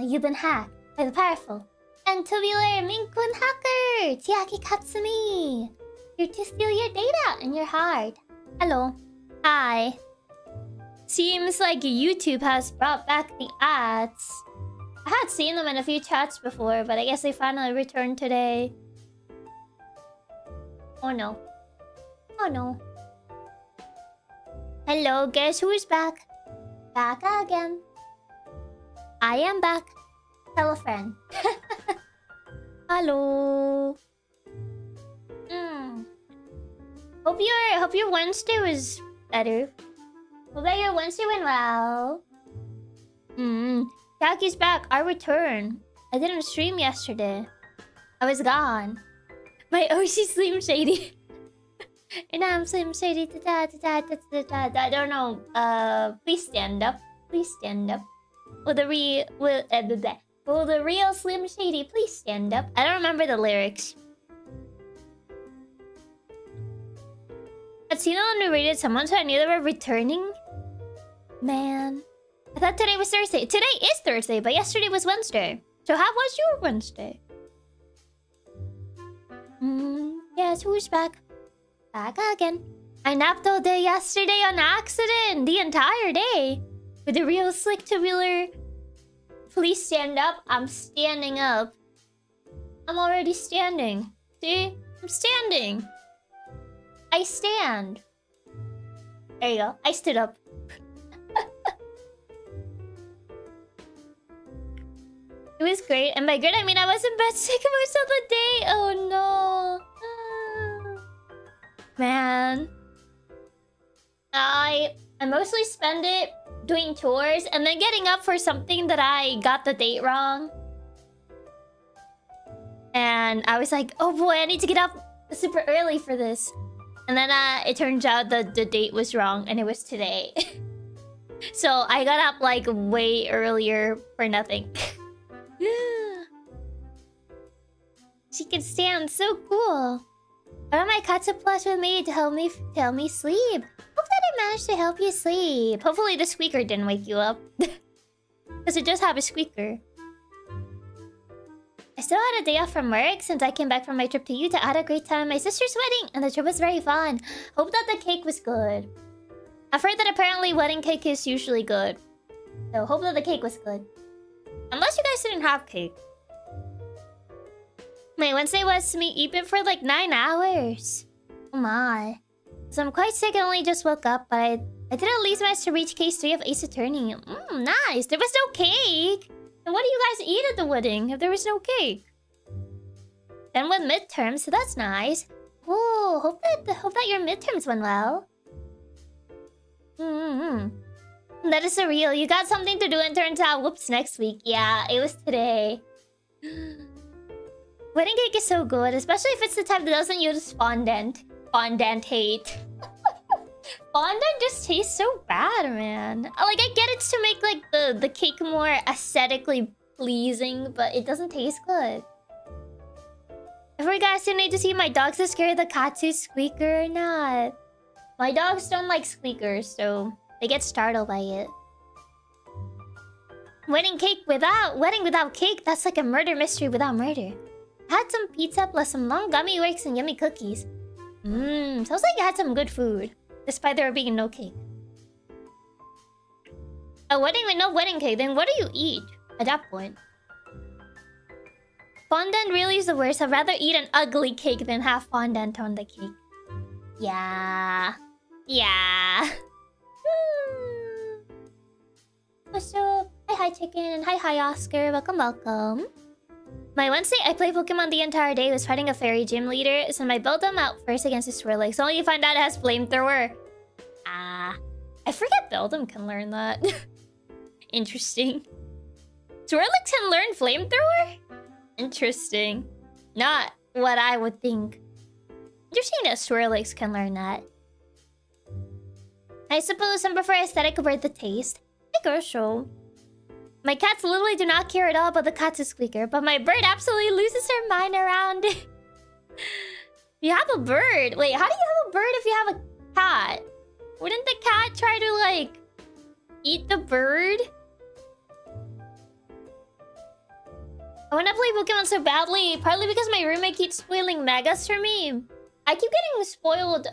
you've been hacked by the powerful and tubular Maine Coon hacker, Chiaki Katsumi. Here to steal your data and your heart. Hello. Hi. Seems like YouTube has brought back the ads. I had seen them in a few chats before, but I guess they finally returned today. Oh no. Oh no. Hello, guess who's back? Back again. I am back. Tell a friend. Hello. Hope your Wednesday was better. Hope that your Wednesday went well. Chiaki's back. I return. I didn't stream yesterday. I was gone. My OC Slim Shady. And I'm Slim Shady. I don't know. Please stand up. Please stand up. Will the real Slim Shady please stand up? I don't remember the lyrics. I'd seen underrated someone, so I knew they were returning. Man. I thought today was Thursday. Today is Thursday, but yesterday was Wednesday. So how was your Wednesday? Yes, who's back? Back again. I napped all day yesterday on accident. The entire day. With the real slick tubular. Please stand up. I'm standing up. I'm already standing. See? I'm standing. I stand. There you go. I stood up. It was great. And by good, I mean I was in bed sick most of the day. Oh no. Man. I mostly spend it doing chores and then getting up for something that I got the date wrong. And I was like, oh boy, I need to get up super early for this. And then it turns out that the date was wrong and it was today. So I got up like way earlier for nothing. She can stand, so cool. One of my cats are plush with me to help me sleep. Hope that I managed to help you sleep. Hopefully the squeaker didn't wake you up. Because it does have a squeaker. I still had a day off from work since I came back from my trip to Utah. I had a great time at my sister's wedding and the trip was very fun. Hope that the cake was good. I've heard that apparently wedding cake is usually good. So hope that the cake was good. Unless you guys didn't have cake. My Wednesday was to eat it for like 9 hours. Oh my. So I'm quite sick and only just woke up, but I did at least manage to reach case 3 of Ace Attorney. Nice. There was no cake. And what do you guys eat at the wedding if there was no cake? Then with midterms, so that's nice. Oh, hope that your midterms went well. That is surreal. You got something to do and turns out, whoops, next week. Yeah, it was today. Wedding cake is so good, especially if it's the type that doesn't use fondant. Fondant hate. Fondant just tastes so bad, man. Like, I get it's to make like the cake more aesthetically pleasing, but it doesn't taste good. If you guys need to see my dogs to scare the Katsu squeaker or not. My dogs don't like squeakers, so they get startled by it. Wedding without cake, that's like a murder mystery without murder. Had some pizza plus some long gummy works and yummy cookies. Sounds like you had some good food. Despite there being no cake. A wedding with no wedding cake, then what do you eat at that point? Fondant really is the worst. I'd rather eat an ugly cake than have fondant on the cake. Yeah. Yeah. What's up? Hi chicken. Hi Oscar. Welcome. My Wednesday, I played Pokemon the entire day. Was fighting a fairy gym leader, so I built them out first against the Swirlix. Only you find out it has flamethrower. I forget Beldum can learn that. Interesting. Swirlix can learn flamethrower? Interesting. Not what I would think. Interesting that Swirlix can learn that. I suppose some prefer aesthetic over the taste. Hey girl show. My cats literally do not care at all about the Katsu squeaker, but my bird absolutely loses her mind around it. You have a bird. Wait, how do you have a bird if you have a cat? Wouldn't the cat try to, like, eat the bird? I wanna play Pokemon so badly, partly because my roommate keeps spoiling Megas for me. I keep getting spoiled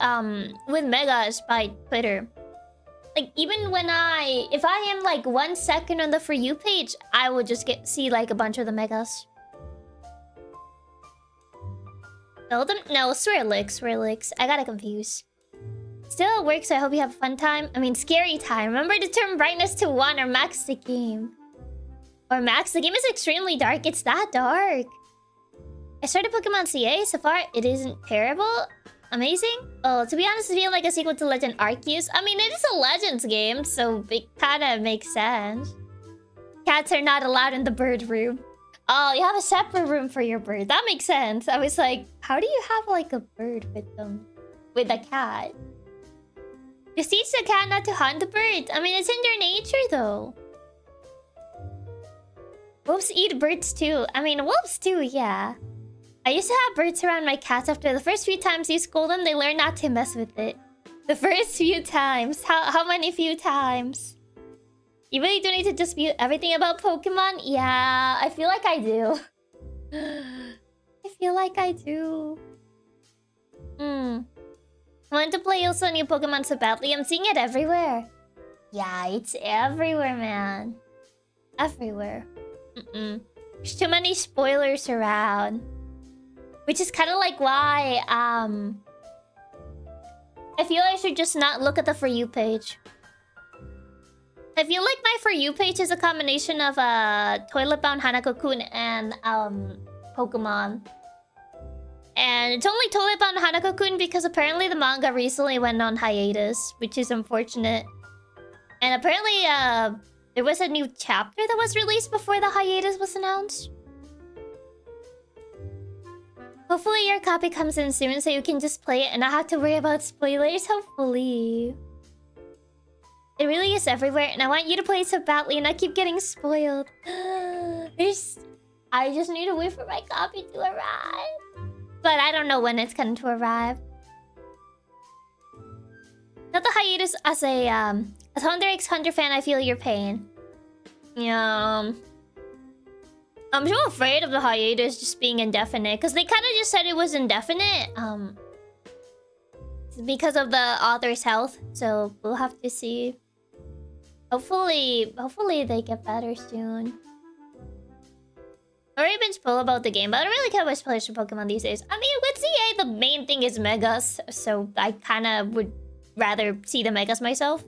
with Megas by Twitter. Like, even when if I am like 1 second on the For You page, I will just see like a bunch of the Megas. No, Swirlix. I got it confused. Still it works, so I hope you have a fun time. I mean, scary time. Remember to turn brightness to 1 or max the game. Or max, the game is extremely dark. It's that dark. I started Pokemon CA. So far, it isn't terrible. Amazing. Oh, to be honest, it feels like a sequel to Legend Arceus. I mean, it is a Legends game, so it kind of makes sense. Cats are not allowed in the bird room. Oh, you have a separate room for your bird. That makes sense. I was like, how do you have like a bird with them? With a cat? Just teach the cat not to hunt the bird. I mean, it's in their nature though. Wolves eat birds too. I mean, wolves too, yeah. I used to have birds around my cats. After the first few times you scold them, they learn not to mess with it. The first few times. How many few times? You really do need to dispute everything about Pokemon? Yeah, I feel like I do. I feel like I do. I want to play also new Pokemon so badly. I'm seeing it everywhere. Yeah, it's everywhere, man. Everywhere. There's too many spoilers around. Which is kind of like why, I feel I should just not look at the For You page. I feel like my For You page is a combination of, Toilet Bound Hanako-kun and, Pokemon. And it's only Toilet Bound Hanako-kun because apparently the manga recently went on hiatus, which is unfortunate. And apparently, there was a new chapter that was released before the hiatus was announced. Hopefully your copy comes in soon so you can just play it and not have to worry about spoilers. Hopefully. It really is everywhere and I want you to play it so badly and I keep getting spoiled. I just need to wait for my copy to arrive. But I don't know when it's going to arrive. Not the hiatus as as Hunter x Hunter fan, I feel your pain. Yeah. I'm so afraid of the hiatus just being indefinite. Because they kind of just said it was indefinite. Because of the author's health. So we'll have to see. Hopefully they get better soon. I already been spoiled about the game, but I don't really care about spoilers for Pokemon these days. I mean, with CA, the main thing is Megas. So I kind of would rather see the Megas myself.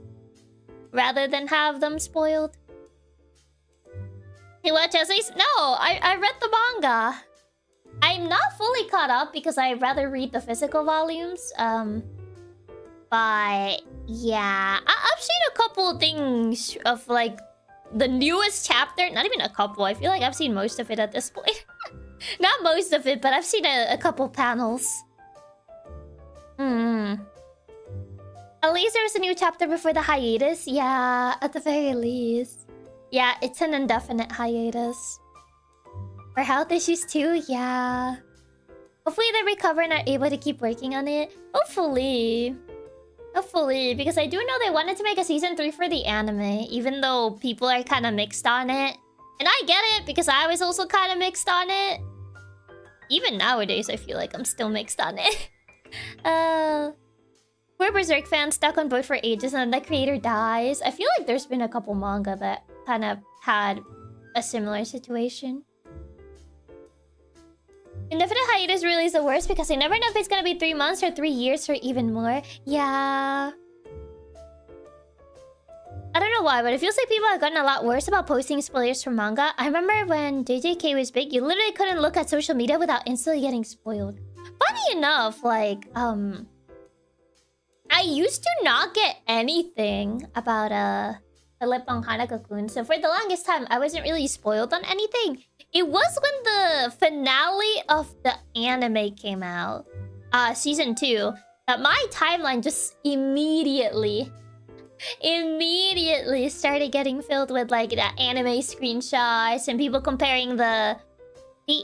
Rather than have them spoiled. You watch essays? No, I read the manga. I'm not fully caught up because I'd rather read the physical volumes. But yeah, I've seen a couple things of like the newest chapter. Not even a couple. I feel like I've seen most of it at this point. Not most of it, but I've seen a couple panels. At least there was a new chapter before the hiatus. Yeah, at the very least. Yeah, it's an indefinite hiatus. For health issues too, yeah. Hopefully they recover and are able to keep working on it. Hopefully. Hopefully, because I do know they wanted to make a season 3 for the anime, even though people are kind of mixed on it. And I get it, because I was also kind of mixed on it. Even nowadays, I feel like I'm still mixed on it. We're Berserk fans stuck on board for ages and then the creator dies. I feel like there's been a couple manga that kind of had a similar situation. Indefinite hiatus really is the worst because I never know if it's gonna be 3 months or 3 years or even more. Yeah. I don't know why, but it feels like people have gotten a lot worse about posting spoilers for manga. I remember when JJK was big, you literally couldn't look at social media without instantly getting spoiled. Funny enough, like, I used to not get anything about Telepang Hanako-kun. So for the longest time, I wasn't really spoiled on anything. It was when the finale of the anime came out, season 2, that my timeline just immediately started getting filled with like the anime screenshots and people comparing the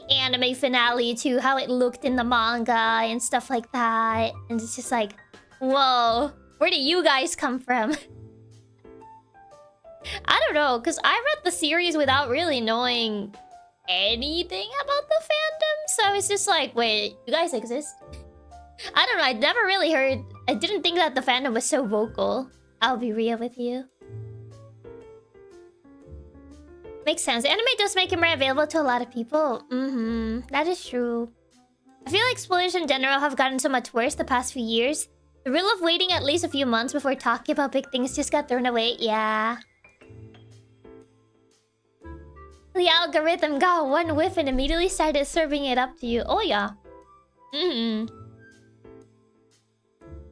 anime finale to how it looked in the manga and stuff like that. And it's just like, whoa, where did you guys come from? I don't know, because I read the series without really knowing anything about the fandom. So I was just like, wait, you guys exist? I don't know, I never really heard... I didn't think that the fandom was so vocal. I'll be real with you. Makes sense. Anime does make it more available to a lot of people. That is true. I feel like spoilers in general have gotten so much worse the past few years. The rule of waiting at least a few months before talking about big things just got thrown away. Yeah. The algorithm got one whiff and immediately started serving it up to you. Oh yeah.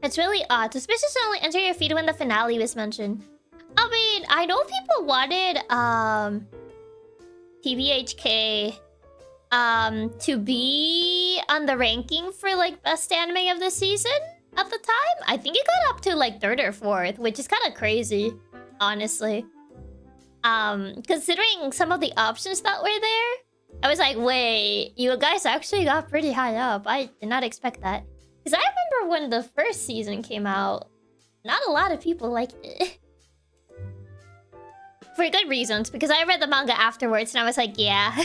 It's really odd. Suspicious to only enter your feed when the finale was mentioned. I mean, I know people wanted TBHK to be on the ranking for like best anime of the season at the time. I think it got up to like 3rd or 4th, which is kind of crazy, honestly. Considering some of the options that were there, I was like, wait, you guys actually got pretty high up. I did not expect that. Because I remember when the first season came out, not a lot of people liked it. For good reasons, because I read the manga afterwards and I was like, yeah.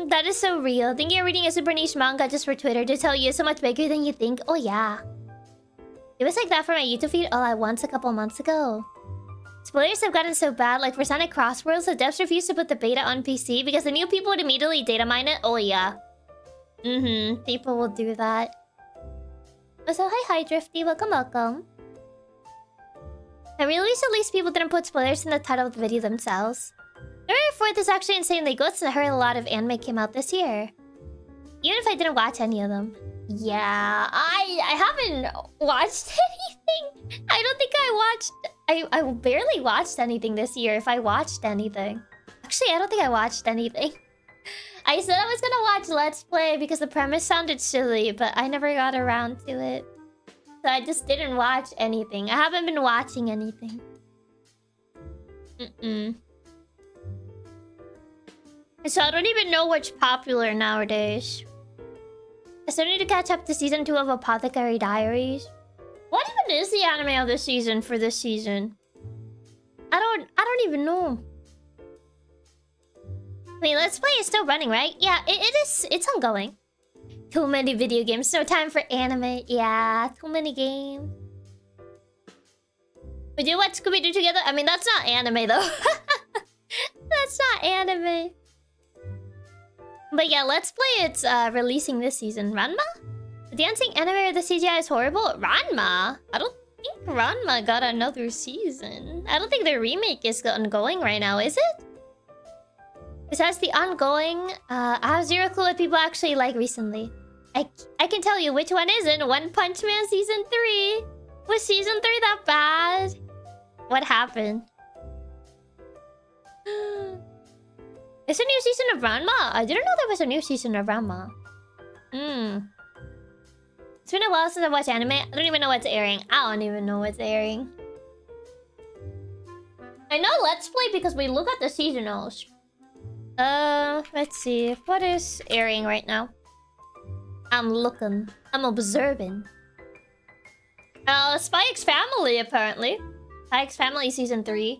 That is so real. Think you're reading a super niche manga just for Twitter to tell you it's so much bigger than you think. Oh yeah. It was like that for my YouTube feed all at once a couple months ago. Spoilers have gotten so bad, like for Sonic Crossworlds, the devs refused to put the beta on PC because they knew people would immediately data mine it. Oh yeah. People will do that. So hi Drifty, welcome. I realized at least people didn't put spoilers in the title of the video themselves. November 4th is actually insanely good since I heard a lot of anime came out this year. Even if I didn't watch any of them. Yeah, I haven't watched anything. I don't think I watched... I barely watched anything this year, if I watched anything. Actually, I don't think I watched anything. I said I was gonna watch Let's Play because the premise sounded silly, but I never got around to it. So I just didn't watch anything. I haven't been watching anything. So I don't even know what's popular nowadays. I still need to catch up to season 2 of Apothecary Diaries. What even is the anime of the season for this season? I don't even know. I mean, Let's Play is still running, right? Yeah, it is. It's ongoing. Too many video games. No time for anime. Yeah, too many games. We do watch Scooby-Doo together? I mean, that's not anime, though. That's not anime. But yeah, Let's Play, it's releasing this season. Ranma? The dancing anime or the CGI is horrible? Ranma? I don't think Ranma got another season. I don't think the remake is ongoing right now, is it? Besides the ongoing, I have zero clue what people actually like recently. I can tell you which one isn't. One Punch Man Season 3. Was Season 3 that bad? What happened? Is a new season of Ranma? I didn't know there was a new season of Ranma. It's been a while since I watched anime. I don't even know what's airing. I don't even know what's airing. I know Let's Play because we look at the seasonals. Let's see. What is airing right now? I'm looking. I'm observing. Spy X Family, apparently. Spy X Family Season 3.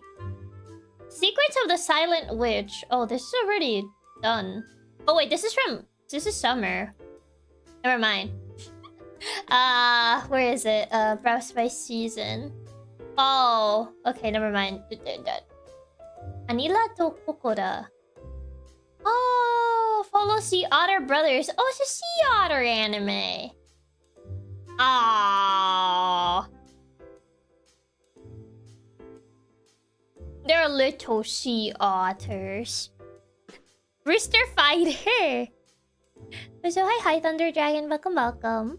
Secrets of the Silent Witch. Oh, this is already done. Oh, wait. This is summer. Never mind. Where is it? Browse by season. Oh, okay. Never mind. Anila to Kokora. Oh, follow Sea Otter Brothers. Oh, it's a Sea Otter anime. Ah, they're little sea otters. Rooster Fighter. So hi Thunder Dragon, welcome.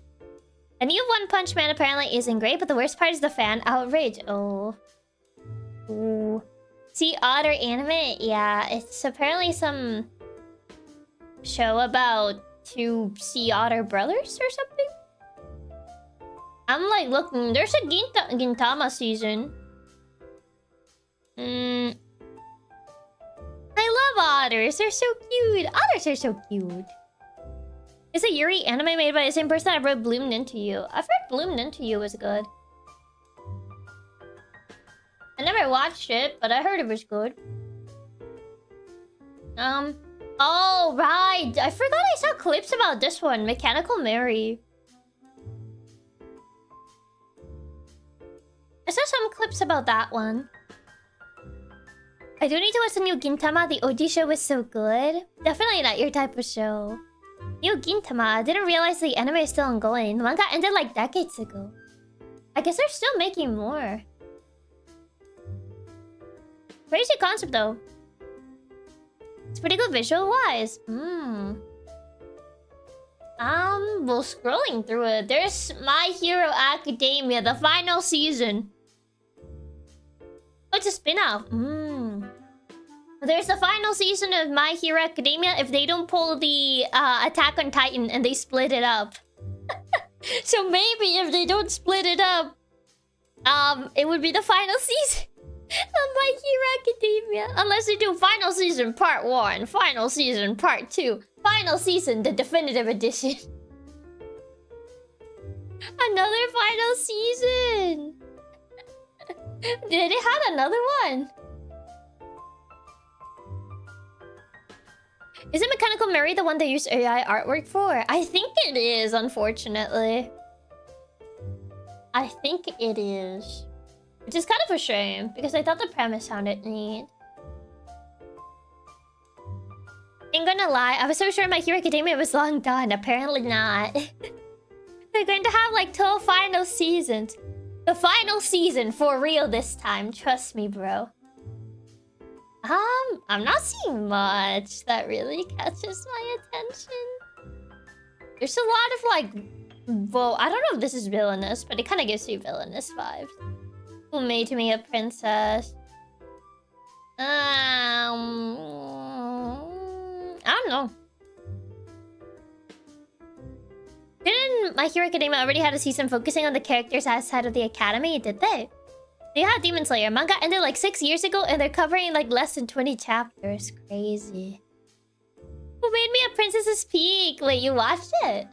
A new One Punch Man apparently isn't great, but the worst part is the fan outrage. Oh. Ooh. Sea Otter anime? Yeah, it's apparently some show about 2 Sea Otter brothers or something. I'm like looking. There's a Gintama season. I love otters. They're so cute. Otters are so cute. It's a Yuri anime made by the same person that wrote Bloomed Into You. I've heard Bloomed Into You was good. I never watched it, but I heard it was good. Oh, right. I forgot I saw clips about this one. Mechanical Mary. I saw some clips about that one. I do need to watch the new Gintama. The OG show was so good. Definitely not your type of show. New Gintama. I didn't realize the anime is still ongoing. The manga ended like decades ago. I guess they're still making more. Crazy concept though. It's pretty good visual-wise. Well, scrolling through it, there's My Hero Academia, the final season. Oh, it's a spin-off. There's the final season of My Hero Academia if they don't pull the Attack on Titan and they split it up. So maybe if they don't split it up, it would be the final season of My Hero Academia. Unless they do final season part 1, final season part 2, final season, the definitive edition. Another final season. Did it have another one? Isn't Mechanical Mary the one they use AI artwork for? I think it is, unfortunately. I think it is. Which is kind of a shame, because I thought the premise sounded neat. Ain't gonna lie, I was so sure My Hero Academia was long done. Apparently not. They're going to have like 12 final seasons. The final season for real this time. Trust me, bro. I'm not seeing much that really catches my attention. There's a lot of like... Well, I don't know if this is villainous, but it kind of gives me villainous vibes. Who made me a princess? I don't know. Didn't My Hero Academia already had a season focusing on the characters outside of the academy? Did they? They had Demon Slayer. Manga ended like 6 years ago and they're covering like less than 20 chapters. Crazy. Who Made Me a Princess's Peak? Wait, you watched it?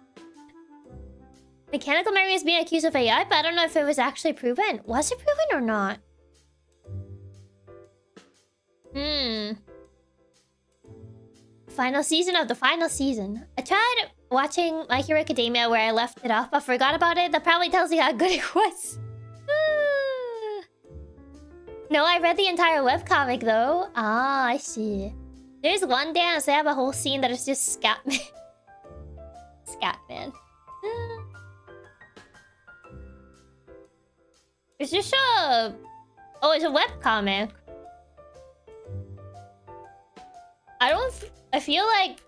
Mechanical Mary is being accused of AI, but I don't know if it was actually proven. Was it proven or not? Final season of the final season. I tried watching My Hero Academia where I left it off, but forgot about it. That probably tells you how good it was. No, I read the entire webcomic though. Ah, I see. There's one dance. They have a whole scene that is just Scatman. Scatman. It's just a... Oh, it's a webcomic. I feel like...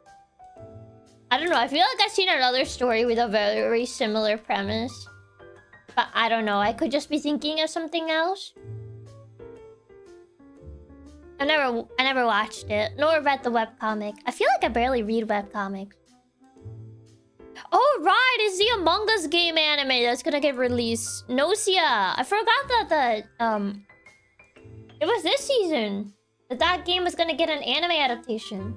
I don't know. I feel like I've seen another story with a very similar premise. But I don't know. I could just be thinking of something else. I never watched it, nor read the webcomic. I feel like I barely read webcomics. Oh, right! It's the Among Us game anime that's gonna get released. Nyaa. I forgot that it was this season that game was gonna get an anime adaptation.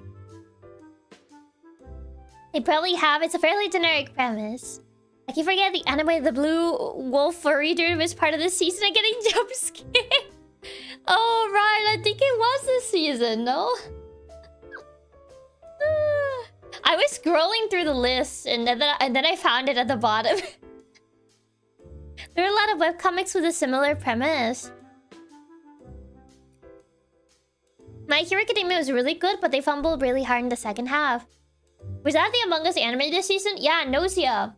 They probably have. It's a fairly generic premise. I keep forgetting the anime, the blue wolf furry dude was part of this season and getting jump scared. Oh, right. I think it was this season, no? I was scrolling through the list and then I found it at the bottom. There are a lot of webcomics with a similar premise. My Hero Academia was really good, but they fumbled really hard in the second half. Was that the Among Us anime this season? Yeah, Nyaa.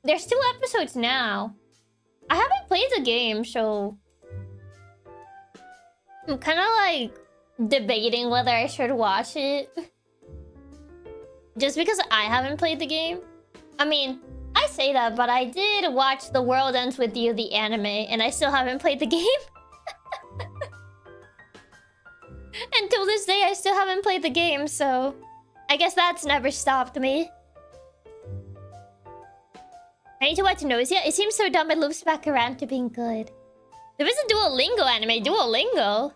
There's 2 episodes now. I haven't played the game, so... I'm kind of like debating whether I should watch it. Just because I haven't played the game. I mean, I say that, but I did watch The World Ends With You, the anime, and I still haven't played the game. Until this day, I still haven't played the game, so... I guess that's never stopped me. I need to watch Nyaa. It seems so dumb it loops back around to being good. There was a Duolingo anime. Duolingo?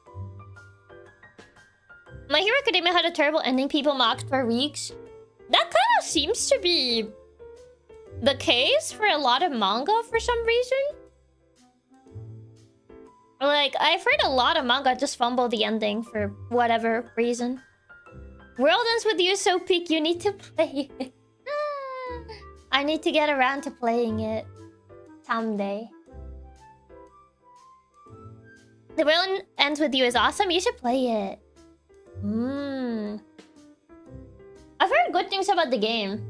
My Hero Academia had a terrible ending. People mocked for weeks. That kind of seems to be the case for a lot of manga for some reason. Like, I've heard a lot of manga just fumble the ending for whatever reason. World Ends With You is so peak, you need to play it. I need to get around to playing it someday. The World Ends With You is awesome, you should play it. I've heard good things about the game.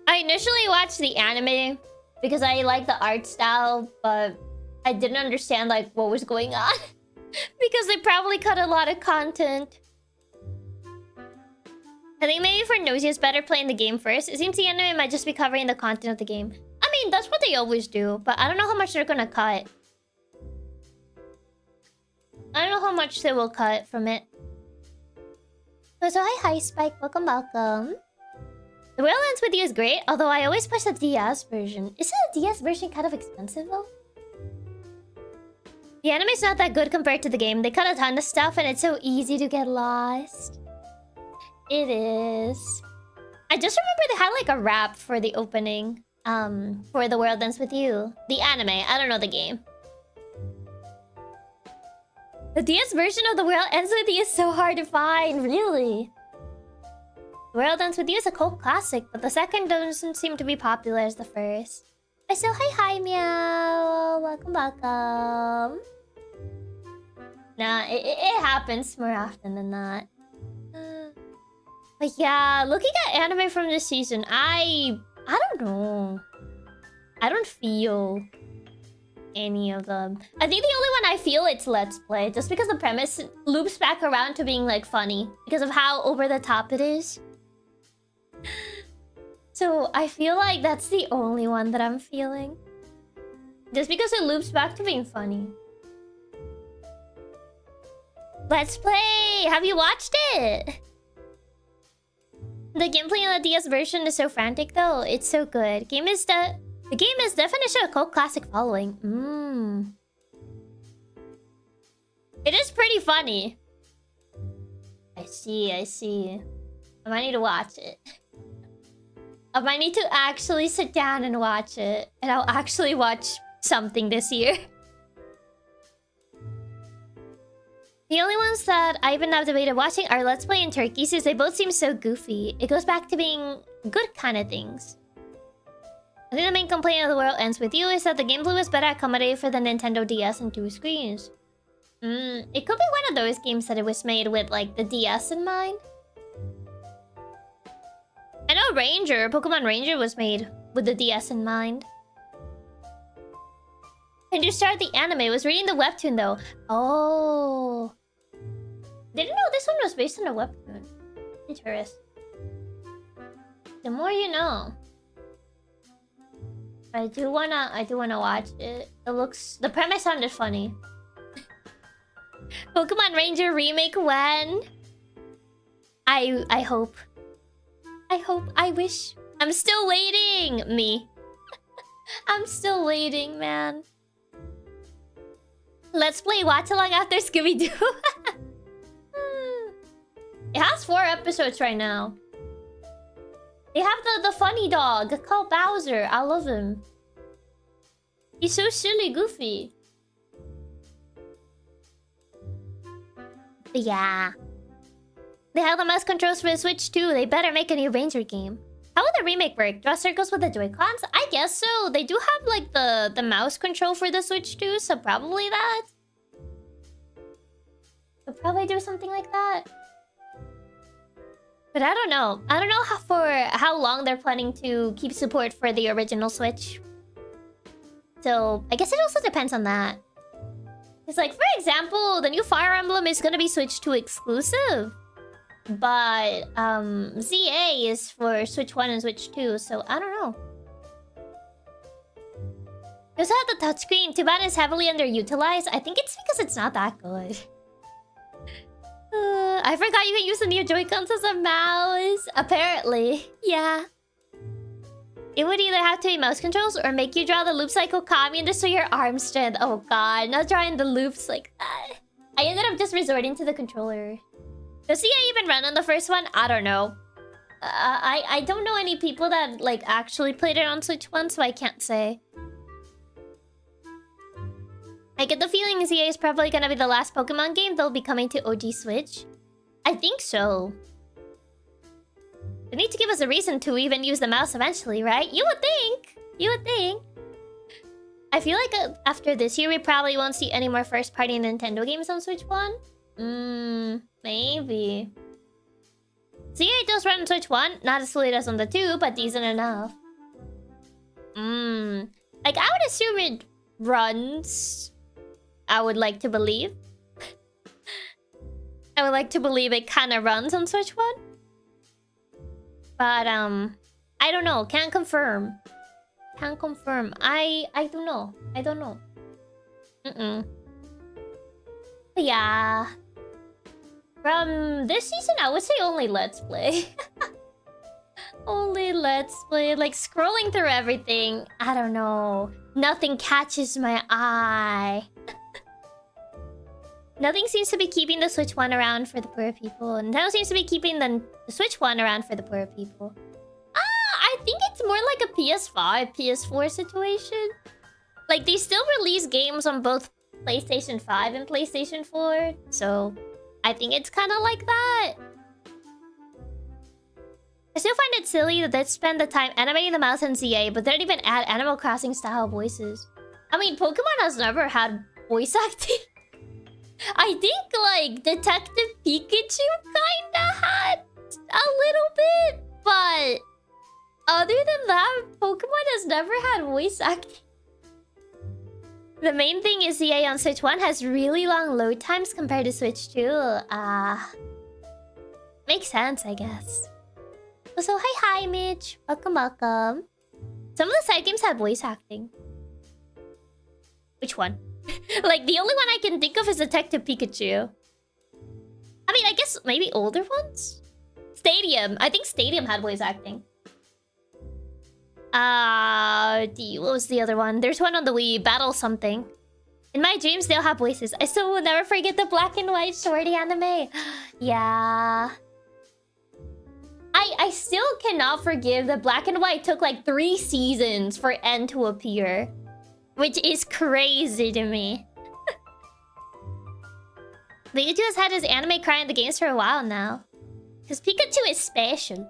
I initially watched the anime because I like the art style, but I didn't understand like what was going on. Because they probably cut a lot of content. I think maybe for nosy it's better playing the game first. It seems the anime might just be covering the content of the game. I mean, that's what they always do, but I don't know how much they're gonna cut. I don't know how much they will cut from it. So hi Spike, welcome. The World Ends With You is great, although I always push the DS version. Isn't the DS version kind of expensive though? The anime's not that good compared to the game. They cut a ton of stuff and it's so easy to get lost. It is. I just remember they had like a rap for the opening. For The World Ends With You. The anime, I don't know the game. The DS version of The World Ends With You is so hard to find, really. The World Ends With You is a cult classic, but the second doesn't seem to be popular as the first. So hi Meow, welcome. Nah, it happens more often than not. But yeah, looking at anime from this season, I don't know. I don't feel any of them. I think the only one I feel it's Let's Play, just because the premise loops back around to being like funny because of how over the top it is. So I feel like that's the only one that I'm feeling. Just because it loops back to being funny. Let's Play! Have you watched it? The gameplay in the DS version is so frantic though. It's so good. The game is definition a cult classic following. It is pretty funny. I see. I might need to watch it. I might need to actually sit down and watch it. And I'll actually watch something this year. The only ones that I even have debated watching are Let's Play and Turkey, since they both seem so goofy. It goes back to being good kind of things. I think the main complaint of The World Ends With You is that the gameplay was better accommodated for the Nintendo DS and 2 screens. It could be one of those games that it was made with like the DS in mind. I know Pokemon Ranger was made with the DS in mind. And you start the anime. I was reading the webtoon though. Oh. Didn't know this one was based on a webtoon. Interesting. The more you know. I do wanna watch it. The premise sounded funny. Pokemon Ranger remake when? I hope. I wish. I'm still waiting. Me. I'm still waiting, man. Let's Play watch along after Scooby-Doo. It has 4 episodes right now. They have the funny dog called Bowser. I love him. He's so silly, goofy. But yeah. They have the mouse controls for the Switch too. They better make a new Ranger game. How would the remake work? Draw circles with the Joy-Cons? I guess so. They do have like the mouse control for the Switch too, so probably that. They'll probably do something like that. But I don't know. I don't know how long they're planning to keep support for the original Switch. So I guess it also depends on that. It's like, for example, the new Fire Emblem is gonna be Switch 2 exclusive. But ZA is for Switch 1 and Switch 2, so I don't know. They also have the touchscreen. Too bad it's heavily underutilized. I think it's because it's not that good. I forgot you can use the new Joy-Cons as a mouse. Apparently. Yeah. It would either have to be mouse controls or make you draw the loops like Okami and destroy your arm strength. Oh god, not drawing the loops like that. I ended up just resorting to the controller. Does CA even run on the first one? I don't know. I don't know any people that like actually played it on Switch 1, so I can't say. I get the feeling ZA is probably gonna be the last Pokemon game that'll be coming to OG Switch. I think so. They need to give us a reason to even use the mouse eventually, right? You would think. You would think. I feel like after this year, we probably won't see any more first-party Nintendo games on Switch 1. Maybe. C8 does run on Switch 1. Not as fully as on the 2, but decent enough. Like, I would assume it runs. I would like to believe. I would like to believe it kind of runs on Switch 1. But, I don't know. Can't confirm. Can't confirm. I don't know. I don't know. But yeah. From this season, I would say only Let's Play. Only Let's Play. Like, scrolling through everything, I don't know. Nothing catches my eye. Nothing seems to be keeping the Switch 1 around for the poor people. And Nintendo seems to be keeping the Switch 1 around for the poor people. I think it's more like a PS5, PS4 situation. Like, they still release games on both PlayStation 5 and PlayStation 4. So, I think it's kind of like that. I still find it silly that they spend the time animating the mouse in ZA, but they don't even add Animal Crossing style voices. I mean, Pokemon has never had voice acting. I think, like, Detective Pikachu kinda had a little bit, but other than that, Pokemon has never had voice acting. The main thing is ZA on Switch 1 has really long load times compared to Switch 2. Makes sense, I guess. So, hi, Mitch. Welcome, welcome. Some of the side games had voice acting. Which one? Like, the only one I can think of is Detective Pikachu. I mean, I guess maybe older ones? Stadium. I think Stadium had voice acting. What was the other one? There's one on the Wii. Battle something. In my dreams, they'll have voices. I still will never forget the black and white shorty anime. Yeah. I still cannot forgive that black and white took like 3 seasons for N to appear. Which is crazy to me. Pikachu has had his anime cry in the games for a while now. Because Pikachu is special.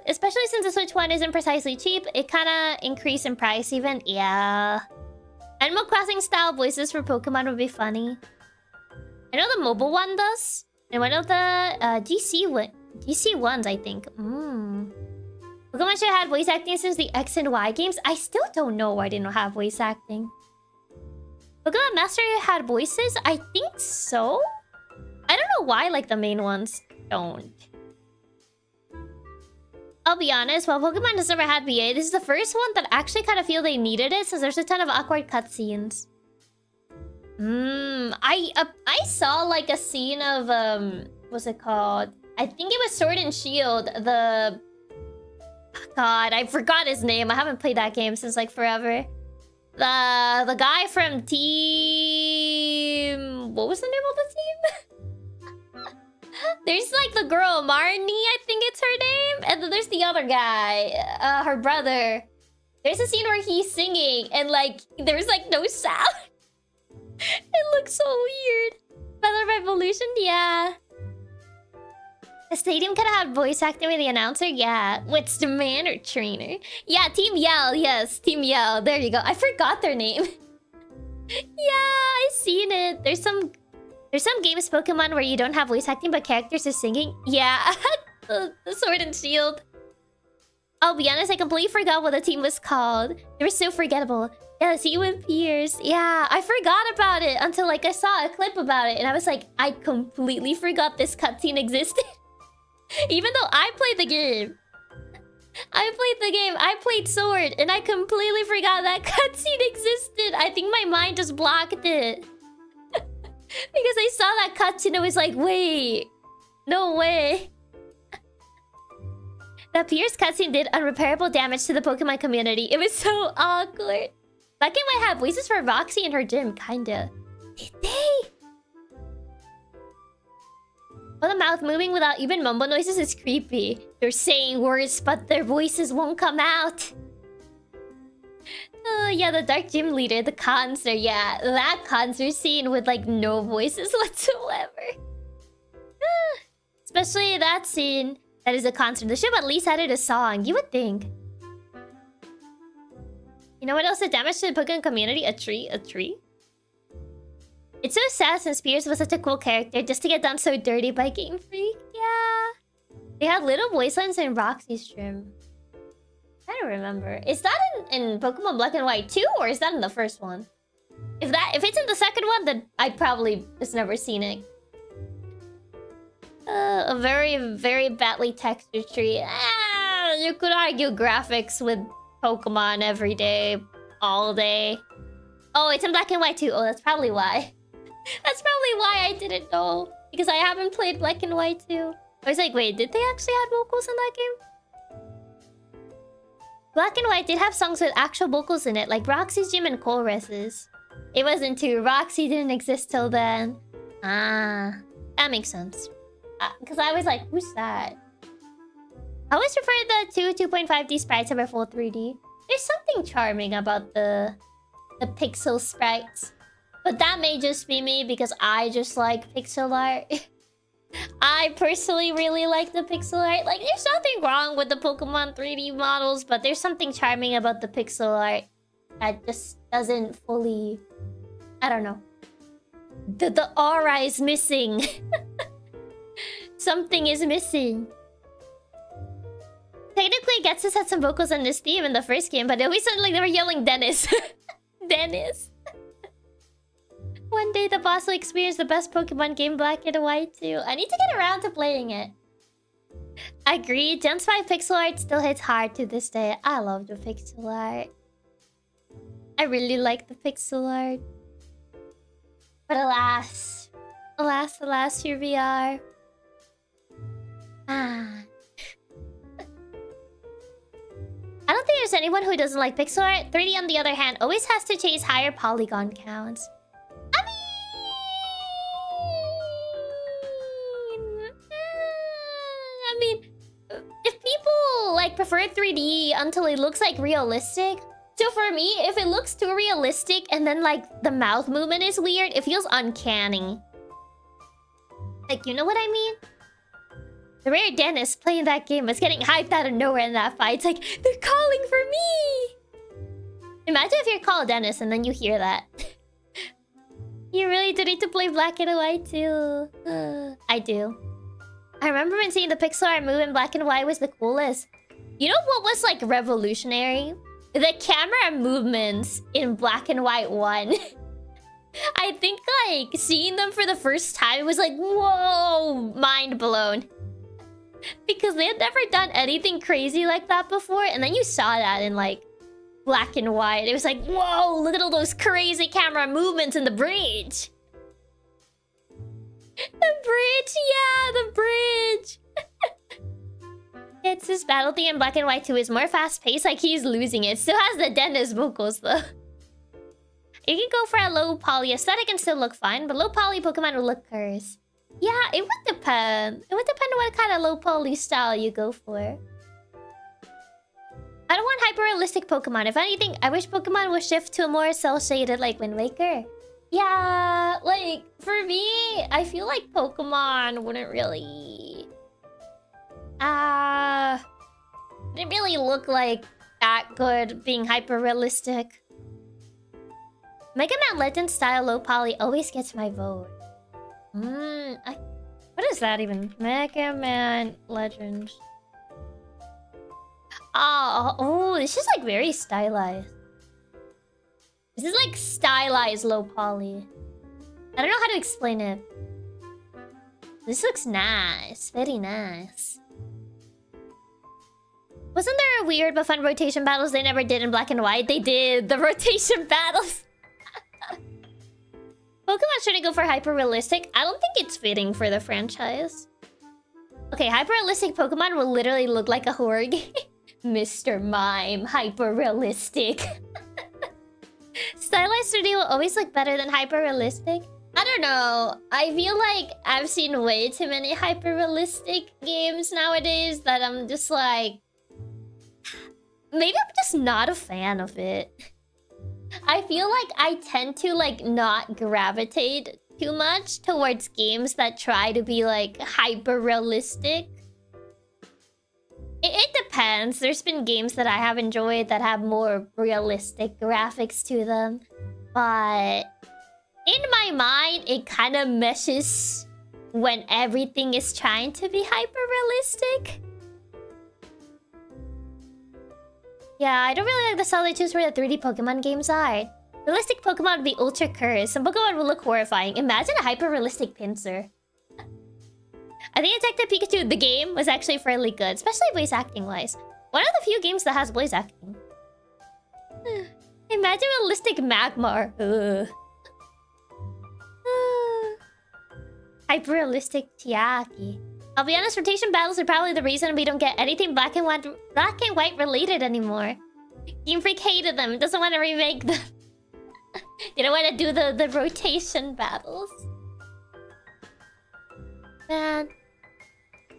Especially since the Switch 1 isn't precisely cheap, it kinda increased in price even. Yeah. Animal Crossing style voices for Pokemon would be funny. I know the mobile one does. And one of the GC ones, I think. Pokemon should have had voice acting since the X and Y games. I still don't know why they don't have voice acting. Pokemon Master had voices? I think so. I don't know why, like, the main ones don't. I'll be honest, while Pokemon has never had VA, this is the first one that I actually kind of feel they needed it, since there's a ton of awkward cutscenes. I saw, like, a scene of, what's it called? I think it was Sword and Shield, the... God, I forgot his name. I haven't played that game since, like, forever. The guy from Team... What was the name of the team? There's, like, the girl, Marnie, I think it's her name. And then there's the other guy, her brother. There's a scene where he's singing, and, like, there's, like, no sound. It looks so weird. Feather Revolution, yeah. The stadium could have had voice acting with the announcer, yeah. What's the man or trainer? Yeah, Team Yell, yes, Team Yell. There you go. I forgot their name. Yeah, I've seen it. There's some games Pokemon where you don't have voice acting but characters are singing. Yeah, the Sword and Shield. I'll be honest, I completely forgot what the team was called. They were so forgettable. Yeah, see you with Pierce. Yeah, I forgot about it until, like, I saw a clip about it and I was like, I completely forgot this cutscene existed. Even though I played the game. I played Sword, and I completely forgot that cutscene existed. I think my mind just blocked it. Because I saw that cutscene, I was like, wait. No way. The Pierce cutscene did unrepairable damage to the Pokemon community. It was so awkward. That game might have voices for Roxy in her gym, kinda. Did they? Well, the mouth moving without even mumble noises is creepy. They're saying words, but their voices won't come out. Yeah, the Dark Gym Leader, the concert. Yeah, that concert scene with like no voices whatsoever. Especially that scene that is a concert. They should have at least added a song. You would think. You know what else did damage to the Pokemon community? A tree? A tree? It's so sad since Spears was such a cool character just to get done so dirty by Game Freak. Yeah. They had little voice lines in Roxy's stream. I don't remember. Is that in Pokemon Black and White 2 or is that in the first one? If it's in the second one, then I probably just never seen it. A very, very badly textured tree. You could argue graphics with Pokemon every day, all day. Oh, it's in Black and White too. Oh, that's probably why. That's probably why I didn't know. Because I haven't played Black and White too. I was like, wait, did they actually add vocals in that game? Black and White did have songs with actual vocals in it, like Roxy's Gym and Chorus's. It wasn't 2. Roxy didn't exist till then. Ah, that makes sense. Because I was like, who's that? I always prefer the 2.5D sprites over full 3D. There's something charming about the pixel sprites. But that may just be me because I just like pixel art. I personally really like the pixel art. Like, there's nothing wrong with the Pokemon 3D models, but there's something charming about the pixel art that just doesn't fully... I don't know. The aura is missing. Something is missing. Technically, Getsus had some vocals on this theme in the first game, but it always sounded like they were yelling Dennis. Dennis. One day the boss will experience the best Pokemon game, Black and White too. I need to get around to playing it. Agreed. Gen 5 pixel art still hits hard to this day. I love the pixel art. I really like the pixel art. But alas. Alas, alas, here we are. Ah. I don't think there's anyone who doesn't like pixel art. 3D, on the other hand, always has to chase higher polygon counts. I mean, if people like prefer 3D until it looks like realistic. So for me, if it looks too realistic and then like the mouth movement is weird, it feels uncanny. Like, you know what I mean? The rare Dennis playing that game was getting hyped out of nowhere in that fight. It's like, they're calling for me! Imagine if you're called Dennis and then you hear that. You really do need to play Black and White too. I do. I remember when seeing the pixel art move in Black and White was the coolest. You know what was like revolutionary? The camera movements in Black and White 1. I think like seeing them for the first time was like, whoa, mind blown. Because they had never done anything crazy like that before. And then you saw that in like Black and White. It was like, whoa, look at all those crazy camera movements in the bridge. The bridge, yeah, the bridge. It's his battle theme in Black and White 2 is more fast-paced, like he's losing it. Still has the Dennis vocals though. You can go for a low poly aesthetic and still look fine, but low poly Pokemon will look cursed. Yeah, it would depend. It would depend on what kind of low poly style you go for. I don't want hyper-realistic Pokemon. If anything, I wish Pokemon would shift to a more cel-shaded like Wind Waker. Yeah, like, for me, I feel like Pokemon wouldn't really... didn't really look like that good being hyper-realistic. Mega Man Legend style low poly always gets my vote. What is that even? Mega Man Legends. Oh, this is like very stylized. This is like stylized low poly. I don't know how to explain it. This looks nice. Very nice. Wasn't there a weird but fun rotation battles they never did in Black and White? They did the rotation battles. Pokemon shouldn't go for hyper-realistic. I don't think it's fitting for the franchise. Okay, hyper-realistic Pokemon will literally look like a horror game. Mr. Mime, hyper-realistic. Stylized 3D will always look better than hyper-realistic. I don't know. I feel like I've seen way too many hyper-realistic games nowadays that I'm just like... Maybe I'm just not a fan of it. I feel like I tend to like not gravitate too much towards games that try to be like hyper realistic. It depends. There's been games that I have enjoyed that have more realistic graphics to them. But in my mind, it kind of meshes when everything is trying to be hyper realistic. Yeah, I don't really like the style they choose for the 3D Pokemon games are. Realistic Pokemon would be ultra cursed. Some Pokemon would look horrifying. Imagine a hyper realistic Pinsir. I think Detective Pikachu, the game, was actually fairly good, especially voice acting wise. One of the few games that has voice acting. Imagine realistic Magmar. Hyper realistic Chiaki. I'll be honest, rotation battles are probably the reason we don't get anything black and white related anymore. Game Freak hated them. It doesn't want to remake them. They don't want to do the rotation battles. Man.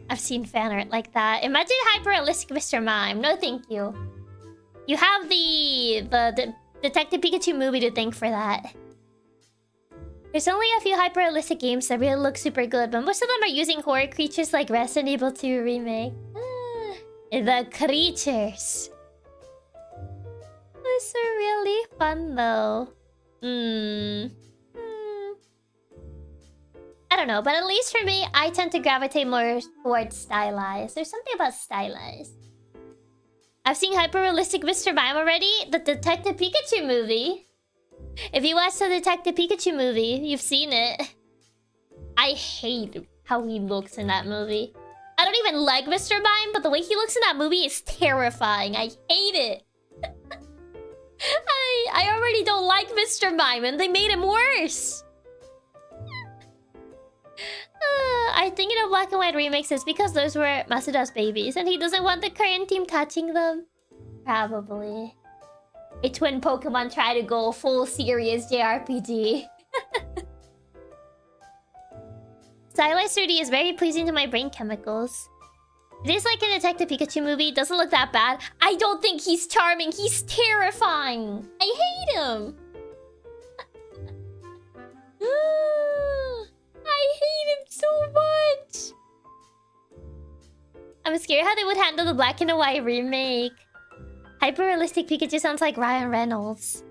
I've seen fan art like that. Imagine hyper-realistic Mr. Mime. No, thank you. You have the Detective Pikachu movie to thank for that. There's only a few hyper-realistic games that really look super good, but most of them are using horror creatures like Resident Evil 2 Remake. The creatures. Those are really fun though. I don't know, but at least for me, I tend to gravitate more towards stylized. There's something about stylized. I've seen hyper-realistic Mr. Mime already. The Detective Pikachu movie. If you watch the Detective Pikachu movie, you've seen it. I hate how he looks in that movie. I don't even like Mr. Mime, but the way he looks in that movie is terrifying. I hate it. I already don't like Mr. Mime, and they made him worse. I think in a black and white remix is because those were Masuda's babies and he doesn't want the current team touching them. Probably. It's when Pokemon try to go full serious JRPG. Stylized 3D is very pleasing to my brain chemicals. It is like in a Detective Pikachu movie. It doesn't look that bad. I don't think he's charming. He's terrifying. I hate him. I hate him so much. I'm scared how they would handle the black and white remake. Hyper-realistic Pikachu sounds like Ryan Reynolds.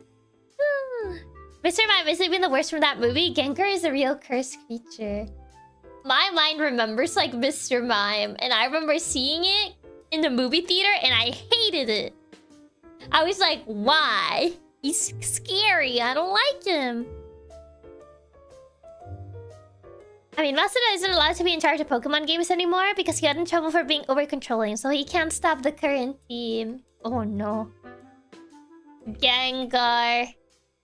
Mr. Mime is even the worst from that movie. Gengar is a real cursed creature. My mind remembers like Mr. Mime, and I remember seeing it in the movie theater and I hated it. I was like, why? He's scary. I don't like him. I mean, Masuda isn't allowed to be in charge of Pokemon games anymore because he got in trouble for being over-controlling, so he can't stop the current team. Oh no. Gengar.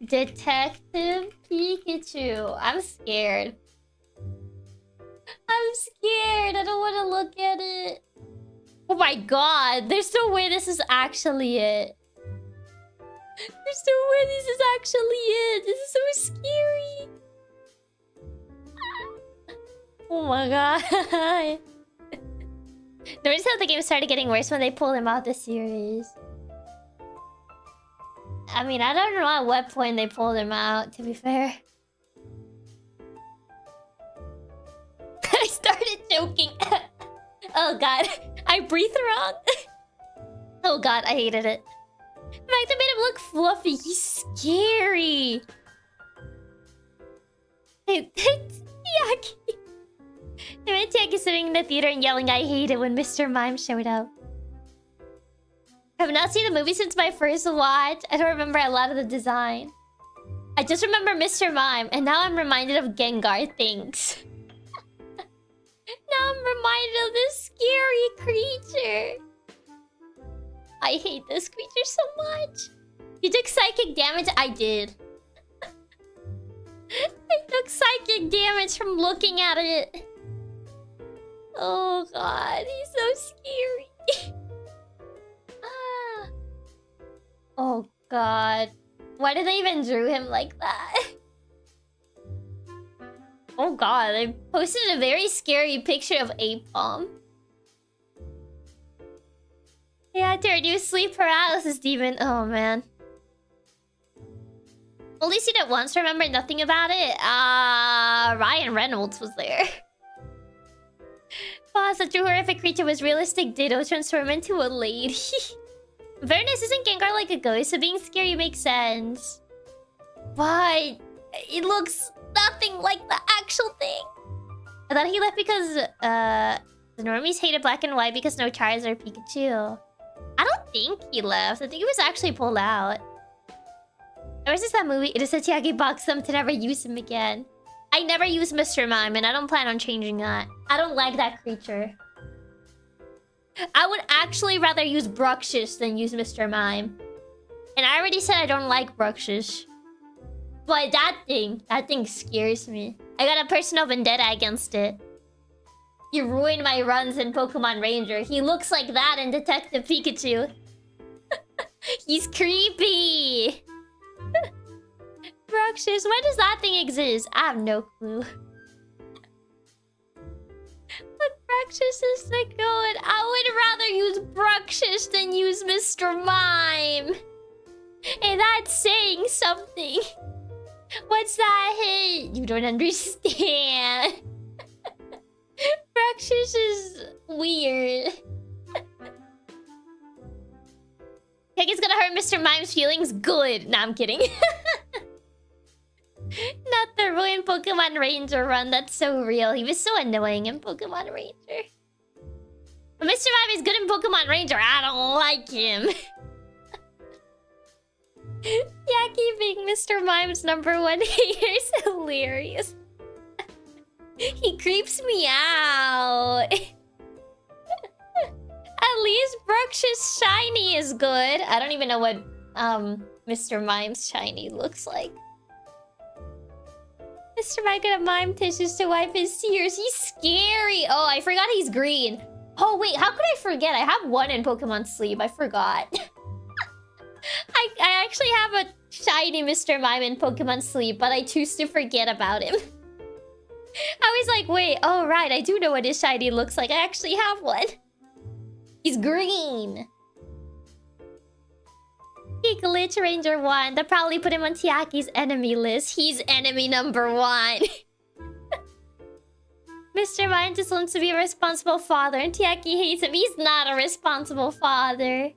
Detective Pikachu. I'm scared. I'm scared. I don't want to look at it. Oh my god. There's no way this is actually it. There's no way this is actually it. This is so scary. Oh my god. Notice how the game started getting worse when they pulled him out the series. I mean, I don't know at what point they pulled him out, to be fair. I started joking. Oh god. I breathed wrong. Oh god, I hated it. The fact that made him look fluffy. He's scary. Chiaki. I mean, Chiaki sitting in the theater and yelling, I hate it when Mr. Mime showed up. I have not seen the movie since my first watch. I don't remember a lot of the design. I just remember Mr. Mime, and now I'm reminded of Gengar things. Now I'm reminded of this scary creature. I hate this creature so much. You took psychic damage? I did. I took psychic damage from looking at it. Oh god, he's so scary. Oh god. Why did they even drew him like that? Oh god, they posted a very scary picture of Apom. Yeah, to reduce sleep paralysis demon. Oh man. Only seen it once, remember nothing about it. Ryan Reynolds was there. Wow, such a horrific creature was realistic Ditto transform into a lady. Fairness, isn't Gengar like a ghost? So being scary makes sense. But it looks nothing like the actual thing. I thought he left because the normies hated black and white because no Charizard or Pikachu. I don't think he left. I think he was actually pulled out. Ever since that movie, it is a Chiaki box them to never use him again. I never use Mr. Mime, and I don't plan on changing that. I don't like that creature. I would actually rather use Bruxish than use Mr. Mime. And I already said I don't like Bruxish. But that thing scares me. I got a personal vendetta against it. You ruined my runs in Pokemon Ranger. He looks like that in Detective Pikachu. He's creepy. Bruxish, why does that thing exist? I have no clue. But Bruxish is so good. I would rather use Bruxish than use Mr. Mime. And that's saying something. What's that hit? You don't understand. Bruxish is weird. Think it's gonna hurt Mr. Mime's feelings? Good. Nah, I'm kidding. Not the ruined Pokemon Ranger run. That's so real. He was so annoying in Pokemon Ranger. But Mr. Mime is good in Pokemon Ranger. I don't like him. Yeah, keeping Mr. Mime's #1 hater is hilarious. He creeps me out. At least Bruxish shiny is good. I don't even know what Mr. Mime's shiny looks like. Mr. Mime got a mime tissues to wipe his tears. He's scary. Oh, I forgot he's green. Oh, wait, how could I forget? I have one in Pokemon Sleep. I forgot. I actually have a shiny Mr. Mime in Pokemon Sleep, but I choose to forget about him. I was like, wait, oh right, I do know what his shiny looks like. I actually have one. He's green. He glitch Ranger 1. They'll probably put him on Chiaki's enemy list. He's enemy #1. Mr. Mime just wants to be a responsible father, and Chiaki hates him. He's not a responsible father.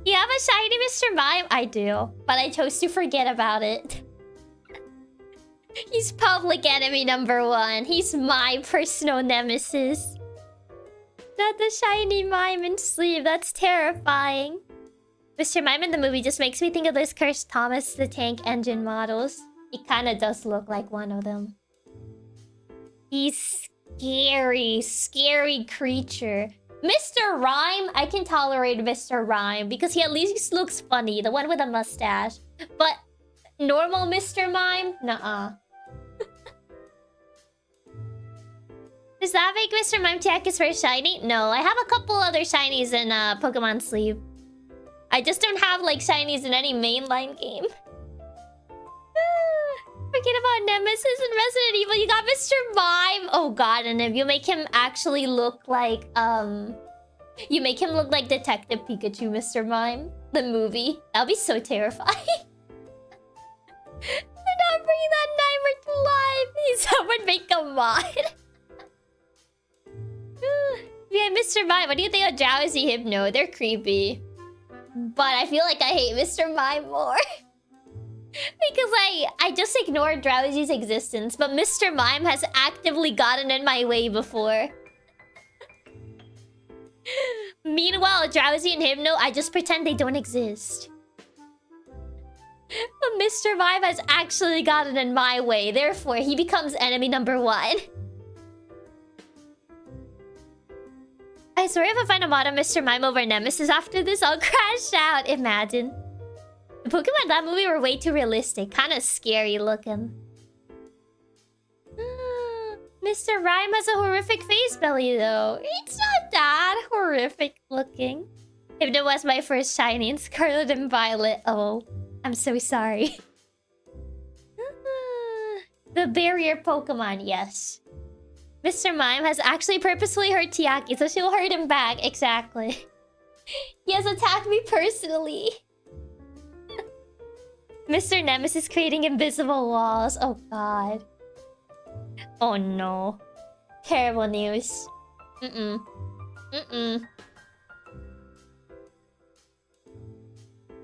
You have a shiny Mr. Mime? I do, but I chose to forget about it. He's public enemy #1. He's my personal nemesis. Not the shiny Mime in Sleep. That's terrifying. Mr. Mime in the movie just makes me think of those cursed Thomas the Tank Engine models. He kind of does look like one of them. He's scary, scary creature. Mr. Rhyme, I can tolerate Mr. Rhyme because he at least looks funny. The one with a mustache. But normal Mr. Mime? Nuh-uh. Does that make Mr. Mime Chiaki's first shiny? No, I have a couple other shinies in Pokemon Sleep. I just don't have like shinies in any mainline game. Forget about Nemesis and Resident Evil. You got Mr. Mime. Oh god, and if you make him actually look like you make him look like Detective Pikachu, Mr. Mime, the movie. That'll be so terrifying. They're not bringing that nightmare to life. Someone make a mod. Yeah, Mr. Mime, what do you think of Drowsy Hypno? They're creepy. But I feel like I hate Mr. Mime more. Because I just ignored Drowsy's existence, but Mr. Mime has actively gotten in my way before. Meanwhile, Drowsy and Hypno, I just pretend they don't exist. But Mr. Mime has actually gotten in my way, therefore he becomes enemy #1. I swear if I find a mod on Mr. Mime over Nemesis after this, I'll crash out. Imagine. The Pokemon in that movie were way too realistic. Kind of scary looking. Mr. Rhyme has a horrific face belly though. It's not that horrific looking. Hypno was my first shiny in Scarlet and Violet. Oh, I'm so sorry. The barrier Pokemon, yes. Mr. Mime has actually purposefully hurt Chiaki, so she'll hurt him back. Exactly. He has attacked me personally. Mr. Nemesis creating invisible walls. Oh god. Oh no. Terrible news. Mm-mm. Mm-mm.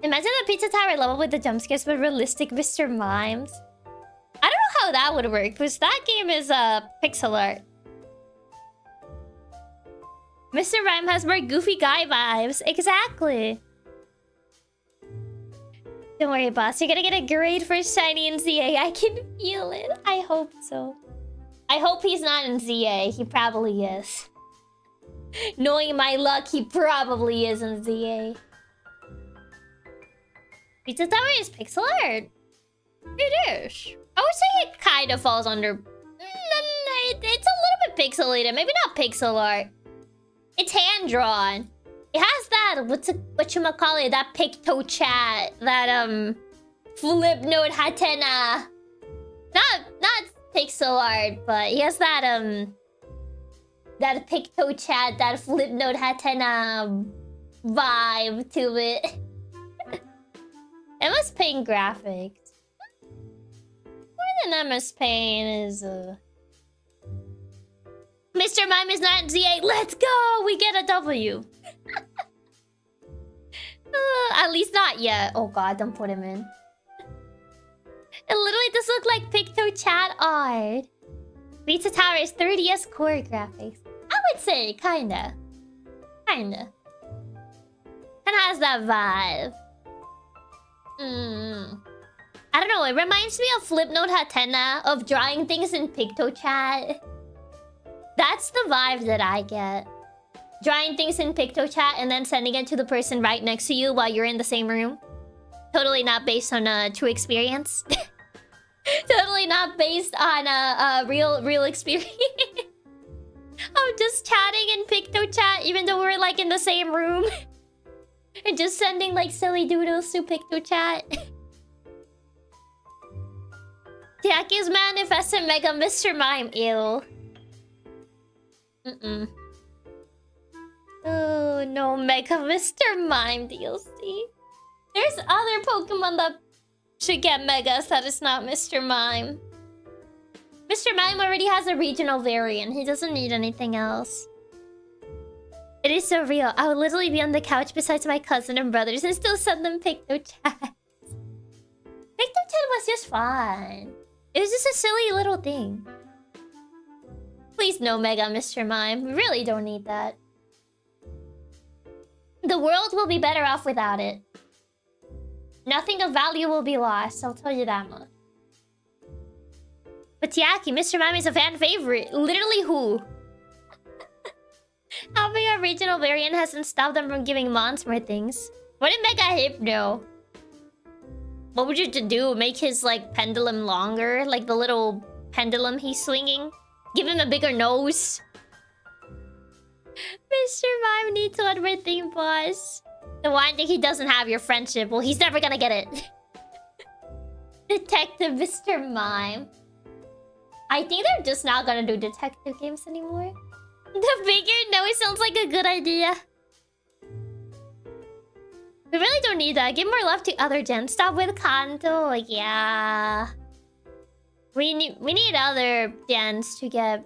Imagine the Pizza Tower level with the jump scares but realistic Mr. Mimes. I don't know how that would work, because that game is pixel art. Mr. Mime has more goofy guy vibes. Exactly. Don't worry, boss. You're gonna get a grade for Shiny in ZA. I can feel it. I hope so. I hope he's not in ZA. He probably is. Knowing my luck, he probably is in ZA. Pizza Tower is pixel art. It is. I would say it kind of falls under... It's a little bit pixelated. Maybe not pixel art. It's hand-drawn. It has that... Whatchamacallit? That picto chat. That, flip note hatena. Not pixel art, but he has that, that picto chat, that flip note hatena vibe to it. MS Paint graphics. More than MS Paint is Mr. Mime is not in ZA. Let's go! We get a W. At least not yet. Oh god, don't put him in. It literally does look like Picto Chat art. Pizza Tower is 3DS core graphics. I would say kinda. Kinda has that vibe. I don't know, it reminds me of Flipnote Hatena, of drawing things in PictoChat. That's the vibe that I get. Drawing things in PictoChat and then sending it to the person right next to you while you're in the same room. Totally not based on a true experience. Totally not based on a real experience. I'm just chatting in PictoChat even though we're like in the same room. And just sending like silly doodles to PictoChat. Chiaki's manifested Mega Mr. Mime. Ew. Oh no, Mega Mr. Mime DLC. There's other Pokemon that should get Megas that is not Mr. Mime. Mr. Mime already has a regional variant. He doesn't need anything else. It is so real. I would literally be on the couch besides my cousin and brothers and still send them PictoChat. PictoChat was just fun. It was just a silly little thing. Please no Mega Mr. Mime. We really don't need that. The world will be better off without it. Nothing of value will be lost, I'll tell you that much. But Chiaki, Mr. Mime is a fan favorite. Literally who? Having a regional variant hasn't stopped them from giving Mons more things. What did Mega Hypno? What would you do? Make his, like, pendulum longer? Like the little pendulum he's swinging? Give him a bigger nose? Mr. Mime needs one more thing, boss. The one thing he doesn't have, your friendship. Well, he's never gonna get it. Detective Mr. Mime. I think they're just not gonna do detective games anymore. The bigger nose sounds like a good idea. We really don't need that. Give more love to other gens. Stop with Kanto. Like, yeah. We need other gens to get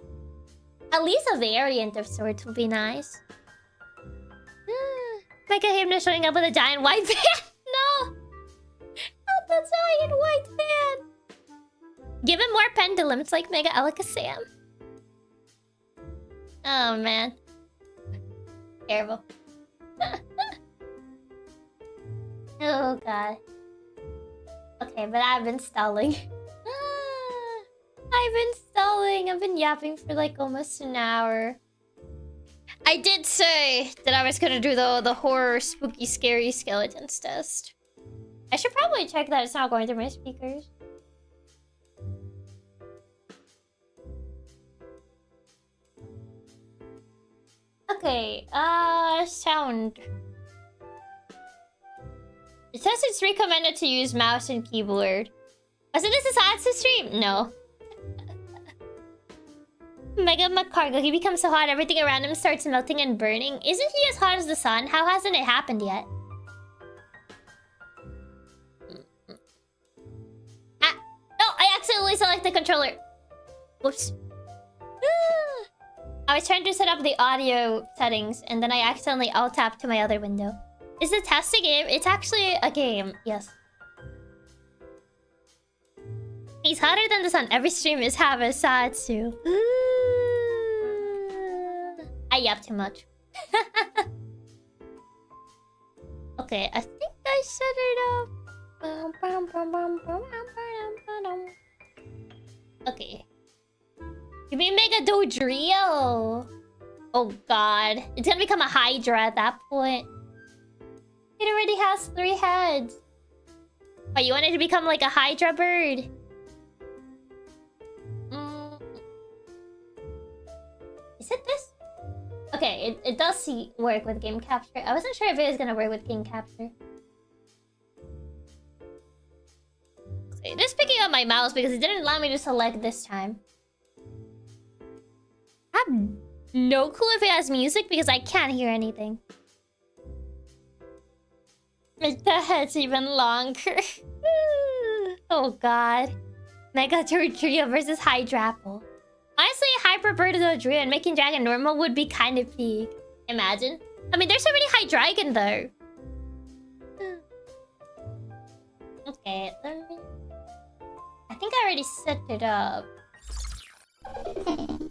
at least a variant of sorts would be nice. Mega Hypno showing up with a giant white fan. No! Not the giant white fan. Give him more pendulums like Mega Alakazam. Oh man. Terrible. Oh god. Okay, but I've been stalling. I've been stalling. I've been yapping for like almost an hour. I did say that I was gonna do the horror, spooky, scary skeletons test. I should probably check that it's not going through my speakers. Okay, sound. It says it's recommended to use mouse and keyboard. Wasn't this a Satsu stream? No. Mega McCargo, he becomes so hot, everything around him starts melting and burning. Isn't he as hot as the sun? How hasn't it happened yet? controller. Whoops. I was trying to set up the audio settings, and then I accidentally alt-tapped to my other window. Is the test a game? It's actually a game, yes. He's hotter than the sun. Every stream is have a satsu. I yap too much. Okay, I think I set it up. Okay. You may make a Dodrio. Oh god. It's gonna become a Hydra at that point. It already has 3 heads. Oh, you want it to become like a Hydra bird? Is it this? Okay, it does work with game capture. I wasn't sure if it was gonna work with game capture. Okay, just picking up my mouse because it didn't allow me to select this time. I have no clue if it has music because I can't hear anything. Make the heads even longer. Oh god. Mega Dodrio versus Hydrapple. Honestly, Hyper Bird Dodrio and making Dragon normal would be kind of peak. Imagine. I mean, there's already Hydreigon though. Okay, let me... I think I already set it up. I don't know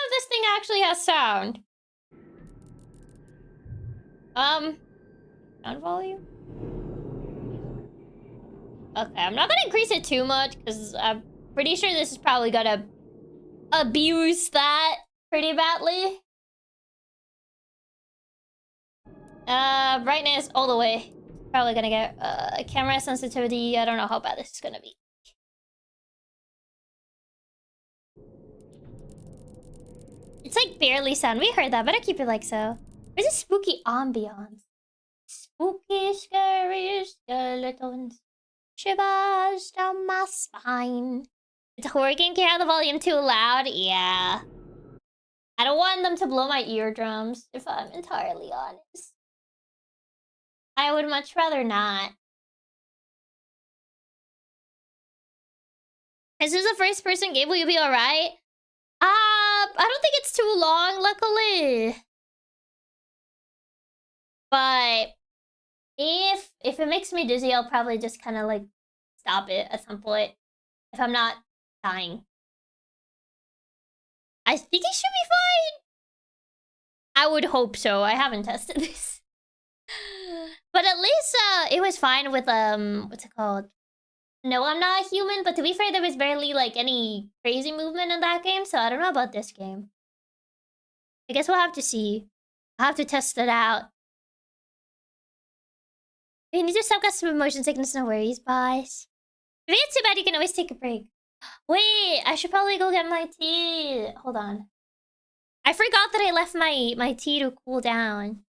if this thing actually has sound. Sound volume? Okay, I'm not gonna increase it too much because I'm pretty sure this is probably gonna abuse that pretty badly. Brightness all the way. Probably gonna get camera sensitivity. I don't know how bad this is gonna be. It's like barely sound. We heard that. Better keep it like so. There's a spooky ambiance. Spooky, scary skeletons. Shivers down my spine. It's a horror game. Can you have the volume too loud? Yeah. I don't want them to blow my eardrums, if I'm entirely honest. I would much rather not. Is this a first-person game? Will you be alright? I don't think it's too long, luckily. But if it makes me dizzy, I'll probably just kind of like stop it at some point if I'm not dying. I think it should be fine. I would hope so. I haven't tested this. But at least it was fine with what's it called? No, I'm not a human, but to be fair, there was barely like any crazy movement in that game, so I don't know about this game. I guess we'll have to see. I'll have to test it out. If you need to stop got some motion sickness, no worries, boss. If it's too bad, you can always take a break. Wait, I should probably go get my tea. Hold on. I forgot that I left my tea to cool down.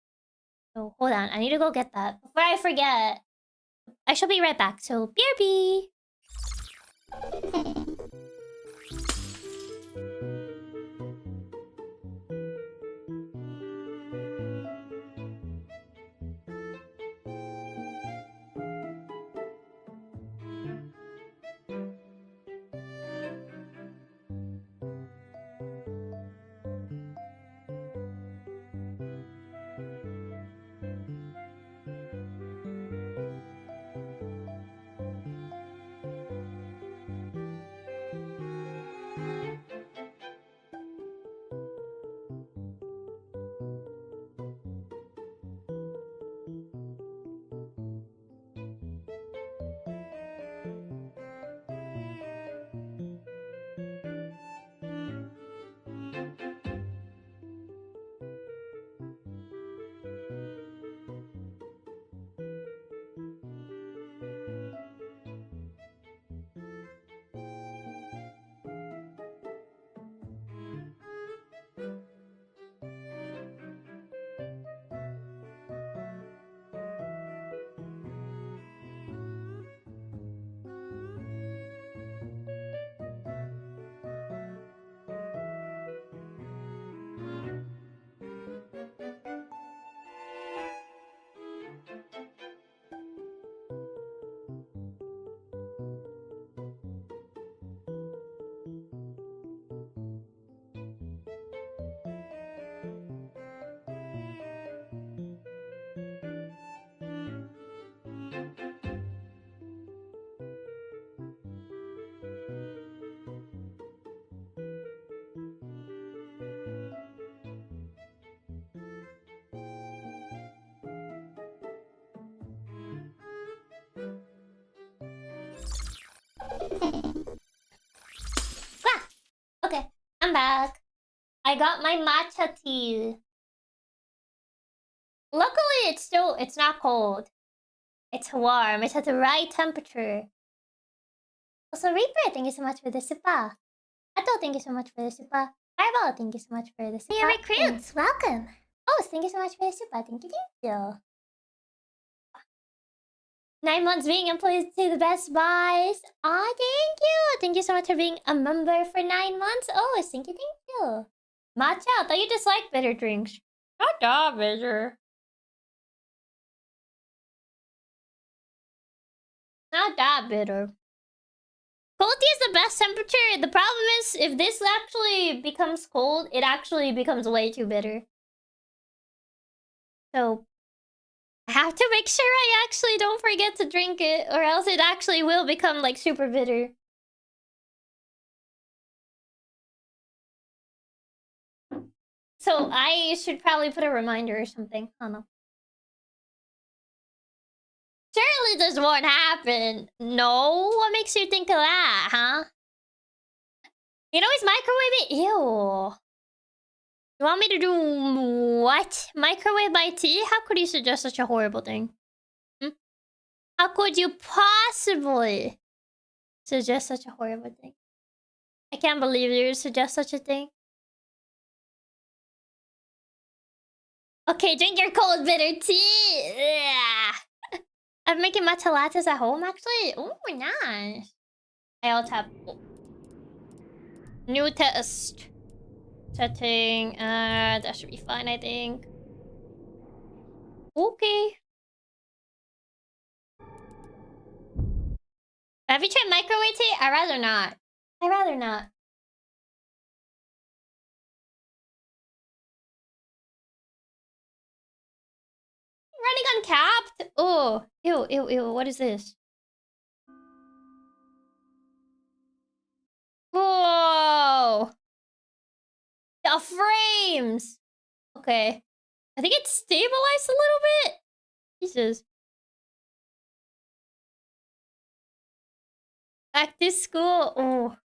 So hold on, I need to go get that before I forget. I shall be right back. So BRB. Ah, okay, I'm back. I got my matcha tea. Luckily, it's not cold. It's warm. It's at the right temperature. Also, Reaper, thank you so much for the super. Ato, thank you so much for the super. Fireball, thank you so much for the super. New recruits, welcome. Oh, thank you so much for the super. Thank you. 9 months being employed to the best buys. Aw, thank you. Thank you so much for being a member for 9 months. Oh, thank you. Matcha, I thought you just like bitter drinks. Not that bitter. Not that bitter. Cold tea is the best temperature. The problem is, if this actually becomes cold, it actually becomes way too bitter. So, I have to make sure I actually don't forget to drink it, or else it actually will become, like, super bitter. So, I should probably put a reminder or something. I don't know. Surely this won't happen. No? What makes you think of that, huh? You know, he's microwaving. Ew. You want me to do what? Microwave my tea? How could you suggest such a horrible thing? How could you possibly suggest such a horrible thing? I can't believe you would suggest such a thing. Okay, drink your cold bitter tea. Ugh. I'm making matcha lattes at home, actually. Oh, nice. I also have... New test. Setting. That should be fine, I think. Okay. Have you tried microwave tea? I'd rather not. I'd rather not. Running uncapped? Oh, ew. What is this? Whoa! The frames! Okay. I think it's stabilized a little bit. Jesus. Back to school. Oh.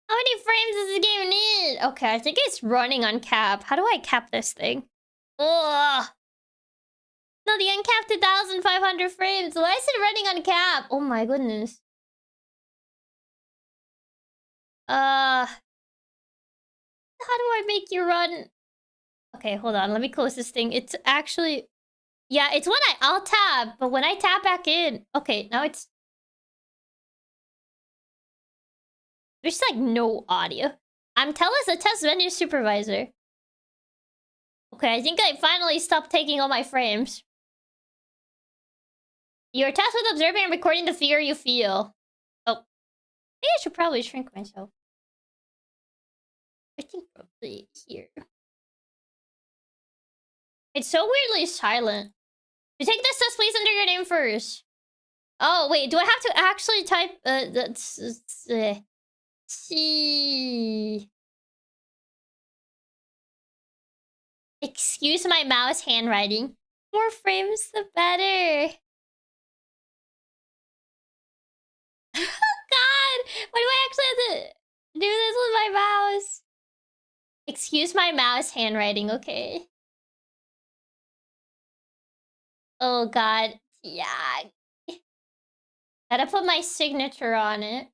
How many frames does this game need? Okay, I think it's running on cap. How do I cap this thing? Ugh. No, the uncapped 2,500 frames. Why is it running on cap? Oh my goodness. How do I make you run? Okay, hold on. Let me close this thing. It's actually... Yeah, it's when I'll tab, but when I tap back in... Okay, now it's... There's like no audio. I'm Telus, a test menu supervisor. Okay, I think I finally stopped taking all my frames. You're tasked with observing and recording the fear you feel. Oh. I think I should probably shrink myself. I think probably here. It's so weirdly silent. You take this test, please enter your name first. Oh, wait, do I have to actually type... Excuse my mouse handwriting. More frames, the better. Oh, God! Why do I actually have to do this with my mouse? Excuse my mouse handwriting, okay? Oh, God. Yeah. Gotta put my signature on it.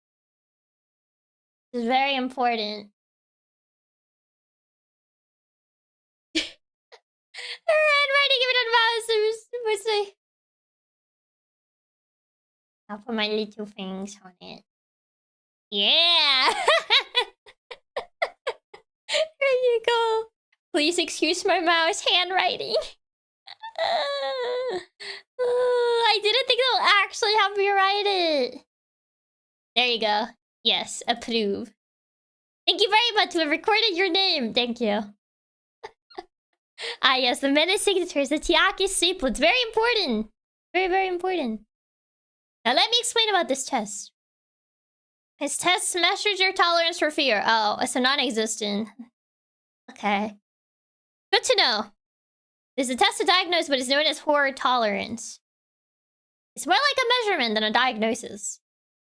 This is very important. Handwriting even on mouse. I'll put my little things on it. Yeah! There you go. Please excuse my mouse handwriting. I didn't think they'll actually have me write it. There you go. Yes, approve. Thank you very much. We've recorded your name. Thank you. Ah, yes, the meta signatures, the Chiaki staple. It's very important. Very important. Now let me explain about this test. This test measures your tolerance for fear. Oh, it's a non-existent. Okay. Good to know. This is a test to diagnose what is known as horror tolerance. It's more like a measurement than a diagnosis.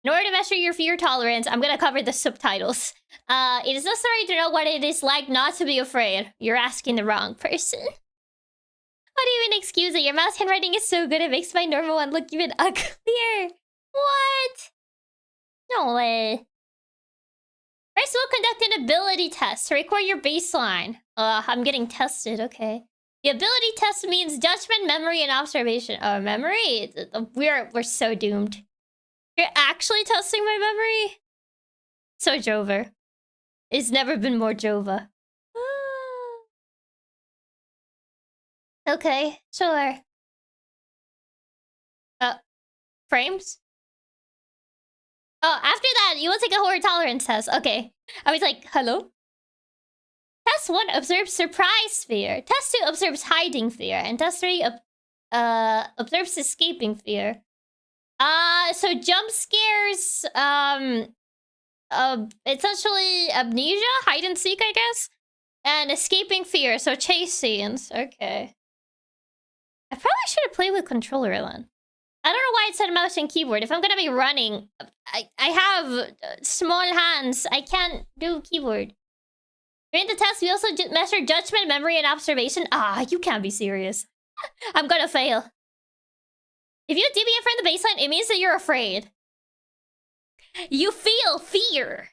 In order to measure your fear tolerance, I'm gonna cover the subtitles. It is necessary to know what it is like not to be afraid. You're asking the wrong person. How do you even excuse it? Your mouse handwriting is so good, it makes my normal one look even uglier. What? No way. First, we'll conduct an ability test to record your baseline. I'm getting tested, okay. The ability test means judgment, memory, and observation. Oh, memory? We're so doomed. You're actually testing my memory? So Jova. It's never been more Jova. Okay, sure. Frames? Oh, after that, you will take a horror tolerance test. Okay. I was like, hello? Test 1 observes surprise fear. Test 2 observes hiding fear. And test 3 observes escaping fear. So jump scares, essentially amnesia, hide and seek, I guess, and escaping fear, so chase scenes. Okay. I probably should have played with controller then. I don't know why it said mouse and keyboard. If I'm gonna be running, I have small hands. I can't do keyboard. During the test, we also measure judgment, memory, and observation. Ah, you can't be serious. I'm gonna fail. If you deviate from the baseline, it means that you're afraid. You feel fear.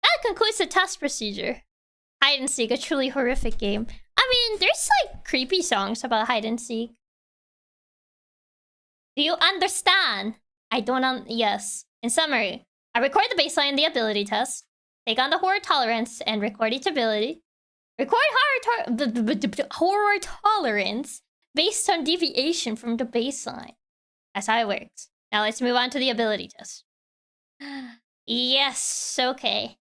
That concludes the test procedure. Hide and seek, a truly horrific game. I mean, there's like creepy songs about hide and seek. Do you understand? I don't yes. In summary, I record the baseline in the ability test, take on the horror tolerance, and record each ability. Record horror tolerance based on deviation from the baseline. That's how it works. Now let's move on to the ability test. Yes, okay.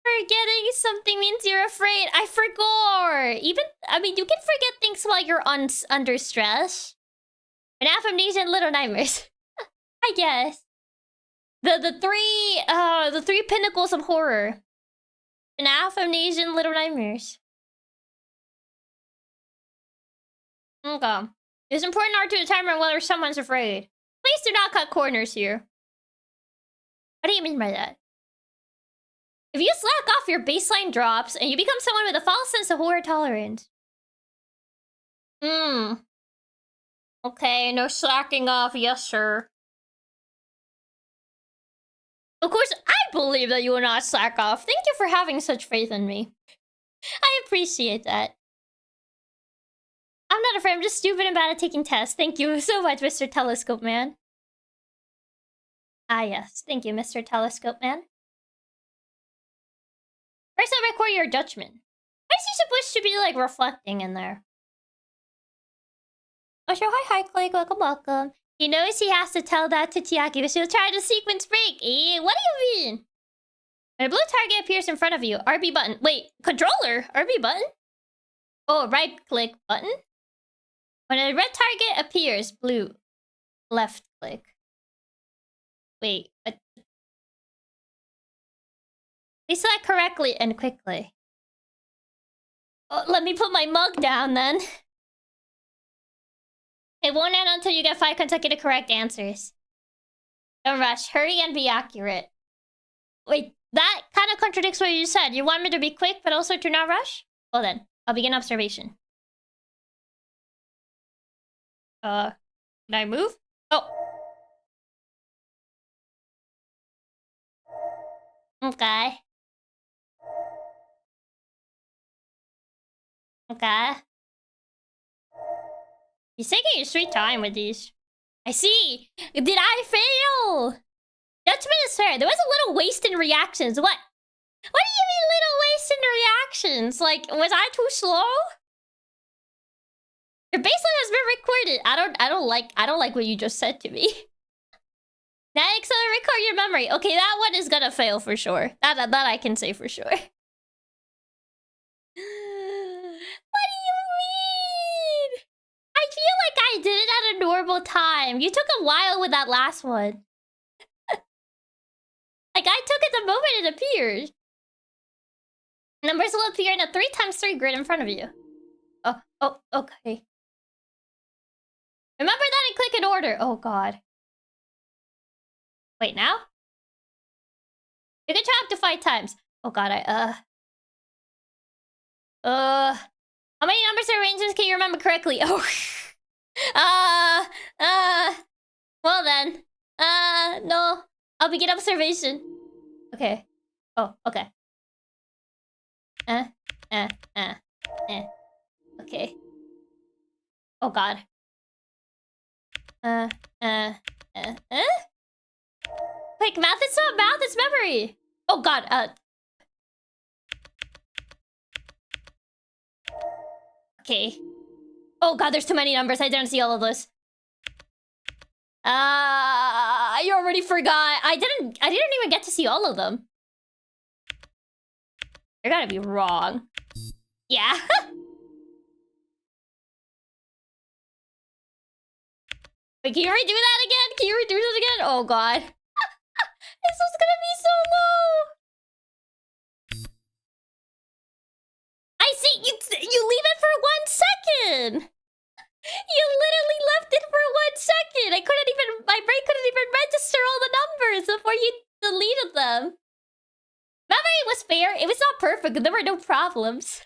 Forgetting something means you're afraid. I forgot. I mean, you can forget things while you're under stress. FNAF, Amnesia, and Little Nightmares. I guess. The three pinnacles of horror. FNAF, Amnesia, and Little Nightmares. Okay. It's important art to determine whether someone's afraid. Please do not cut corners here. What do you mean by that? If you slack off, your baseline drops, and you become someone with a false sense of horror tolerance. Okay, no slacking off, yes sir. Of course, I believe that you will not slack off. Thank you for having such faith in me. I appreciate that. I'm not afraid, I'm just stupid and bad at taking tests. Thank you so much, Mr. Telescope Man. Ah yes, thank you, Mr. Telescope Man. First, I'll record your judgment. Why is he supposed to be, like, reflecting in there? Oh, sure. Hi, Click. Welcome, welcome. He knows he has to tell that to Chiaki, but she'll try to sequence break. Eh? What do you mean? When a blue target appears in front of you, RB button. Wait, controller? RB button? Oh, right-click button? When a red target appears, blue. Left-click. Wait, what? Please select correctly and quickly. Oh, let me put my mug down then. It won't end until you get 5 consecutive correct answers. Don't rush. Hurry and be accurate. Wait, that kind of contradicts what you said. You want me to be quick, but also to not rush? Well then, I'll begin observation. Can I move? Oh. Okay. Okay. He's taking his sweet time with these. I see. Did I fail? Judgment is fair. There was a little waste in reactions. What? What do you mean little waste in reactions? Like, was I too slow? Your baseline has been recorded. I don't like what you just said to me. Now accelerate record your memory. Okay, that one is gonna fail for sure. That I can say for sure. What do you mean? I feel like I did it at a normal time. You took a while with that last one. Like, I took it the moment it appeared. Numbers will appear in a 3x3 grid in front of you. Oh, okay. Remember that and click in order. Oh god. Wait, now? You can try up to 5 times. Oh god, how many numbers or arrangements can you remember correctly? Oh. Well then. No. I'll begin observation. Okay. Oh, okay. Okay. Oh god. Wait, math is not math, it's memory. Oh god, okay. Oh god, there's too many numbers. I didn't see all of those. I already forgot. I didn't even get to see all of them. You're gotta be wrong. Yeah. Wait, can you redo that again? Can you redo that again? Oh god. This was gonna be so low. I see, you leave it for 1 second. You literally left it for 1 second. My brain couldn't even register all the numbers before you deleted them. Memory was fair. It was not perfect. There were no problems.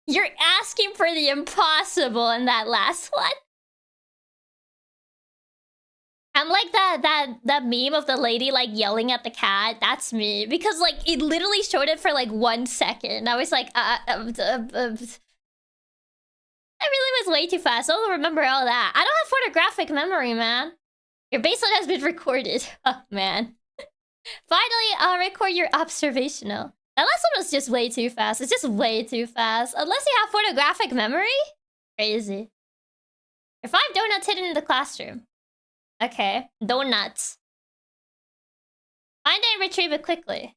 You're asking for the impossible in that last one. I'm like that meme of the lady like yelling at the cat. That's me. Because like it literally showed it for like 1 second. I was like, I really was way too fast. I don't remember all that. I don't have photographic memory, man. Your baseline has been recorded. Oh, man. Finally, I'll record your observational. That last one was just way too fast. It's just way too fast. Unless you have photographic memory? Crazy. Your 5 donuts hidden in the classroom. Okay. Donuts. Find and retrieve it quickly.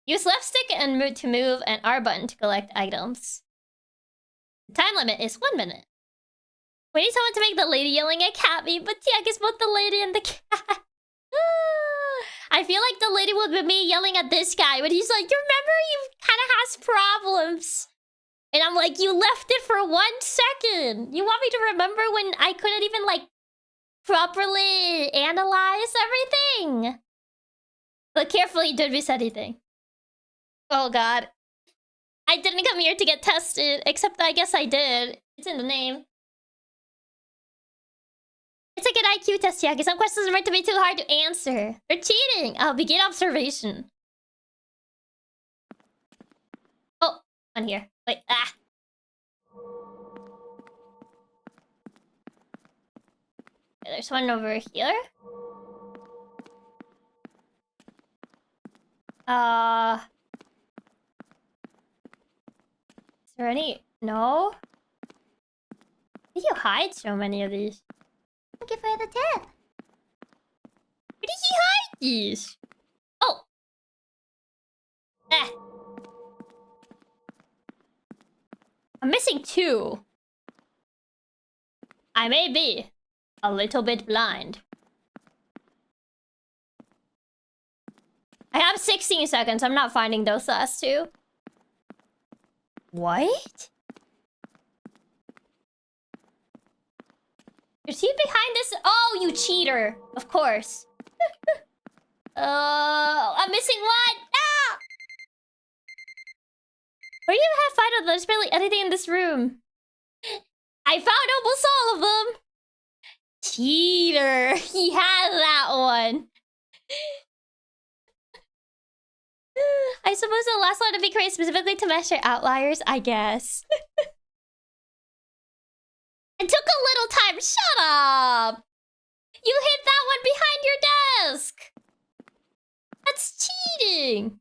Use left stick and move to move and R button to collect items. The time limit is 1 minute. We need someone to make the lady yelling at cat me, but Chiaki is both the lady and the cat. I feel like the lady would be me yelling at this guy, but he's like, your memory kind of has problems. And I'm like, you left it for 1 second. You want me to remember when I couldn't even, like, properly analyze everything? But carefully, don't miss anything. Oh, God. I didn't come here to get tested, except I guess I did. It's in the name. It's a good IQ test, Chiaki. Some questions are meant to be too hard to answer. They're cheating. I'll begin observation. Oh, on here. Wait, ah. Okay, there's one over here. Is there any? No? Why do you hide so many of these? Thank you for the tip. Where did he hide these? Oh. Eh. I'm missing 2. I may be a little bit blind. I have 16 seconds. I'm not finding those last 2. What? Is he behind this? Oh, you cheater. Of course. I'm missing 1. Ah! Where do you have 5 of them? There's barely anything in this room. I found almost all of them. Cheater. He has that one. I suppose the last one to be created specifically to measure outliers, I guess. It took a little time. Shut up! You hid that one behind your desk! That's cheating!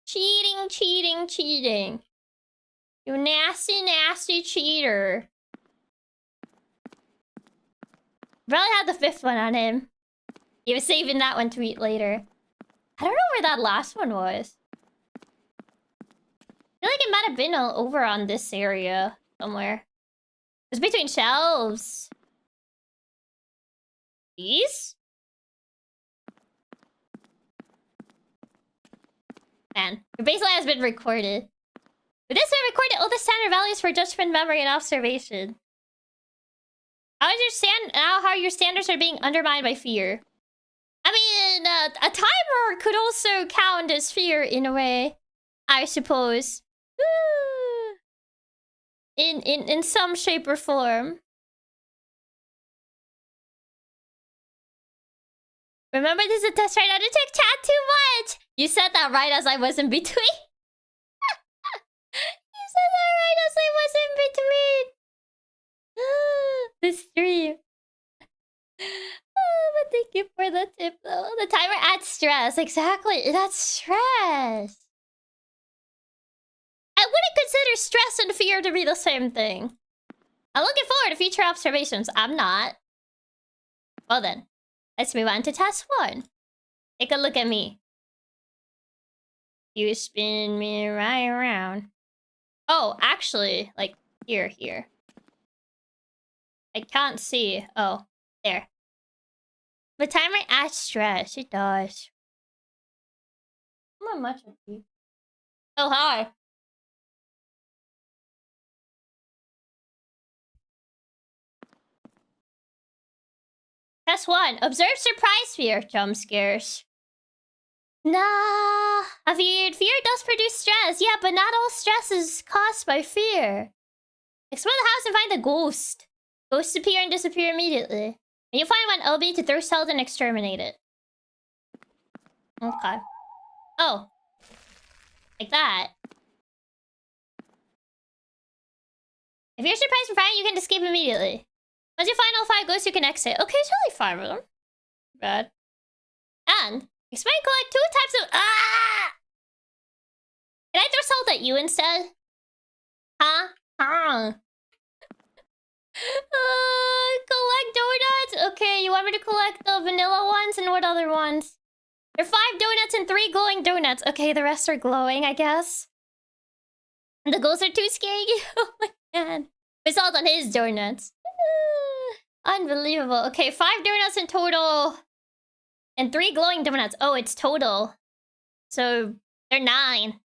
Cheating, cheating, cheating. You nasty, nasty cheater. Probably had the 5th one on him. He was saving that one to eat later. I don't know where that last one was. I feel like it might have been over on this area somewhere. It was between shelves. These? Man, your baseline has been recorded. With this, we recorded all the standard values for judgment, memory, and observation. How your standards are being undermined by fear. I mean, a timer could also count as fear in a way, I suppose. In some shape or form. Remember, this is a test right now. Don't take chat too much. You said that right as I was in between. You said that right as I was in between. The stream. Oh, but thank you for the tip, though. The timer adds stress. Exactly. That's stress. I wouldn't consider stress and fear to be the same thing. I'm looking forward to future observations. I'm not. Well then, let's move on to task 1. Take a look at me. You spin me right around. Oh, actually, like, here. I can't see. Oh, there. The timer adds stress. It does. How much of you? Oh, hi. Test 1. Observe surprise fear. Jump scares. Nah. Fear does produce stress. Yeah, but not all stress is caused by fear. Explore the house and find the ghost. Ghosts appear and disappear immediately. And you find one LB to throw cells and exterminate it. Okay. Oh. Like that. If you're surprised from finding, you can escape immediately. Once you find all 5 ghosts, you can exit. Okay, it's only 5 of them. Bad. And expect and collect 2 types of... Ah! Can I throw salt at you instead? Huh? Collect donuts? Okay, you want me to collect the vanilla ones? And what other ones? There are 5 donuts and 3 glowing donuts. Okay, the rest are glowing, I guess. And the ghosts are too scary. Oh my god. We salt on his donuts. Unbelievable. Okay, 5 donuts in total. And 3 glowing donuts. Oh, it's total. So, they're 9.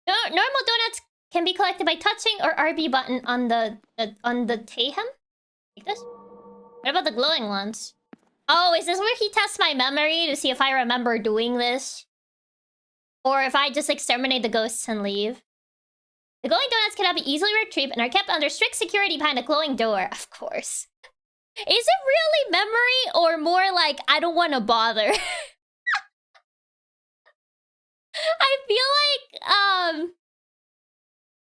Normal donuts can be collected by touching or RB button on the Tahem? Like this? What about the glowing ones? Oh, is this where he tests my memory to see if I remember doing this? Or if I just exterminate the ghosts and leave? The glowing donuts cannot be easily retrieved and are kept under strict security behind a glowing door. Of course. Is it really memory or more like I don't want to bother? I feel like,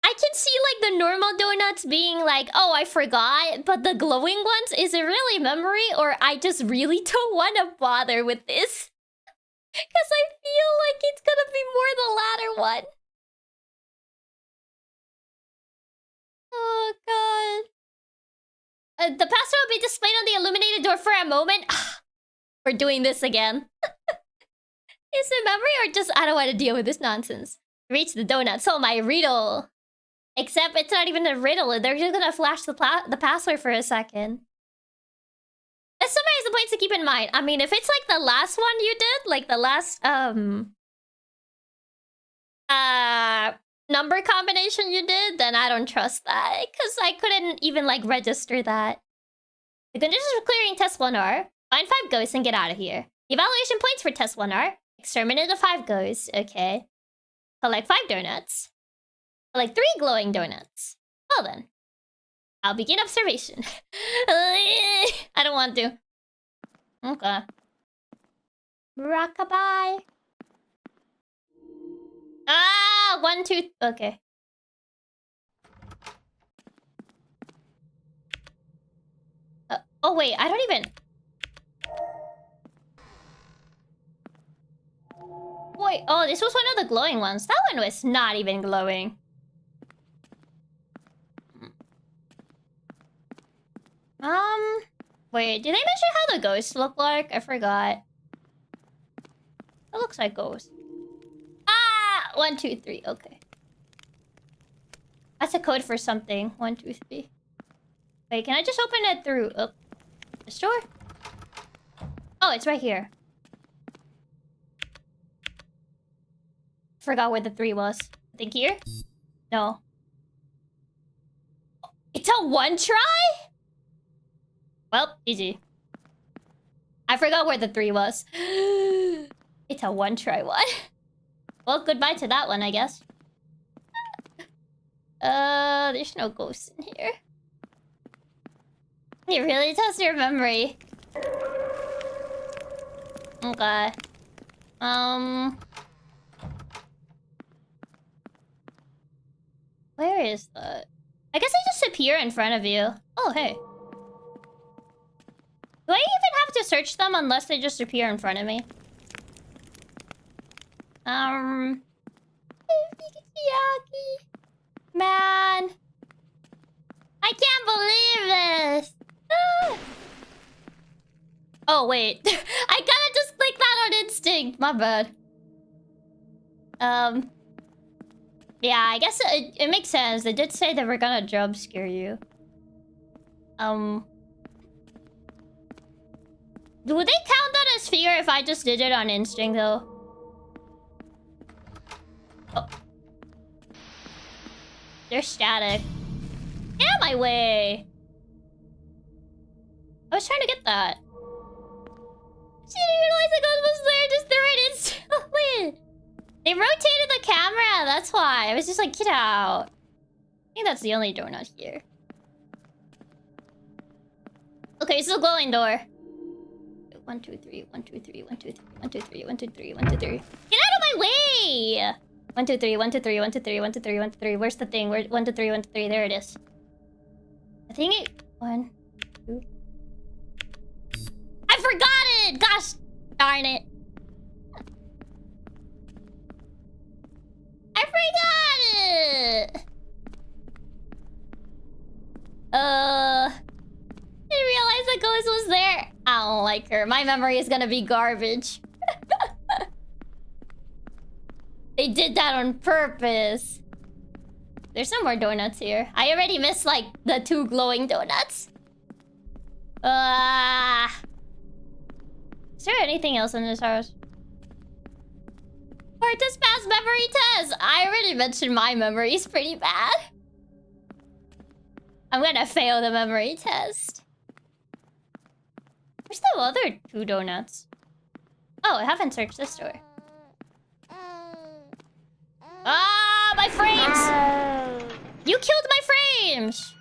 I can see like the normal donuts being like, oh, I forgot. But the glowing ones, is it really memory or I just really don't want to bother with this? Because I feel like it's gonna be more the latter one. Oh, God. The password will be displayed on the illuminated door for a moment. We're doing this again. Is it memory or just I don't want to deal with this nonsense? Reach the donut. So my riddle. Except it's not even a riddle. They're just gonna flash the password for a second. That's sometimes the points to keep in mind. I mean, if it's like the last one you did, like the last number combination you did, then I don't trust that. Because I couldn't even like register that. The conditions for clearing test 1 are find 5 ghosts and get out of here. The evaluation points for test 1 are exterminate the 5 ghosts, okay. Collect 5 donuts. Collect 3 glowing donuts. Well then. I'll begin observation. I don't want to. Okay. Rockabye. Ah, 1, 2. Okay. Oh wait, I don't even. Wait, oh, this was one of the glowing ones. That one was not even glowing. Wait, did they mention how the ghosts look like? I forgot. It looks like ghosts. Ah! 1, 2, 3. Okay. That's a code for something. 1, 2, 3. Wait, can I just open it through the store? Oh, it's right here. Forgot where the 3 was. Think here? No. It's a one try? Well, GG. I forgot where the 3 was. It's a one try one. Well, goodbye to that one, I guess. There's no ghosts in here. You really test your memory. Okay. Where is that? I guess I just appear in front of you. Oh, hey. Do I even have to search them unless they just appear in front of me? Chiaki. Man. I can't believe this. Oh, wait. I kinda just clicked that on instinct. My bad. Yeah, I guess it makes sense. They did say they were gonna jump scare you. Do they count that as fear if I just did it on instinct, though? Oh. They're static. Get out of my way! I was trying to get that. She didn't realize the ghost was there, just threw it instantly. They rotated the camera, that's why. I was just like, get out. I think that's the only donut here. Okay, it's a glowing door. 1, 2, 3, 1, 2, 3, 1, 2, 3, 1, 2, 3, 1, 2, 3, 1, 2, 3. Get out of my way! 1, 2, 3, 1, 2, 3, 1, 2, 3, 1, 2, 3, 1, 2, 3. Where's the thing? Where 1, 2, 3, 1, 2, 3. There it is. I think it 1, 2. I forgot it! Gosh darn it. I forgot it! Didn't realize the ghost was there. I don't like her. My memory is gonna be garbage. They did that on purpose. There's no more donuts here. I already missed, like, the 2 glowing donuts. Is there anything else in this house? Partis pass memory test! I already mentioned my memory is pretty bad. I'm gonna fail the memory test. Where's the other 2 donuts? Oh, I haven't searched this door. Ah, my frames! You killed my frames!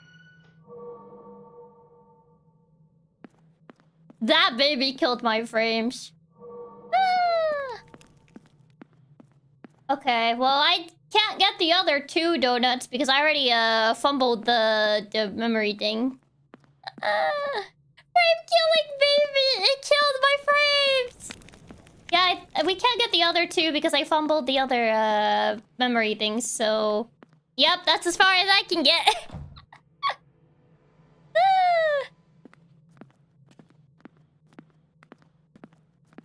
That baby killed my frames. Ah. Okay, well, I can't get the other 2 donuts because I already fumbled the memory thing. Frame killing baby! It killed my frames! Yeah, we can't get the other 2 because I fumbled the other memory things, so... Yep, that's as far as I can get.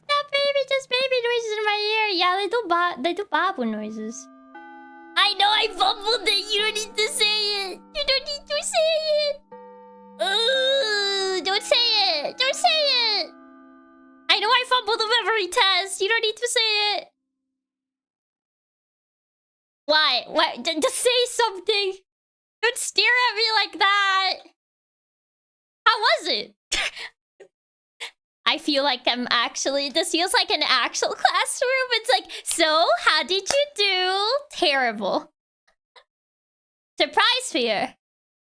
That baby just baby noises in my ear. Yeah, they do babu noises. I know I fumbled it. You don't need to say it. You don't need to say it. Don't say it. Don't say it. I know I fumbled the memory test. You don't need to say it. Why? Why? Just say something. Don't stare at me like that. How was it? I feel like I'm actually... This feels like an actual classroom. It's like, so, how did you do? Terrible. Surprise fear.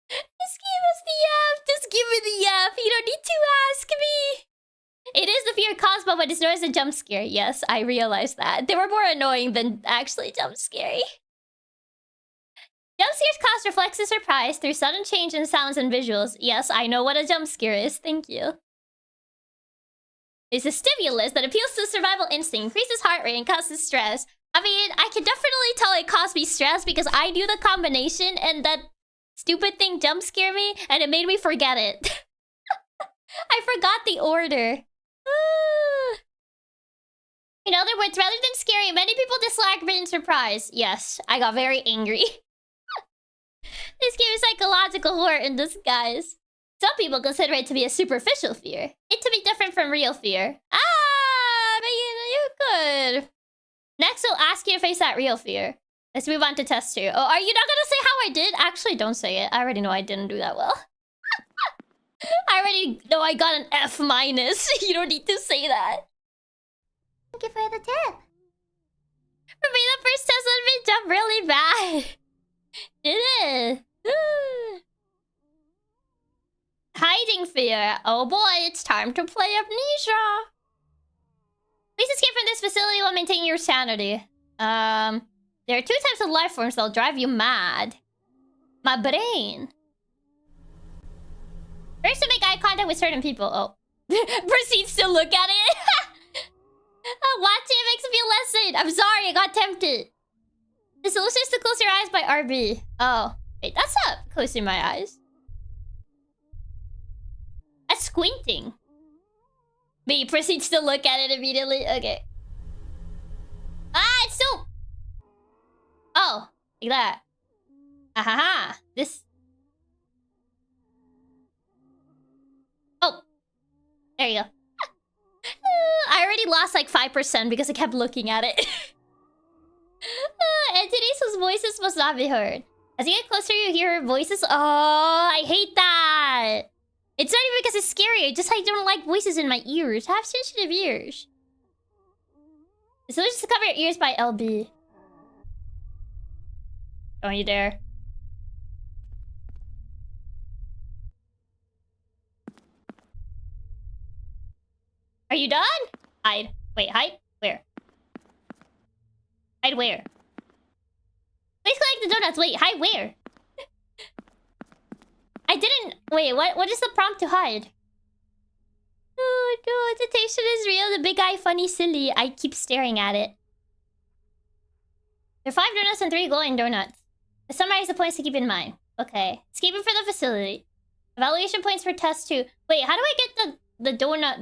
Just give us the F. Just give me the F. You don't need to ask me. It is the fear caused by what is known as a jump scare. Yes, I realized that. They were more annoying than actually jump scary. Jump scares cause reflexive surprise through sudden change in sounds and visuals. Yes, I know what a jump scare is. Thank you. It's a stimulus that appeals to the survival instinct, increases heart rate, and causes stress. I mean, I can definitely tell it caused me stress because I knew the combination and that stupid thing jump scared me and it made me forget it. I forgot the order. In other words, rather than scary, many people dislike being surprised. Yes, I got very angry. This game is psychological horror in disguise. Some people consider it to be a superficial fear. It to be different from real fear. Ah, but you could. Next, I'll ask you to face that real fear. Let's move on to test 2. Oh, are you not gonna say how I did? Actually, don't say it. I already know I didn't do that well. I already know I got an F minus. You don't need to say that. Thank you for the tip. For me, the first test let me jump really bad. Did it? Hiding fear. Oh boy, it's time to play Amnesia. Please escape from this facility while maintaining your sanity. There are 2 types of life forms that'll drive you mad. My brain. First, to make eye contact with certain people. Oh. Proceeds to look at it. Watching it makes me feel less sane. I'm sorry, I got tempted. The solution is to close your eyes by RB. Oh. Wait, that's not closing my eyes. That's squinting. But he proceeds to look at it immediately. Okay. Ah, it's still... Oh, like that. Ahaha. This... Oh. There you go. I already lost like 5% because I kept looking at it. Entities whose voices must not be heard. As you get closer, you hear voices. Oh, I hate that. It's not even because it's scary. Just I don't like voices in my ears. I have sensitive ears. The solution is to cover your ears by LB. Don't you dare. Are you done? Hide. Wait, hide? Where? Hide where? Please collect the donuts. Wait, hide where? I didn't... Wait, what is the prompt to hide? Oh no, the temptation is real. The big eye funny silly. I keep staring at it. There are 5 donuts and 3 glowing donuts. To summarize the points to keep in mind. Okay. Escaping from the facility. Evaluation points for test 2. Wait, how do I get the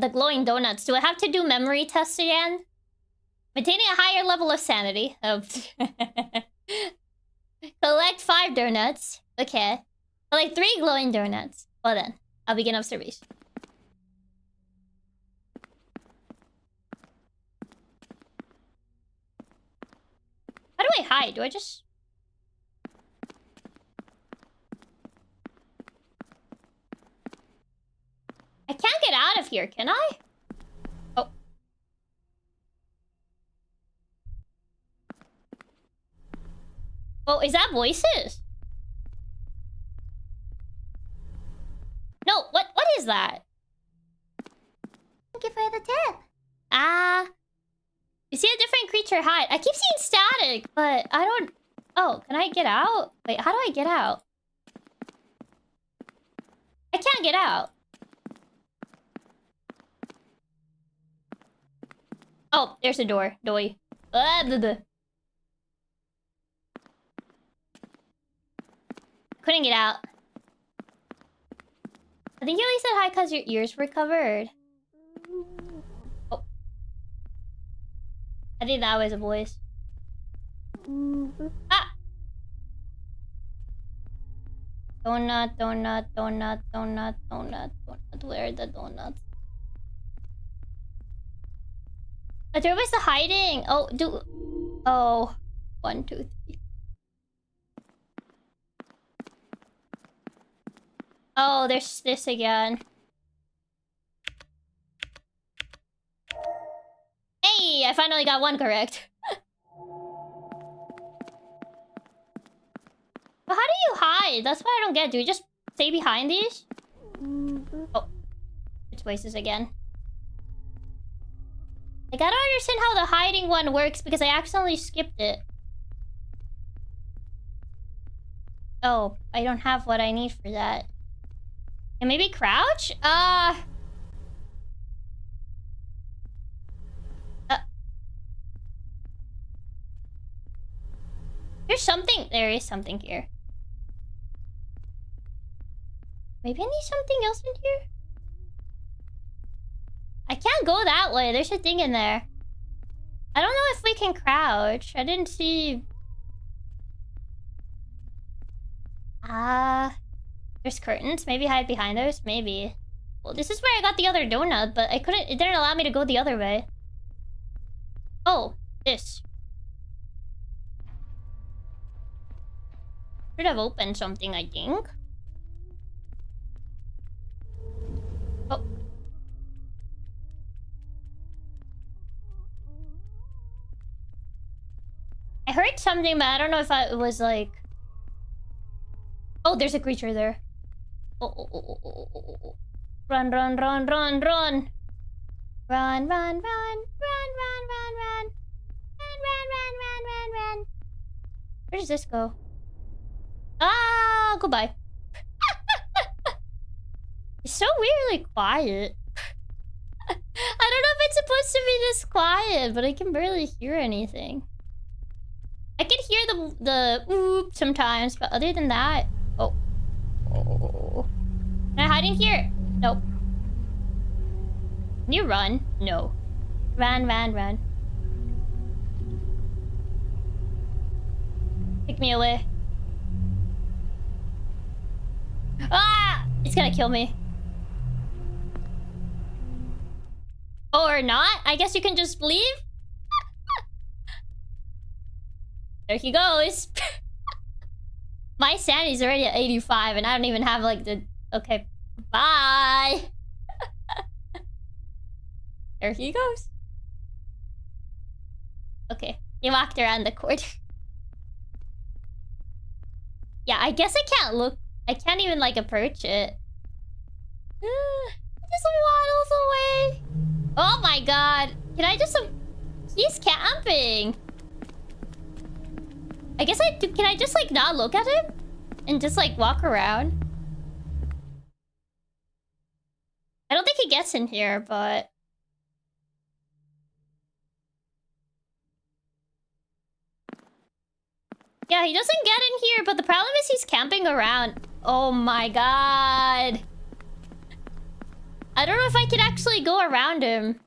glowing donuts? Do I have to do memory tests again? Maintaining a higher level of sanity. Oh. Collect 5 donuts. Okay. Collect 3 glowing donuts. Well then, I'll begin observation. How do I hide? Do I just... I can't get out of here, can I? Oh. Oh, is that voices? No, what is that? Thank you for the tip. Ah. You see a different creature hide. I keep seeing static, but I don't... Oh, can I get out? Wait, how do I get out? I can't get out. Oh, there's a door. Doy. Couldn't get out. I think you only said hi because your ears were covered. Oh. I think that was a voice. Ah! Donut, donut, donut, donut, donut, donut. Where are the donuts? But there was the hiding. Oh, Oh. 1, 2, 3. Oh, there's this again. Hey, I finally got 1 correct. But how do you hide? That's what I don't get. Do you just stay behind these? Oh. It's voices again. Like, I don't understand how the hiding one works because I accidentally skipped it. Oh, I don't have what I need for that. And maybe crouch? There's something. There is something here. Maybe I need something else in here? I can't go that way. There's a thing in there. I don't know if we can crouch. I didn't see... There's curtains. Maybe hide behind those? Maybe. Well, this is where I got the other donut, but I couldn't... It didn't allow me to go the other way. Oh, this. Should have opened something, I think. Oh. I heard something, but I don't know if it was like... Oh, there's a creature there. Oh, oh, oh, oh, oh, oh, oh. Run, run, run, run, run. Run, run, run, run, run, run, run. Run, run, run, run, run, run. Where does this go? Ah, goodbye. It's so weirdly quiet. I don't know if it's supposed to be this quiet, but I can barely hear anything. I can hear the oop sometimes, but other than that... Oh. Oh. Can I hide in here? Nope. Can you run? No. Run, run, run. Take me away. Ah! It's gonna kill me. Or not? I guess you can just leave? There he goes. My sanity's already at 85 and I don't even have like the... Okay. Bye! There he goes. Okay. He walked around the corner. Yeah, I guess I can't look... I can't even like approach it. Just waddles away. Oh my god. Can I just... He's camping. I guess can I just like not look at him? And just like walk around? I don't think he gets in here, but... Yeah, he doesn't get in here, but the problem is he's camping around. Oh my god. I don't know if I can actually go around him.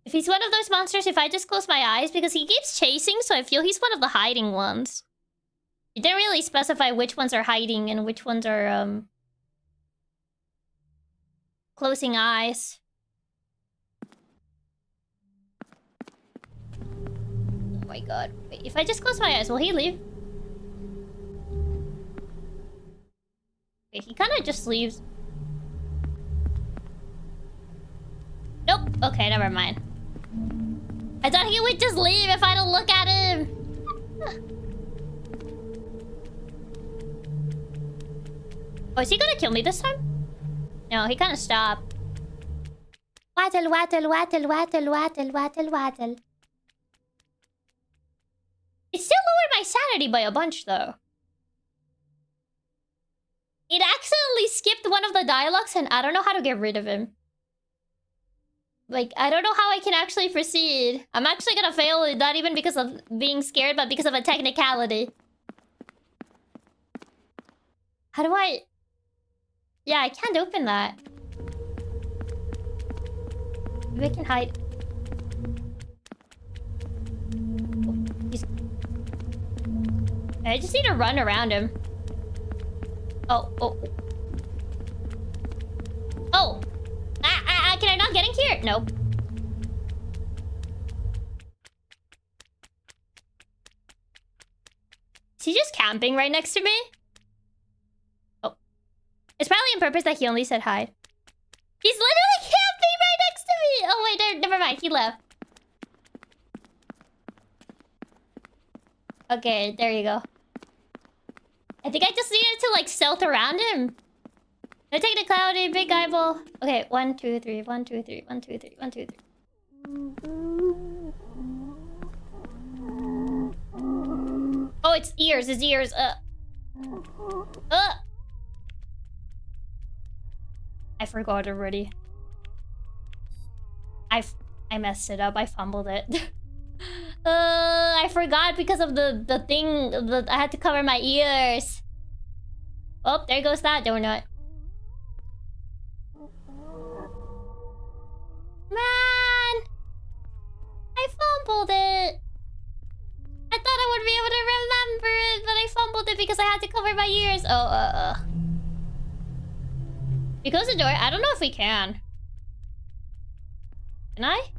If he's one of those monsters, if I just close my eyes, because he keeps chasing, so I feel he's one of the hiding ones. He didn't really specify which ones are hiding and which ones are, closing eyes. Oh my god. Wait, if I just close my eyes, will he leave? Wait, he kind of just leaves. Nope. Okay, never mind. I thought he would just leave if I don't look at him. Oh, is he gonna kill me this time? No, he kind of stopped. Waddle, waddle, waddle, waddle, waddle, waddle, waddle. It still lowered my sanity by a bunch, though. It accidentally skipped one of the dialogues, and I don't know how to get rid of him. Like, I don't know how I can actually proceed. I'm actually gonna fail it, not even because of being scared, but because of a technicality. How do I... Yeah, I can't open that. Maybe I can hide. I just need to run around him. Oh, oh. Oh! Can I not get in here? Nope. Is he just camping right next to me? Oh. It's probably on purpose that he only said hi. He's literally camping right next to me! Oh wait, there, never mind, he left. Okay, there you go. I think I just needed to like stealth around him. I take the cloudy big eyeball. Okay, 1, 2, 3, 1, 2, 3, 1, 2, 3, 1, 2, 3. Oh, it's ears, his ears. I forgot already. I messed it up. I fumbled it. I forgot because of the thing that I had to cover my ears. Oh, there goes that donut. Man! I fumbled it! I thought I would be able to remember it, but I fumbled it because I had to cover my ears. Oh, You close the door? I don't know if we can. Can I?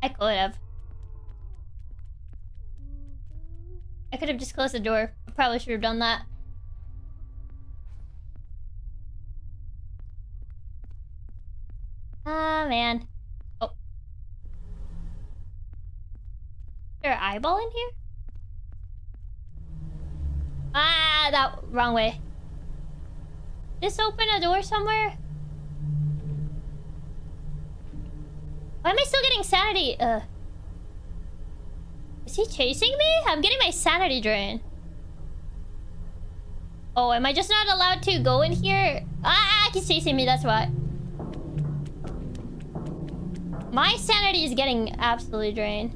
I could have. I could have just closed the door. I probably should have done that. Ah, man. Oh. Is there an eyeball in here? Ah, that wrong way. Just open a door somewhere? Why am I still getting sanity? Is he chasing me? I'm getting my sanity drain. Oh, am I just not allowed to go in here? Ah, he's chasing me, that's why. My sanity is getting absolutely drained.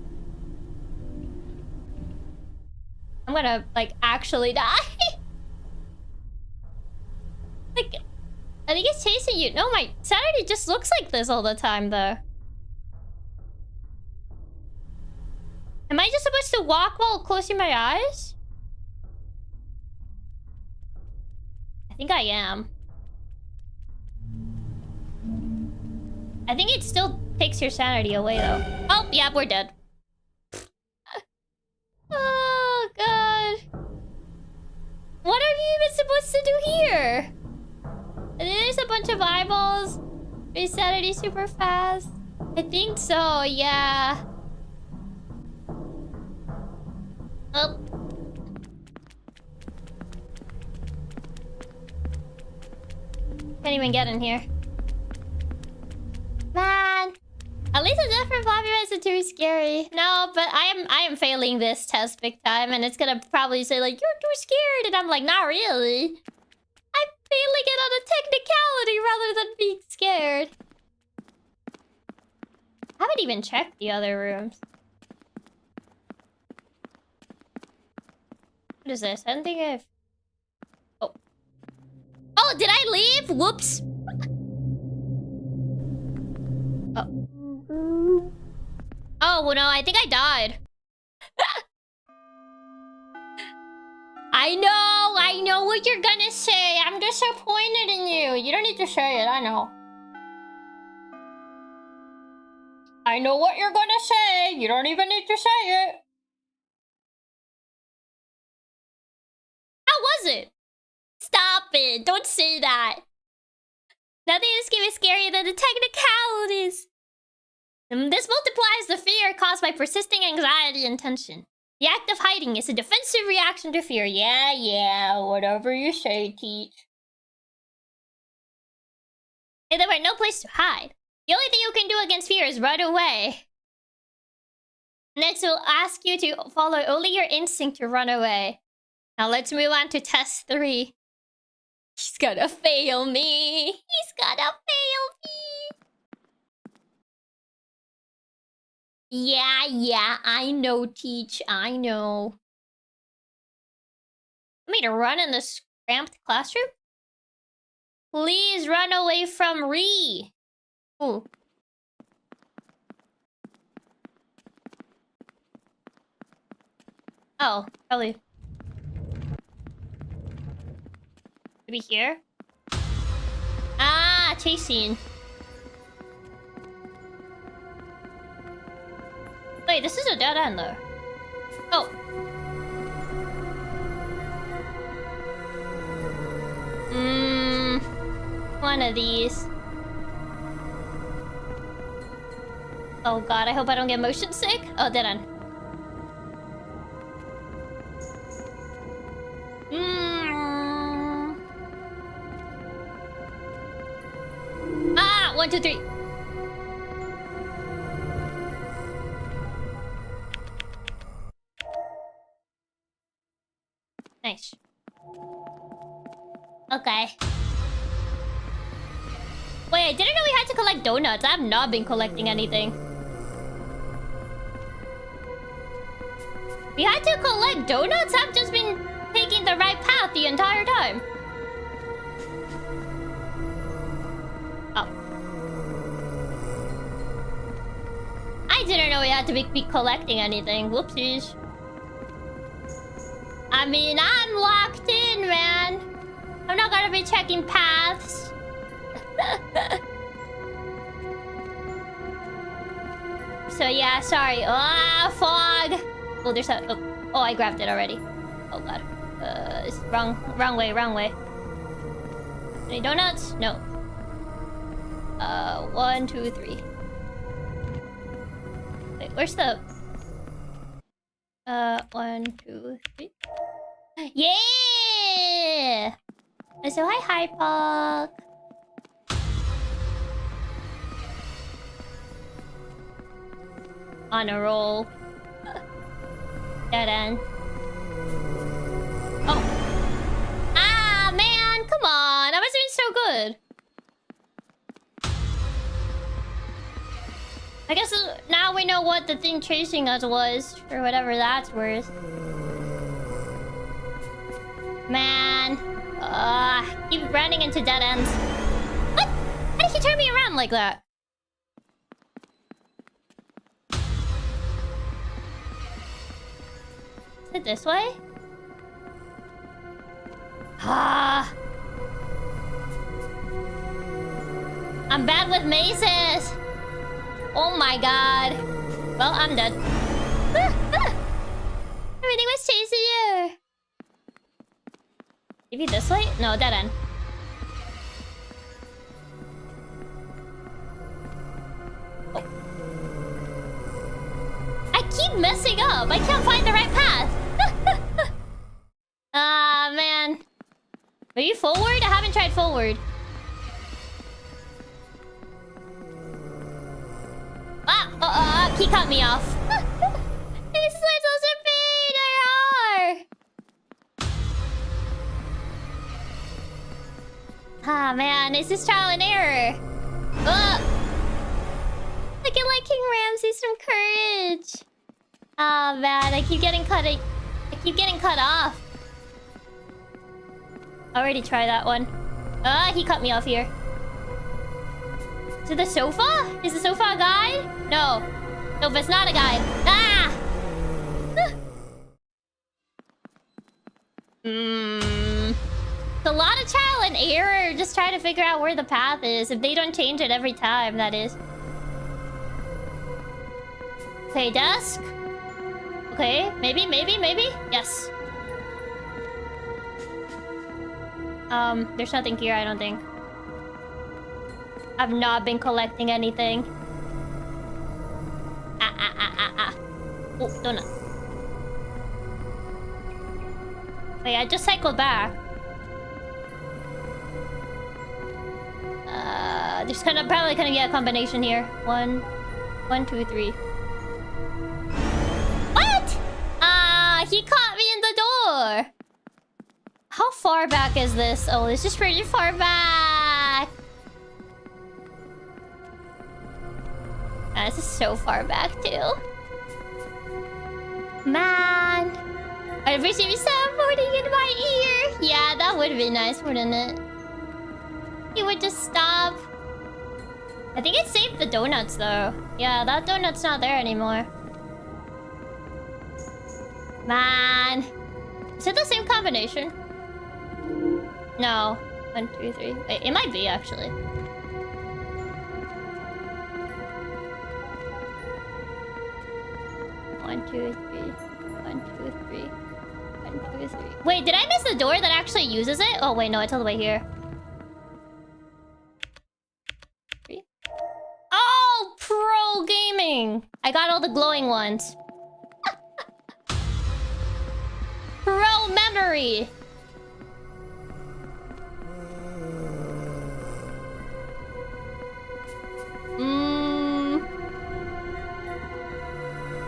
I'm gonna, like, actually die. Like, I think it's chasing you. No, my sanity just looks like this all the time, though. Am I just supposed to walk while closing my eyes? I think I am. I think it still takes your sanity away, though. Oh, yeah, we're dead. Oh, God. What are you even supposed to do here? There's a bunch of eyeballs. Is sanity super fast? I think so, yeah. Oh. Can't even get in here. Man. At least a different floppy isn't too scary. No, but I am failing this test big time, and it's gonna probably say like, you're too scared, and I'm like, not really. I'm failing it on a technicality rather than being scared. I haven't even checked the other rooms. What is this? I don't think I've... Oh. Oh, did I leave? Whoops. Oh. Oh, well, no, I think I died. I know what you're gonna say. I'm disappointed in you. You don't need to say it, I know. I know what you're gonna say. You don't even need to say it. How was it? Stop it. Don't say that. Nothing in this game is scarier than the technicalities. This multiplies the fear caused by persisting anxiety and tension. The act of hiding is a defensive reaction to fear. Yeah, whatever you say, Teach. If there were no place to hide, the only thing you can do against fear is run away. Next, we'll ask you to follow only your instinct to run away. Now let's move on to test 3. He's gonna fail me. He's gonna fail me. Yeah, I know, Teach. I know. Want me to run in this cramped classroom? Please run away from Ree. Ooh. Oh, probably. Maybe here? Ah, chasing. Wait, this is a dead end, though. Oh. One of these. Oh god, I hope I don't get motion sick. Oh, dead end. Ah, 1, 2, 3. Nice. Okay. Wait, I didn't know we had to collect donuts. I have not been collecting anything. We had to collect donuts? I've just been taking the right path the entire time. Oh. I didn't know we had to be collecting anything. Whoopsies. I mean, I'm locked in, man. I'm not gonna be checking paths. So yeah, sorry. Ah, fog. Oh, there's a... Oh. Oh, I grabbed it already. Oh god. It's wrong way. Any donuts? No. 1, 2, 3. Wait, where's the... 1, 2, 3. Yeah! So hi, Puck. On a roll. Dead end. Oh. Ah, man! Come on! I was doing so good. I guess now we know what the thing chasing us was, or whatever that's worth. Man. Keep running into dead ends. What? How did he turn me around like that? Is it this way? Ah. I'm bad with mazes. Oh my god. Well, I'm dead. Everything was chasing you. Maybe this way? No, dead end. Oh. I keep messing up. I can't find the right path. Ah, man. Are you forward? I haven't tried forward. He cut me off. These little speeder. Ah, man, this is trial and error. I can like King Ramsey some courage. Ah, man, I keep getting cut off. I already tried that one. He cut me off here. Is it the sofa? Is the sofa a guide? No. Sofa's not a guide. Ah! It's a lot of trial and error. Just trying to figure out where the path is. If they don't change it every time, that is. Okay, desk. Okay, maybe. Yes. There's nothing here, I don't think. I've not been collecting anything. Oh, donut. Wait, I just cycled back. There's probably gonna be a combination here. 1, 2, 3. What? He caught me in the door. How far back is this? Oh, this is pretty far back. This is so far back too. Man. I'd appreciate you soundboarding in my ear. Yeah, that would be nice, wouldn't it? He would just stop. I think it saved the donuts though. Yeah, that donut's not there anymore. Man. Is it the same combination? No. 1, 2, 3. Wait, it might be actually. One, two, three. 1, 2, 3. 1, 2, 3. Wait, did I miss the door that actually uses it? Oh wait, no, it's all the way here. 3. Oh, pro gaming! I got all the glowing ones. Pro memory.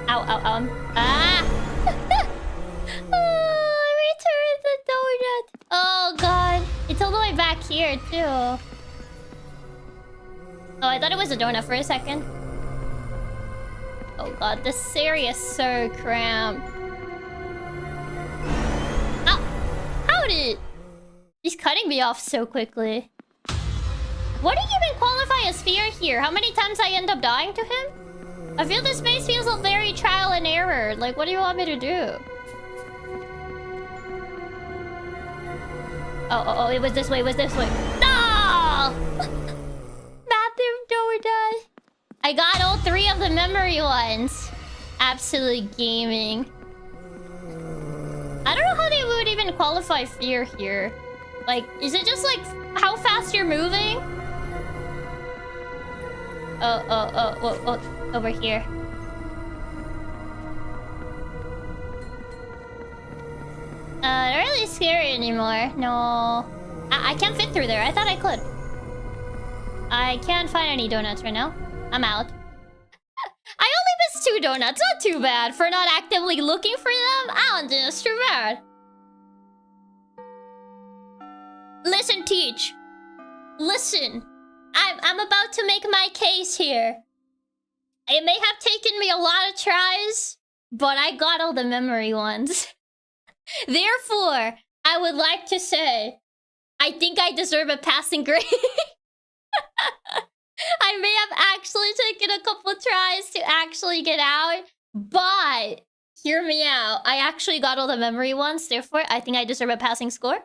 Ow. Ah! Oh, I returned the donut. Oh god. It's all the way back here too. Oh, I thought it was a donut for a second. Oh god, this area is so cramped. How did... He's cutting me off so quickly. What do you even qualify as fear here? How many times I end up dying to him? I feel this space feels very trial and error. Like, what do you want me to do? Oh, it was this way, No! Bathroom door done. I got all 3 of the memory ones. Absolute gaming. even qualify fear here? Like, is it just like how fast you're moving? Oh, over here. Not really scary anymore. No. I can't fit through there. I thought I could. I can't find any donuts right now. I'm out. I only missed 2 donuts. Not too bad for not actively looking for them. I don't think it's too bad. Listen, Teach. Listen. I'm about to make my case here. It may have taken me a lot of tries, but I got all the memory ones. Therefore, I would like to say, I think I deserve a passing grade. I may have actually taken a couple tries to actually get out, but hear me out. I actually got all the memory ones, therefore, I think I deserve a passing score.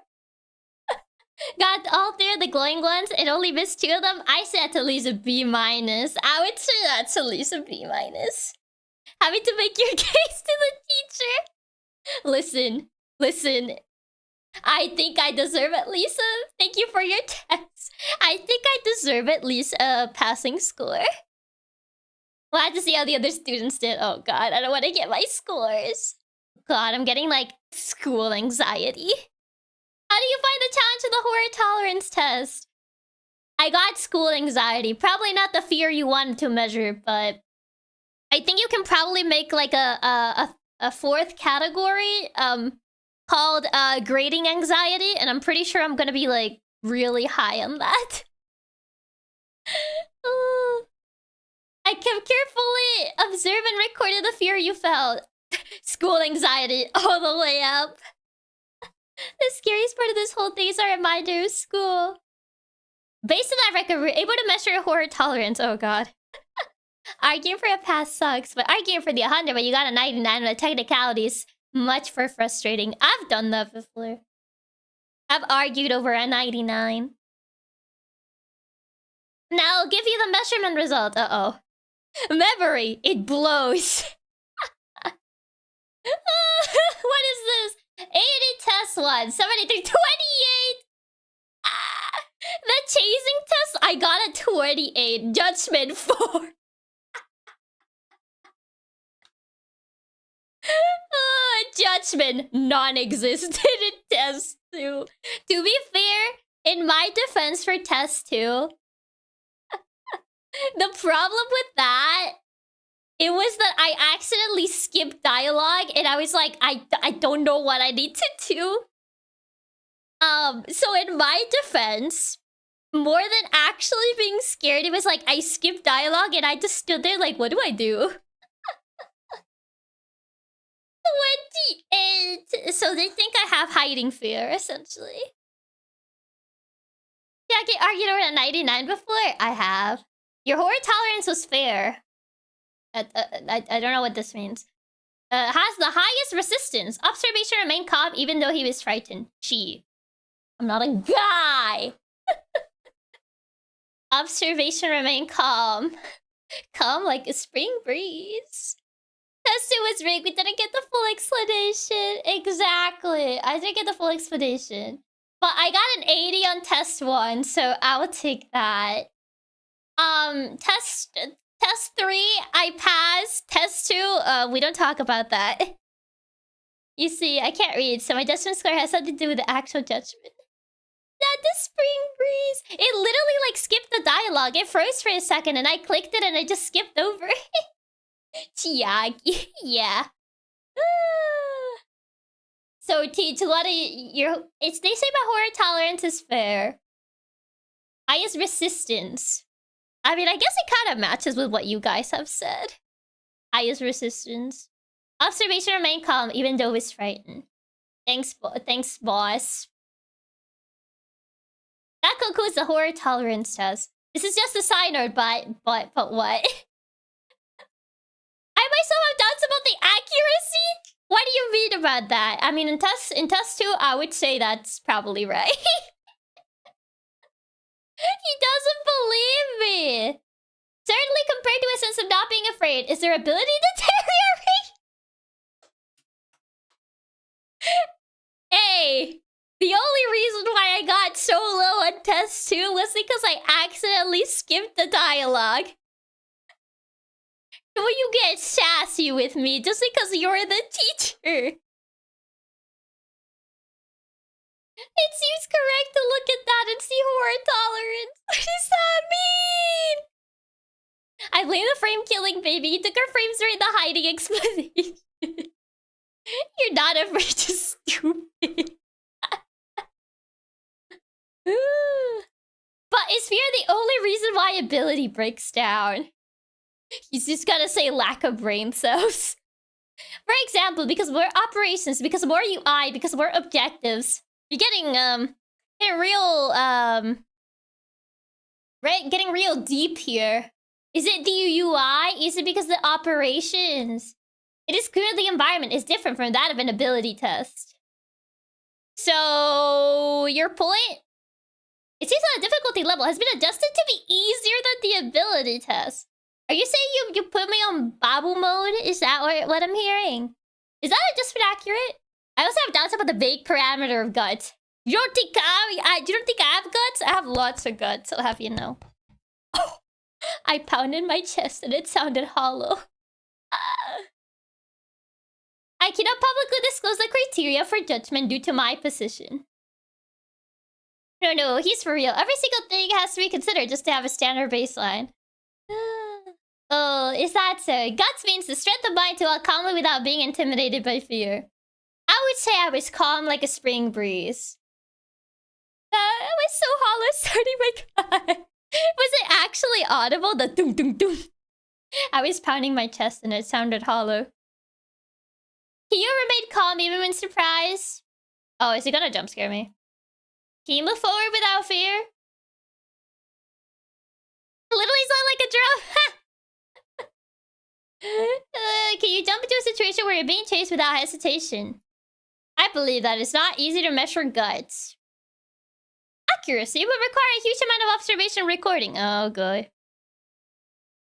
Got all 3 of the glowing ones and only missed 2 of them. I said at least a B-. I would say that's at least a B-. Having to make your case to the teacher. Listen. I think I deserve at least a... Thank you for your test. I think I deserve at least a passing score. We'll have to see how the other students did. Oh god, I don't want to get my scores. God, I'm getting like school anxiety. How do you find the challenge of the horror tolerance test? I got school anxiety. Probably not the fear you wanted to measure, but... I think you can probably make like a 4th category called grading anxiety, and I'm pretty sure I'm gonna be like really high on that. I can carefully observe and recorded the fear you felt. School anxiety all the way up. The scariest part of this whole thing is a reminder of school. Based on that record, we're able to measure your horror tolerance. Oh god. Arguing for a pass sucks, but arguing for the 100 but you got a 99 with technicalities, much for frustrating. I've done that before. I've argued over a 99. Now I'll give you the measurement result. Uh-oh. Memory, it blows. What is this? 80 test 1, 73, 28! The chasing test, I got a 28. Judgment 4. Judgment non-existent in test 2. To be fair, in my defense for test 2, the problem with that, it was that I accidentally skipped dialogue and I was like, I don't know what I need to do. So in my defense, more than actually being scared, it was like I skipped dialogue and I just stood there like, what do I do? 28! So they think I have hiding fear, essentially. Chiaki argued over a 99 before? I have. Your horror tolerance was fair. I don't know what this means. Has the highest resistance. Observation remained calm even though he was frightened. Gee. I'm not a guy! Observation remained calm. Calm like a spring breeze. Test 2 was rigged. We didn't get the full explanation. Exactly. I didn't get the full explanation. But I got an 80 on test 1, so I will take that. Test 3, I passed. Test 2, we don't talk about that. You see, I can't read, so my judgment score has something to do with the actual judgment. Not the spring breeze. It literally like skipped the dialogue. It froze for a second and I clicked it and I just skipped over it. Chiaki, yeah. So, Teach, a lot of your... they say my horror tolerance is fair. Highest resistance. I mean, I guess it kind of matches with what you guys have said. Highest resistance. Observation remained calm, even though it's frightened. Thanks, boss. That concludes the horror tolerance test. This is just a side note, but what? I myself have doubts about the accuracy? What do you mean about that? I mean, in test 2, I would say that's probably right. He doesn't believe me. Certainly compared to a sense of not being afraid, is their ability deteriorate? say the only reason why I got so low on test 2 was because I accidentally skipped the dialogue. Will you get sassy with me just because you're the teacher? It seems correct to look at that and see horror tolerance. What does that mean? I blame the frame killing baby. You took our frames during the hiding explanation. You're not afraid to stupid. But is fear the only reason why ability breaks down? He's just gonna say lack of brain cells. For example, because more operations, because more UI, because more objectives. You're getting real right, getting real deep here. Is it the UI? Is it because the operations? It is clear the environment is different from that of an ability test. So your point? It seems that the difficulty level has been adjusted to be easier than the ability test. Are you saying you put me on Babu mode? Is that what I'm hearing? Is that adjustment accurate? I also have doubts about the vague parameter of guts. You don't think you don't think I have guts? I have lots of guts, I'll have you know. Oh, I pounded my chest and it sounded hollow. I cannot publicly disclose the criteria for judgment due to my position. No, he's for real. Every single thing has to be considered just to have a standard baseline. Oh, is that so? Guts means the strength of mind to walk calmly without being intimidated by fear. I would say I was calm like a spring breeze. I was so hollow starting my cry. Was it actually audible? The dum dum dum. I was pounding my chest and it sounded hollow. Can you remain calm even when surprised? Oh, is he gonna jump scare me? Can you move forward without fear? Literally sound like a drum. Can you jump into a situation where you're being chased without hesitation? I believe that it's not easy to measure guts. Accuracy would require a huge amount of observation and recording. Oh, good.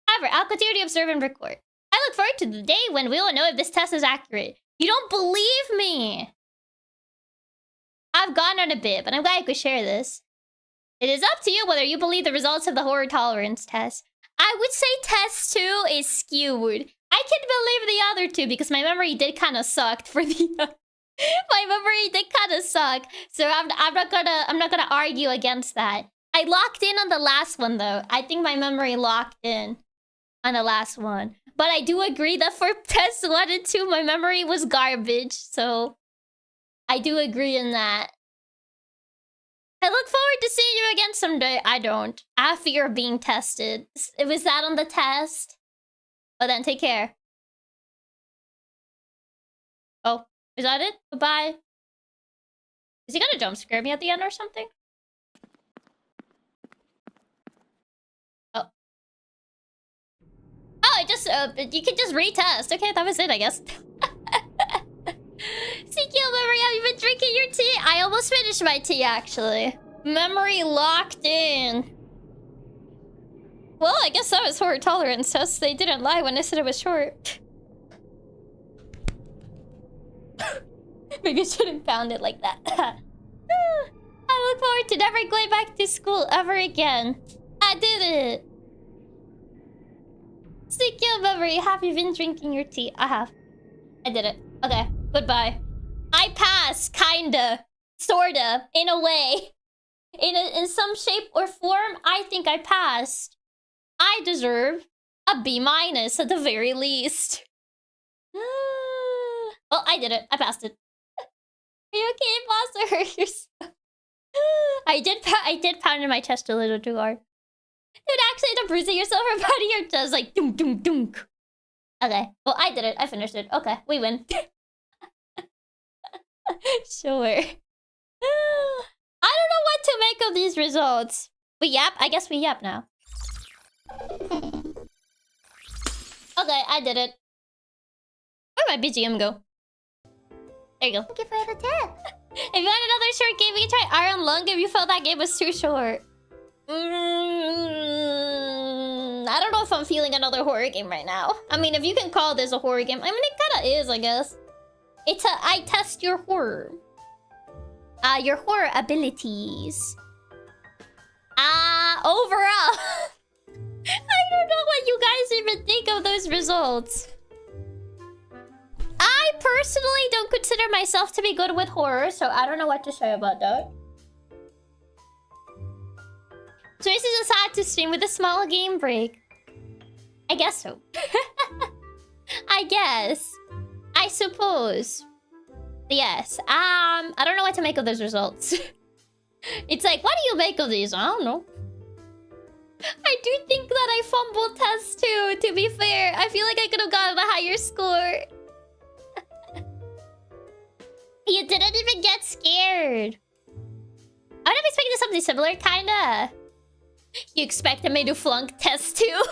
However, I'll continue to observe and record. I look forward to the day when we will know if this test is accurate. You don't believe me! I've gone on a bit, but I'm glad I could share this. It is up to you whether you believe the results of the horror tolerance test. I would say test 2 is skewed. I can believe the other two because my memory did kind of suck for the... my memory did kind of suck, so I'm not gonna argue against that. I locked in on the last one though. I think my memory locked in on the last one. But I do agree that for test 1 and 2, my memory was garbage. So I do agree in that. I look forward to seeing you again someday. I don't. I have fear of being tested. Was that on the test? Well then, take care. Oh, is that it? Goodbye. Is he gonna jump scare me at the end or something? Oh. Oh, it just, you can just retest. Okay, that was it, I guess. CQ memory, have you been drinking your tea? I almost finished my tea, actually. Memory locked in. Well, I guess that was horror tolerance test. They didn't lie when I said it was short. Maybe I shouldn't pound it like that. I look forward to never going back to school ever again. I did it. CQ memory, have you been drinking your tea? I have. I did it. Okay, goodbye. I passed, kinda. Sorta, in a way. In some shape or form, I think I passed. I deserve a B- at the very least. Well, I did it. I passed it. Are you okay, boss? Or hurt yourself? I did pound in my chest a little too hard. Dude, actually, the bruising yourself or body your chest like dunk dunk dunk. Okay. Well, I did it. I finished it. Okay, we win. Sure. I don't know what to make of these results. We yap? I guess we yap now. Okay, I did it. Where'd my BGM go? There you go. Thank you for the tip. If you want another short game, we can try Iron Lung if you felt that game was too short. I don't know if I'm feeling another horror game right now. I mean, if you can call this a horror game. I mean, it kinda is, I guess. It's a I test your horror. your horror abilities. Overall, I don't know what you guys even think of those results. I personally don't consider myself to be good with horror, so I don't know what to say about that. So this is a sad to stream with a small game break. I guess so. I guess. I suppose. Yes. I don't know what to make of those results. It's like, what do you make of these? I don't know. I do think that I fumbled test 2, to be fair. I feel like I could have gotten a higher score. You didn't even get scared. I would have expected something similar, kinda. You expected me to flunk test 2?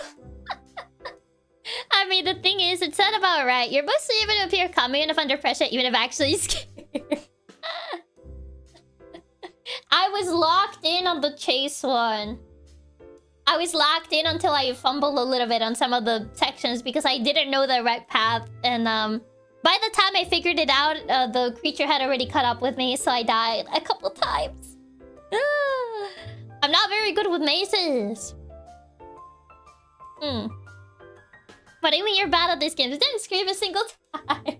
I mean, the thing is, it said about right. You're mostly able to appear calm enough under pressure, even if actually scared. I was locked in on the chase one. I was locked in until I fumbled a little bit on some of the sections because I didn't know the right path. And by the time I figured it out, the creature had already caught up with me, so I died a couple times. I'm not very good with mazes. But even you're bad at this game. It didn't scream a single time.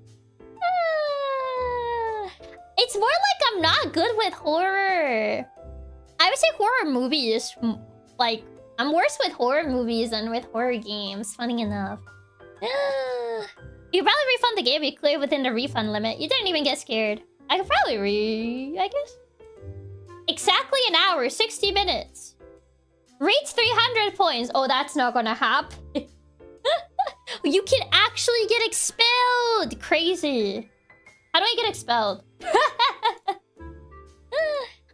It's more like I'm not good with horror. I would say horror movies, like, I'm worse with horror movies than with horror games, funny enough. You could probably refund the game. You clear within the refund limit. You didn't even get scared. I could probably I guess. Exactly an hour, 60 minutes. Reach 300 points. Oh, that's not gonna happen. You can actually get expelled. Crazy. How do I get expelled?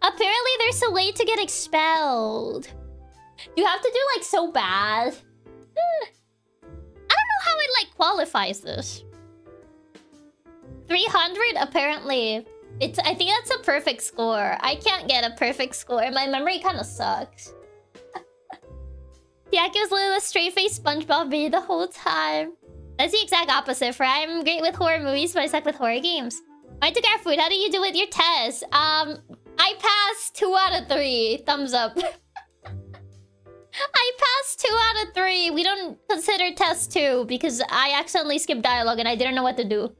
Apparently, there's a way to get expelled. You have to do, like, so bad. I don't know how it, like, qualifies this. 300, apparently. I think that's a perfect score. I can't get a perfect score. My memory kind of sucks. Chiaki was literally a straight-faced SpongeBob bee the whole time. That's the exact opposite, for I'm great with horror movies, but I suck with horror games. I took our food. How do you do with your test? I passed 2 out of 3. Thumbs up. I passed 2 out of 3. We don't consider test 2 because I accidentally skipped dialogue and I didn't know what to do.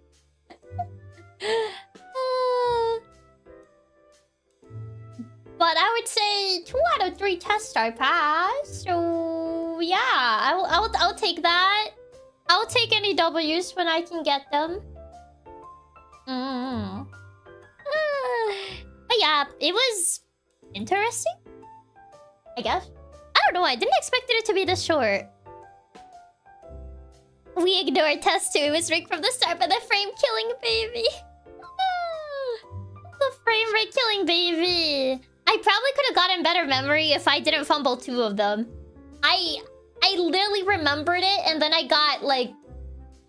But I would say 2 out of 3 tests I passed. So yeah, I'll take that. I'll take any W's when I can get them. But yeah, it was interesting, I guess. I don't know, I didn't expect it to be this short. We ignored test 2. It was rigged from the start by the frame killing baby. The frame rate killing baby. I probably could have gotten better memory if I didn't fumble 2 of them. I literally remembered it and then I got, like,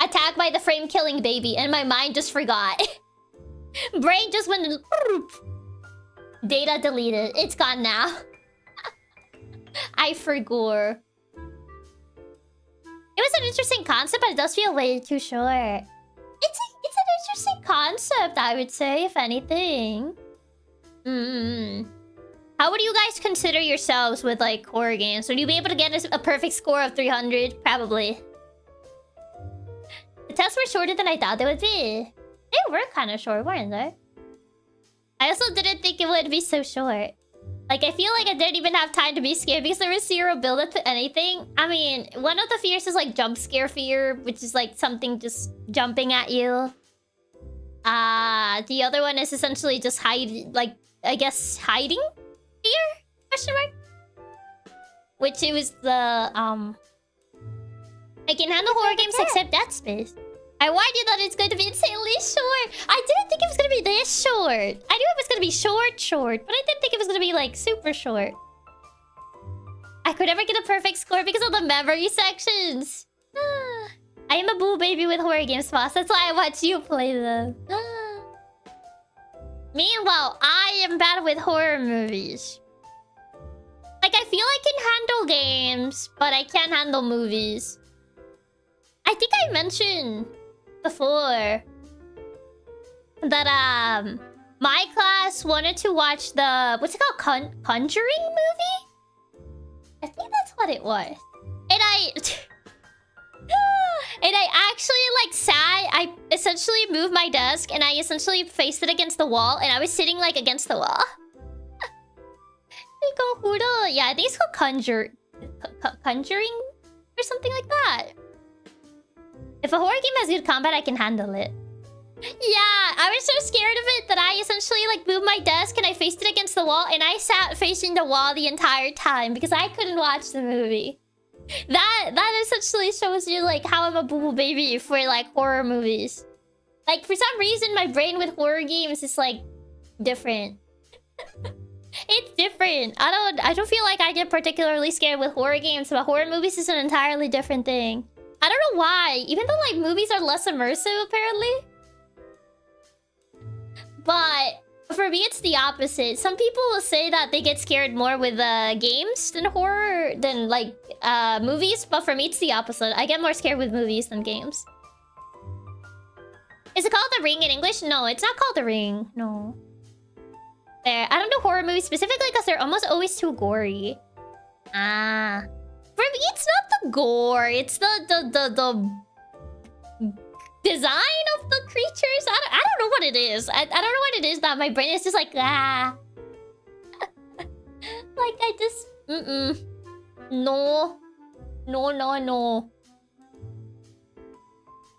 attacked by the frame killing baby and my mind just forgot. Brain just went... Data deleted. It's gone now. I forgot. It was an interesting concept, but it does feel way too short. It's an interesting concept, I would say, if anything. How would you guys consider yourselves with, like, horror games? Would you be able to get a perfect score of 300? Probably. The tests were shorter than I thought they would be. They were kind of short, weren't they? I also didn't think it would be so short. Like, I feel like I didn't even have time to be scared because there was 0 build-up to anything. I mean, one of the fears is, like, jump scare fear, which is, like, something just jumping at you. The other one is essentially just hiding, like, I guess, hiding fear? Question mark? Which it was the, I can handle horror games except Dead Space. I warned you that it's going to be insanely short. I didn't think it was going to be this short. I knew it was going to be short, but I didn't think it was going to be, like, super short. I could never get a perfect score because of the memory sections. I am a boo baby with horror games, boss. That's why I watch you play them. Meanwhile, I am bad with horror movies. Like, I feel I can handle games, but I can't handle movies. I think I mentioned before that My class wanted to watch the... What's it called? Conjuring movie? I think that's what it was. And I... and I actually, like, sat... I essentially moved my desk and I essentially faced it against the wall. And I was sitting, like, against the wall. Yeah, I think it's called Conjuring? Or something like that. If a horror game has good combat, I can handle it. Yeah, I was so scared of it that I essentially, like, moved my desk and I faced it against the wall. And I sat facing the wall the entire time because I couldn't watch the movie. That essentially shows you, like, how I'm a boo-boo baby for, like, horror movies. Like, for some reason, my brain with horror games is, like, different. It's different. I don't feel like I get particularly scared with horror games, but horror movies is an entirely different thing. I don't know why. Even though, like, movies are less immersive, apparently. But for me, it's the opposite. Some people will say that they get scared more with games than horror, than, like, movies. But for me, it's the opposite. I get more scared with movies than games. Is it called The Ring in English? No, it's not called The Ring. No. There. I don't do horror movies specifically because they're almost always too gory. Ah. For me, it's not the gore. It's the design of the creatures. I don't know what it is. I don't know what it is that my brain is just like, ah. Like, I just... No. No.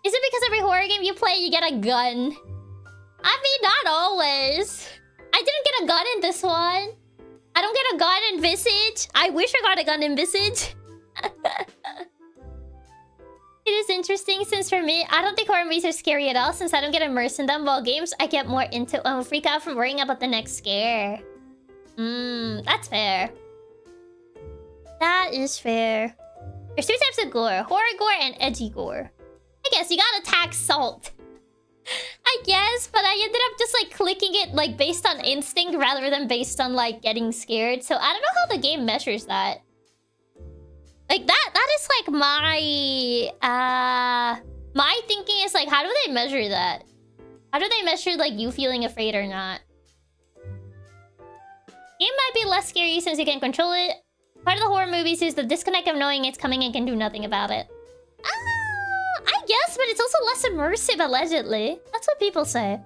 Is it because every horror game you play, you get a gun? I mean, not always. I didn't get a gun in this one. I don't get a gun in Visage. I wish I got a gun in Visage. It is interesting since for me, I don't think horror movies are scary at all since I don't get immersed in them. While games, I get more into and freak out from worrying about the next scare. That's fair. That is fair. There's two types of gore. Horror gore and edgy gore. I guess you gotta tax salt. I guess, but I ended up just, like, clicking it, like, based on instinct rather than based on, like, getting scared. So I don't know how the game measures that. Like, that is, like, my thinking is, like, how do they measure that? How do they measure, like, you feeling afraid or not? Game might be less scary since you can control it. Part of the horror movies is the disconnect of knowing it's coming and can do nothing about it. I guess, but it's also less immersive, allegedly. That's what people say.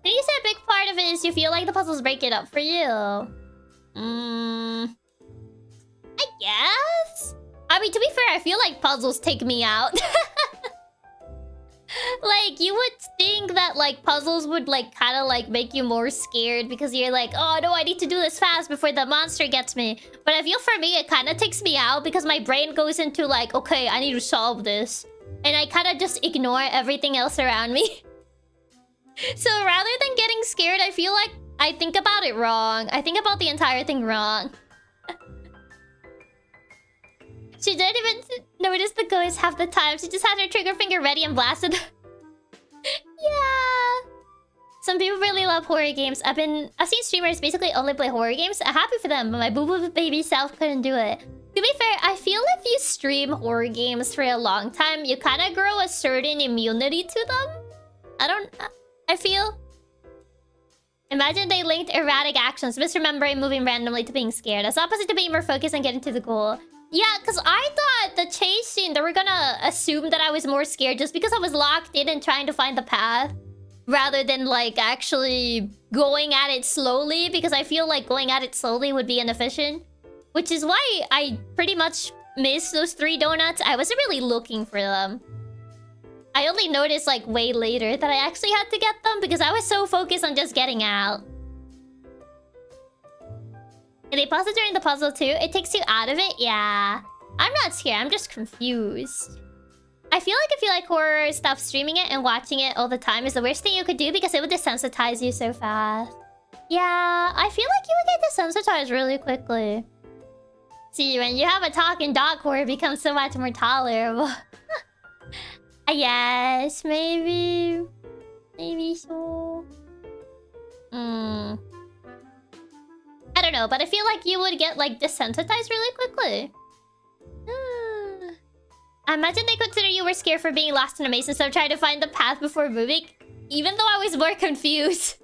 Did you say a big part of it is you feel like the puzzles break it up for you? I guess? I mean, to be fair, I feel like puzzles take me out. Like, you would think that, like, puzzles would, like, kind of, like, make you more scared because you're like, oh, no, I need to do this fast before the monster gets me. But I feel for me, it kind of takes me out because my brain goes into, like, okay, I need to solve this. And I kind of just ignore everything else around me. So rather than getting scared, I feel like I think about it wrong. I think about the entire thing wrong. She didn't even notice the ghost half the time. She just had her trigger finger ready and blasted. Yeah. Some people really love horror games. I've seen streamers basically only play horror games. I'm happy for them, but my boo-boo baby self couldn't do it. To be fair, I feel if you stream horror games for a long time, you kind of grow a certain immunity to them. I feel... Imagine they linked erratic actions, misremembering, moving randomly to being scared. As opposite to being more focused and getting to the goal. Yeah, because I thought the chase scene, they were gonna assume that I was more scared just because I was locked in and trying to find the path. Rather than, like, actually going at it slowly. Because I feel like going at it slowly would be inefficient. Which is why I pretty much missed those 3 donuts. I wasn't really looking for them. I only noticed, like, way later that I actually had to get them. Because I was so focused on just getting out. And they pause it during the puzzle too? It takes you out of it? Yeah. I'm not scared, I'm just confused. I feel like if you like horror stuff, streaming it and watching it all the time is the worst thing you could do because it would desensitize you so fast. Yeah, I feel like you would get desensitized really quickly. See, when you have a talking dog horror, it becomes so much more tolerable. Yes, maybe. Maybe so. I don't know, but I feel like you would get, like, desensitized really quickly. I imagine they consider you were scared for being lost in a maze instead of trying to find the path before moving. Even though I was more confused.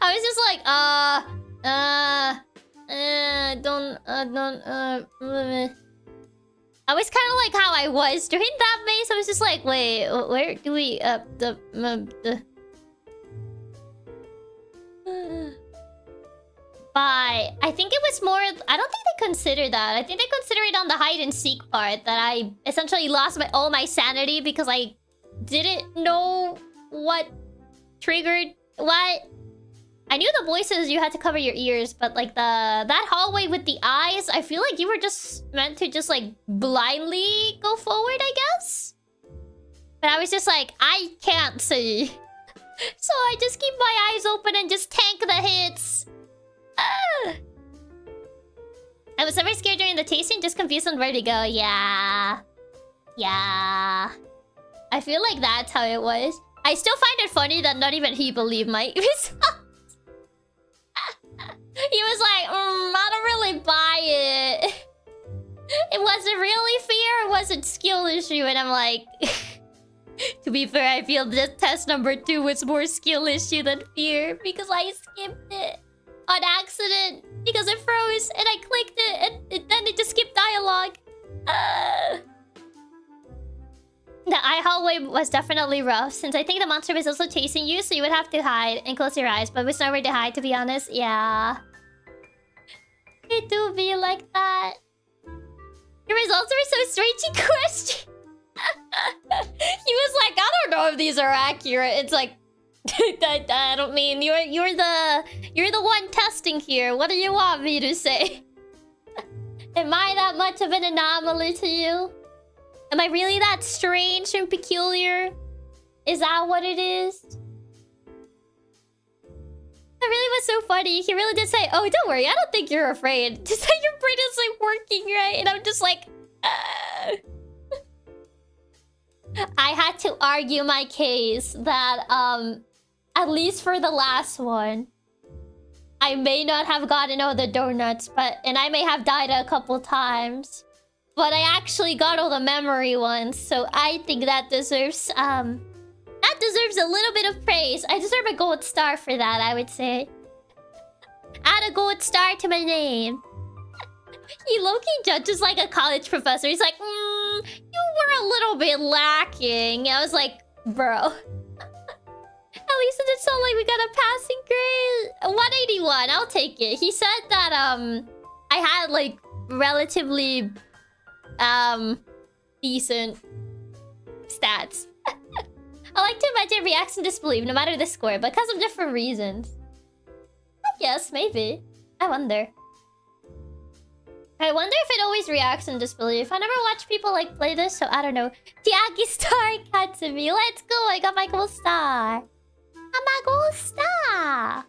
I was just like, I was kind of like how I was during that base. I was just like, wait, where do we, But I think it was more... I don't think they consider that. I think they consider it on the hide and seek part that I essentially lost all my sanity because I didn't know what triggered what. I knew the voices you had to cover your ears, but like that hallway with the eyes, I feel like you were just meant to just like blindly go forward, I guess. But I was just like, I can't see. So I just keep my eyes open and just tank the hits. I was never scared during the tasting, just confused on where to go. Yeah. Yeah. I feel like that's how it was. I still find it funny that not even he believed my results. He was like, I don't really buy it. It wasn't really fear, it wasn't skill issue. And I'm like... To be fair, I feel this test number 2 was more skill issue than fear. Because I skipped it. On accident. Because it froze. And I clicked it. And then it just skipped dialogue. The eye hallway was definitely rough. Since I think the monster was also chasing you. So you would have to hide and close your eyes. But there's nowhere to hide, to be honest. Yeah. It do be like that. Your results are so strange in question. He was like, I don't know if these are accurate. It's like... I don't mean you're the one testing here. What do you want me to say? Am I that much of an anomaly to you? Am I really that strange and peculiar? Is that what it is? That really was so funny. He really did say, oh, don't worry, I don't think you're afraid. Just that your brain is like working right. And I'm just like, I had to argue my case that at least for the last one, I may not have gotten all the donuts, and I may have died a couple times, but I actually got all the memory ones, so I think that deserves a little bit of praise. I deserve a gold star for that, I would say. Add a gold star to my name. He low-key judges like a college professor. He's like, you were a little bit lacking. I was like, bro. At least it did sound like we got a passing grade. 181, I'll take it. He said that I had like relatively decent stats. I like to imagine reacts in disbelief no matter the score, but because of different reasons. Yes, maybe. I wonder if it always reacts in disbelief. I never watch people like play this, so I don't know. Chiaki Star Katsumi, let's go! I got my gold star. I'm a gold star.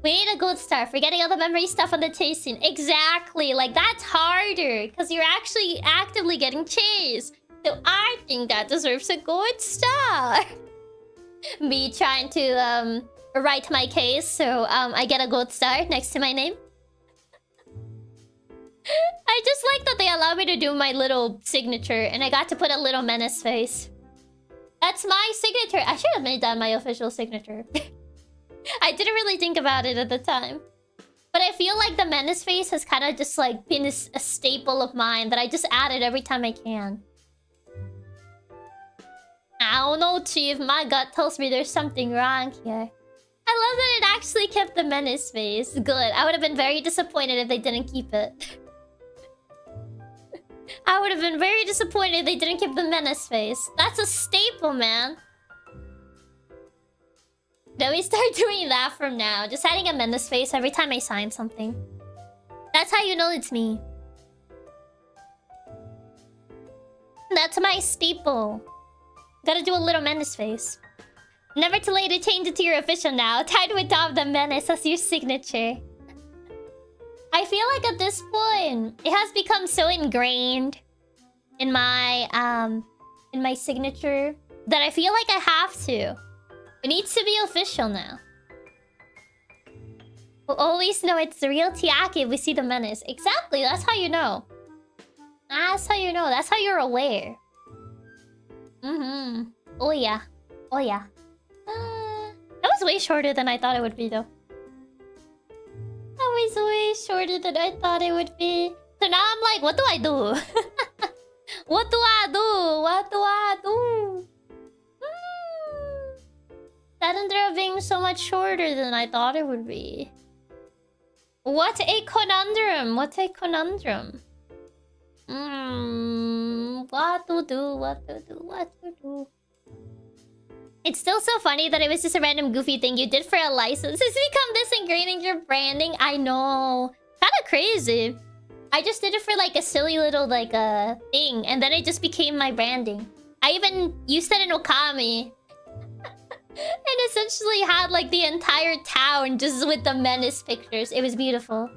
We need a gold star for getting all the memory stuff on the tasting. Exactly, like that's harder because you're actually actively getting chased. So I think that deserves a gold star. Me trying to write my case, so I get a gold star next to my name. I just like that they allow me to do my little signature, and I got to put a little menace face. That's my signature. I should have made that my official signature. I didn't really think about it at the time. But I feel like the menace face has kind of just like been a staple of mine that I just added every time I can. I don't know, Chief. My gut tells me there's something wrong here. I love that it actually kept the menace face. Good. I would have been very disappointed if they didn't keep it. I would have been very disappointed if they didn't keep the menace face. That's a staple, man. Then we start doing that from now. Just adding a menace face every time I sign something. That's how you know it's me. That's my staple. Gotta do a little menace face. Never too late to change it to your official now. Time to adopt the menace as your signature. I feel like at this point, it has become so ingrained in my signature that I feel like I have to. It needs to be official now. We'll always know it's the real Chiaki if we see the menace. Exactly, that's how you know. That's how you know. That's how you're aware. Oh yeah. Oh yeah. was way shorter than I thought it would be, though. That was way shorter than I thought it would be. So now I'm like, what do I do? What do I do? What do I do? That ended up being so much shorter than I thought it would be. What a conundrum! What a conundrum! What to do? What to do? What to do? It's still so funny that it was just a random goofy thing you did for a license. It's become this ingrained in your branding. I know. Kinda crazy. I just did it for like a silly little like thing, and then it just became my branding. I even used it in Okami. And essentially had like the entire town just with the menace pictures. It was beautiful.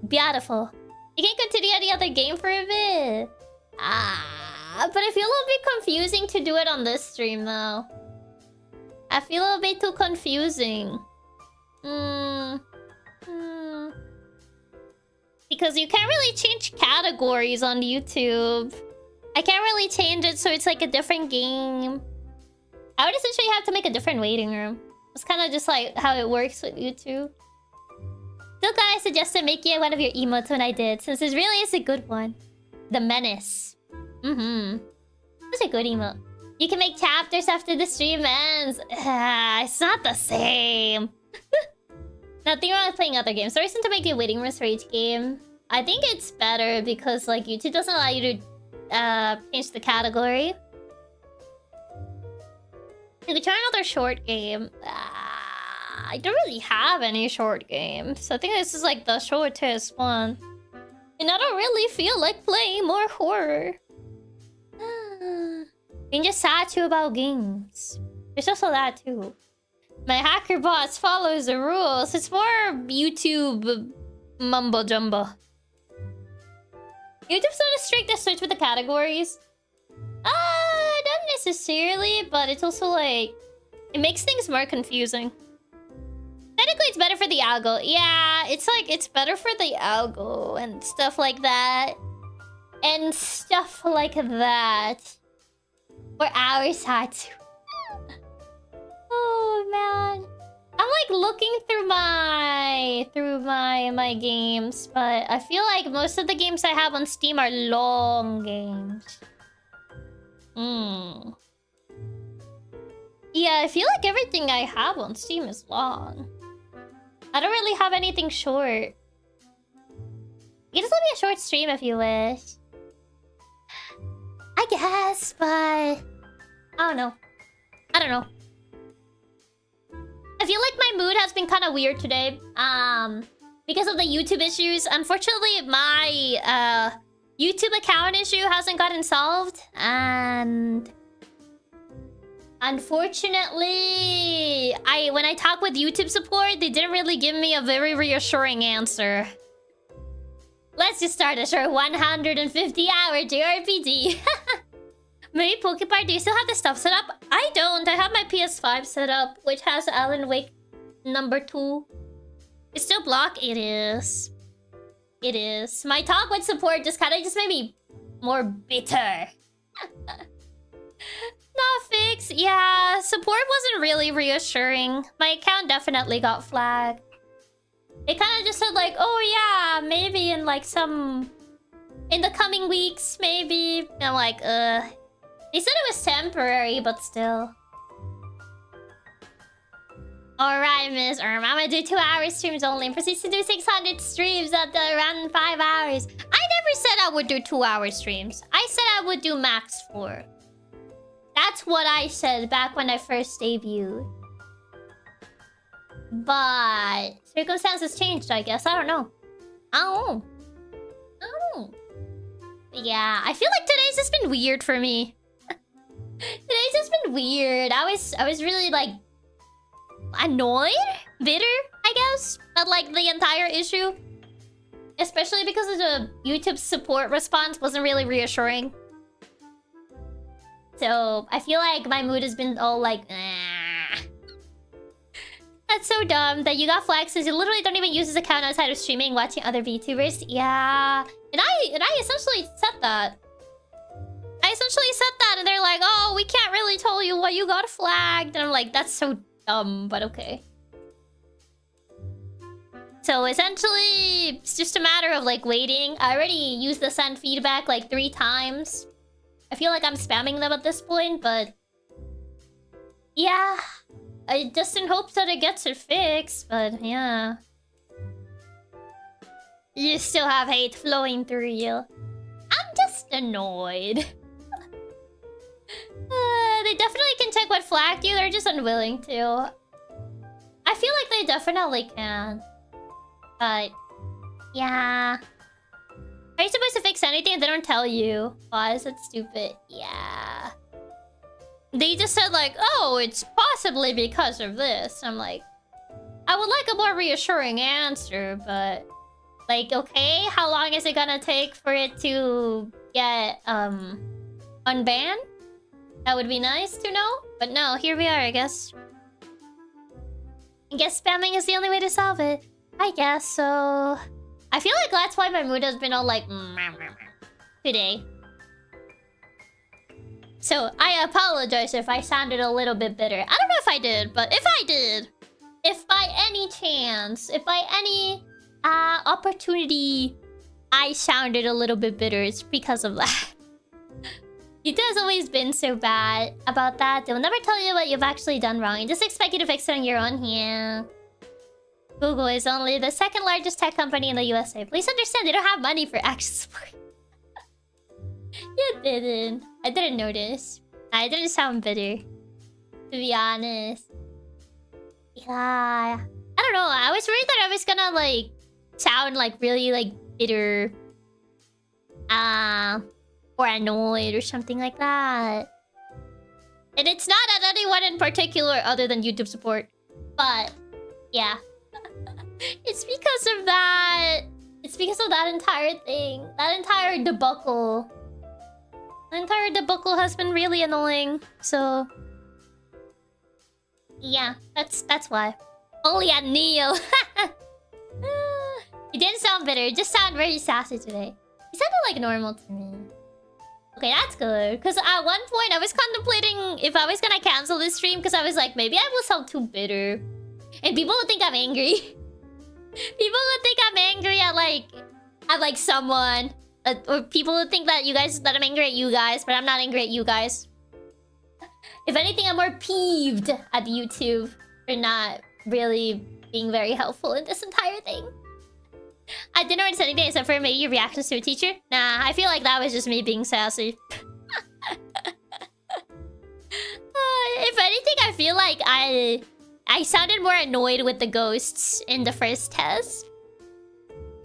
Beautiful. You can't continue any other game for a bit. But I feel a little bit confusing to do it on this stream though. I feel a bit too confusing. Because you can't really change categories on YouTube. I can't really change it so it's like a different game. I would essentially have to make a different waiting room. It's kind of just like how it works with YouTube. Still guys suggested making it one of your emotes when I did, since it really is a good one. The Menace. It's a good emote. You can make chapters after the stream ends. It's not the same. Nothing wrong with playing other games. The reason to make your waiting rooms for each game, I think it's better because like YouTube doesn't allow you to change the category. You could try another short game. I don't really have any short games. I think this is like the shortest one. And I don't really feel like playing more horror. Being just sad too about games. There's also that too. My hacker boss follows the rules. It's more YouTube mumbo jumbo. YouTube's not as strict as search with the categories. Not necessarily, but it's also like... It makes things more confusing. Technically, it's better for the algo. Yeah, it's like, it's better for the algo and stuff like that. And stuff like that. For our side too. Oh, man. I'm like looking through my games, but I feel like most of the games I have on Steam are long games. Yeah, I feel like everything I have on Steam is long. I don't really have anything short. You can just let me a short stream if you wish. I guess, but... I don't know. I don't know. I feel like my mood has been kind of weird today. Because of the YouTube issues. Unfortunately, my YouTube account issue hasn't gotten solved. And... unfortunately, when I talked with YouTube support, they didn't really give me a very reassuring answer. Let's just start a short 150-hour JRPG. Maybe Pokepart, do you still have the stuff set up? I don't. I have my PS5 set up, which has Alan Wake #2. It's still blocked? It is. It is. My talk with support just made me more bitter. Not fixed. Yeah, support wasn't really reassuring. My account definitely got flagged. It kind of just said like, oh yeah, maybe in like in the coming weeks, maybe. And I'm like, They said it was temporary, but still. Alright, Miss I'm gonna do 2-hour streams only and proceeds to do 600 streams at around 5 hours. I never said I would do 2-hour streams. I said I would do max 4. That's what I said back when I first debuted. But circumstances changed, I guess. I don't know. I don't know. But yeah, I feel like today's just been weird for me. Today's just been weird. I was really like annoyed, bitter, I guess, at like the entire issue. Especially because of the YouTube support response wasn't really reassuring. So I feel like my mood has been all like, That's so dumb that you got flagged since you literally don't even use this account outside of streaming, watching other VTubers. Yeah. And I essentially said that. I essentially said that, and they're like, "Oh, we can't really tell you what you got flagged." And I'm like, "That's so dumb," but okay. So essentially, it's just a matter of like waiting. I already used the send feedback like 3 times. I feel like I'm spamming them at this point, but yeah, I just in hopes that it gets it fixed. But yeah, you still have hate flowing through you. I'm just annoyed. They definitely can check what flagged you. They're just unwilling to. I feel like they definitely can. But yeah. Are you supposed to fix anything if they don't tell you? Why is that stupid? Yeah. They just said like, oh, it's possibly because of this. I'm like, I would like a more reassuring answer, but like, okay, how long is it gonna take for it to get unbanned? That would be nice to know. But no, here we are, I guess. I guess spamming is the only way to solve it. I guess so. I feel like that's why my mood has been all like today. So I apologize if I sounded a little bit bitter. I don't know if I did, but if I did, if by any chance, if by any opportunity I sounded a little bit bitter, it's because of that. It has always been so bad about that. They'll never tell you what you've actually done wrong and just expect you to fix it on your own here. Google is only the 2nd largest tech company in the USA. Please understand, they don't have money for action support. You didn't. I didn't notice. I didn't sound bitter, to be honest. Yeah. I don't know. I was worried that I was gonna, like, sound, like, really, like, bitter. Or annoyed or something like that. And it's not at anyone in particular other than YouTube support. But, yeah. It's because of that. It's because of that entire thing. That entire debacle. The entire debacle has been really annoying. So yeah, that's why. Only at Neo. You didn't sound bitter. You just sound very sassy today. You sounded like normal to me. Okay, that's good. Because at one point I was contemplating if I was gonna cancel this stream because I was like, maybe I will sound too bitter. And people would think I'm angry. People would think I'm angry at like someone. Or people would think that I'm angry at you guys, but I'm not angry at you guys. If anything, I'm more peeved at YouTube for not really being very helpful in this entire thing. I didn't notice anything except for maybe your reactions to a teacher. Nah, I feel like that was just me being sassy. If anything, I feel like I sounded more annoyed with the ghosts in the first test.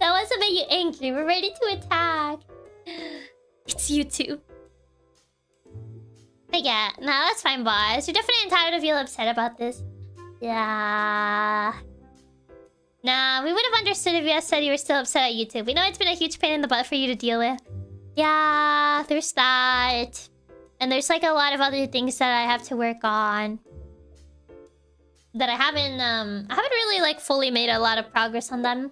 That wasn't make you angry. We're ready to attack. It's YouTube. But yeah, nah, that's fine, boss. You're definitely entitled to feel upset about this. Yeah. Nah, we would have understood if you had said you were still upset at YouTube. We know it's been a huge pain in the butt for you to deal with. Yeah, there's that. And there's like a lot of other things that I have to work on. That I haven't really like fully made a lot of progress on them.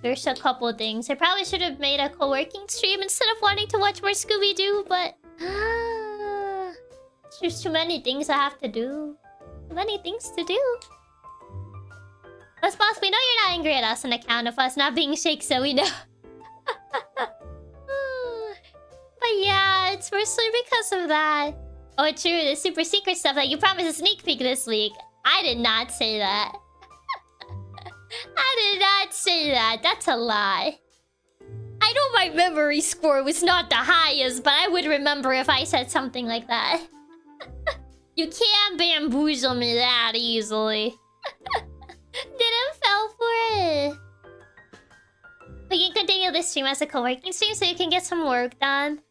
There's a couple of things. I probably should have made a co-working stream instead of wanting to watch more Scooby-Doo, but there's too many things I have to do. Too many things to do. But boss, we know you're not angry at us on account of us not being Shake, so we know. But yeah, it's mostly because of that. Oh, true, the super secret stuff that you promised a sneak peek this week. I did not say that. I did not say that. That's a lie. I know my memory score was not the highest, but I would remember if I said something like that. You can't bamboozle me that easily. Didn't fell for it. We can continue this stream as a co-working stream so you can get some work done.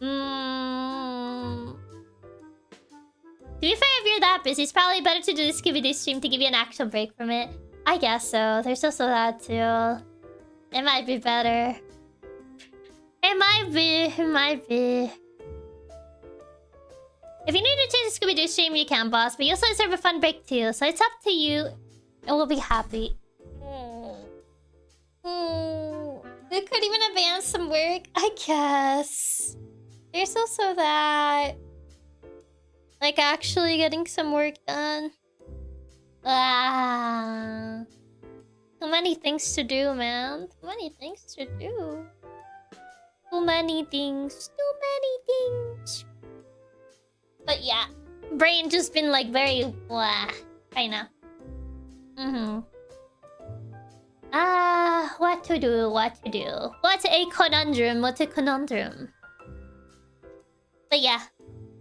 To be fair, if you're that busy, it's probably better to do the Scooby-Doo stream to give you an actual break from it. I guess so. There's also that too. It might be better. It might be. It might be. If you need to change the Scooby-Doo stream, you can, boss. But you also deserve a fun break too. So it's up to you. And we'll be happy. We could even advance some work, I guess. There's also that... like, actually getting some work done. Ah... Too many things to do, man. Too many things to do. Too many things. Too many things. But yeah. Brain just been like very... blah. Kinda. What to do? What to do? What's a conundrum? What's a conundrum? But yeah.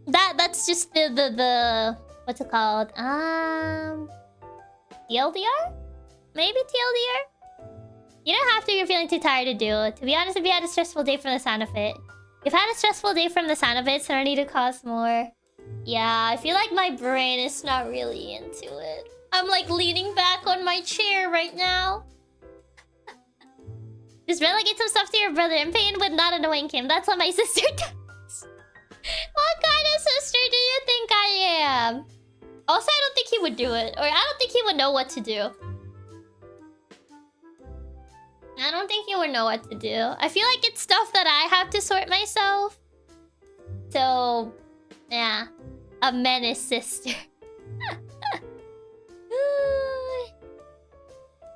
That's just the... what's it called? TLDR? Maybe TLDR? You don't have to if you're feeling too tired to do it. To be honest, if you had a stressful day from the sound of it. If I had a stressful day from the sound of it, so I need to cause more. Yeah, I feel like my brain is not really into it. I'm like leaning back on my chair right now. Just relegate some stuff to your brother and pain with not annoying him. That's what my sister does. What kind of sister do you think I am? Also, I don't think he would do it. Or I don't think he would know what to do. I don't think he would know what to do. I feel like it's stuff that I have to sort myself. So, yeah. A menace sister.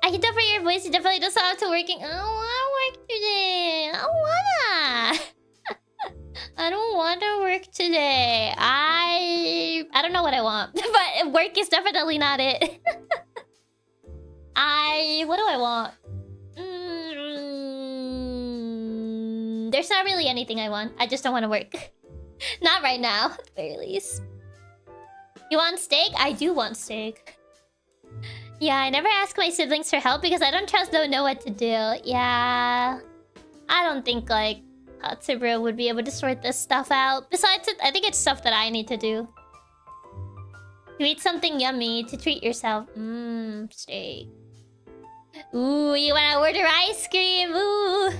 I can tell for your voice, you definitely just have to working. I don't want to work today. I don't wanna. I don't want to work today. I don't know what I want. But work is definitely not it. What do I want? There's not really anything I want. I just don't want to work. Not right now, at the very least. You want steak? I do want steak. Yeah, I never ask my siblings for help because I don't trust them to know what to do. Yeah. I don't think, like, Vtuber would be able to sort this stuff out. Besides, I think it's stuff that I need to do. To eat something yummy, to treat yourself. Steak. Ooh, you wanna order ice cream? Ooh.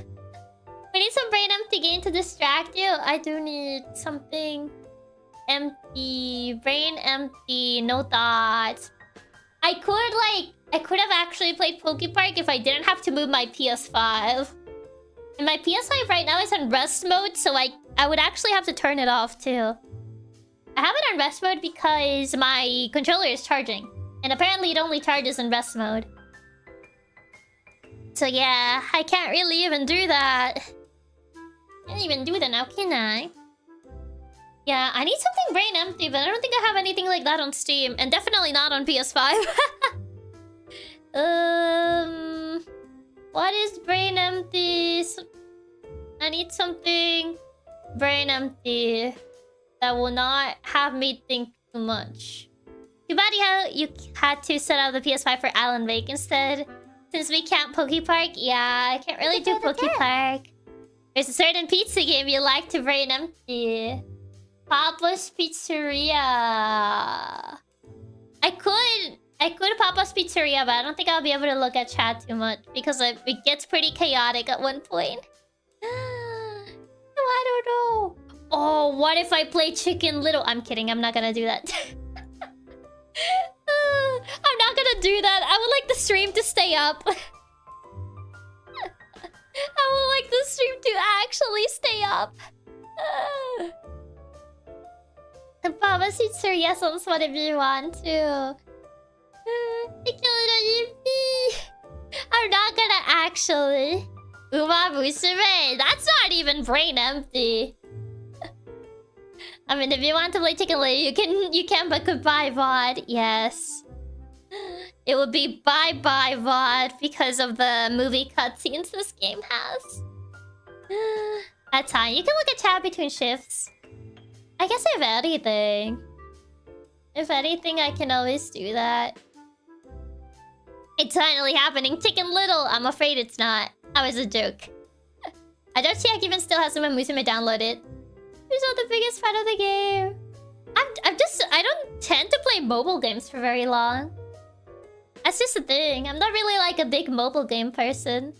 We need some brain empty game to distract you. I do need something empty. Brain empty. No thoughts. I could have actually played Pokepark if I didn't have to move my PS5. And my PS5 right now is in rest mode, so I would actually have to turn it off too. I have it on rest mode because my controller is charging. And apparently it only charges in rest mode. So yeah, I can't really even do that. Can't even do that now, can I? Yeah, I need something brain empty, but I don't think I have anything like that on Steam. And definitely not on PS5. What is brain empty? I need something brain empty that will not have me think too much. Too bad you had to set up the PS5 for Alan Wake instead. Since we can't Pokepark, yeah, I can't really do Pokepark. There's a certain pizza game you like to brain empty. Papa's Pizzeria. I could Papa's Pizzeria, but I don't think I'll be able to look at chat too much because it gets pretty chaotic at one point. I don't know. Oh, what if I play Chicken Little? I'm kidding. I'm not gonna do that. I'm not gonna do that. I would like the stream to stay up. I would like the stream to actually stay up. Papa's Pizzeria sounds fun if you want to. I'm not gonna actually. Umamusume. That's not even brain empty. I mean, if you want to play Chicken Little, you can, but goodbye VOD. Yes. It would be bye-bye VOD because of the movie cutscenes this game has. That's fine. You can look at chat between shifts. I guess if anything. If anything, I can always do that. It's finally happening. Chicken Little. I'm afraid it's not. That was a joke. I don't Chiaki even still has Musume downloaded. Who's not the biggest fan of the game? I don't tend to play mobile games for very long. That's just the thing. I'm not really like a big mobile game person.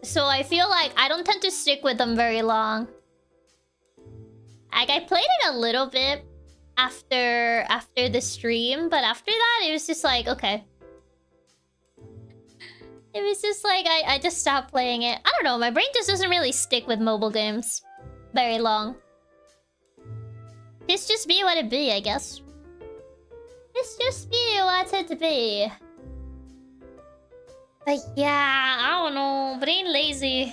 So I feel like I don't tend to stick with them very long. Like, I played it a little bit after the stream, but after that, it was just like, okay. It was just like, I just stopped playing it. I don't know, my brain just doesn't really stick with mobile games very long. This just be what it be, I guess. This just be what it be. But yeah, I don't know. Brain lazy.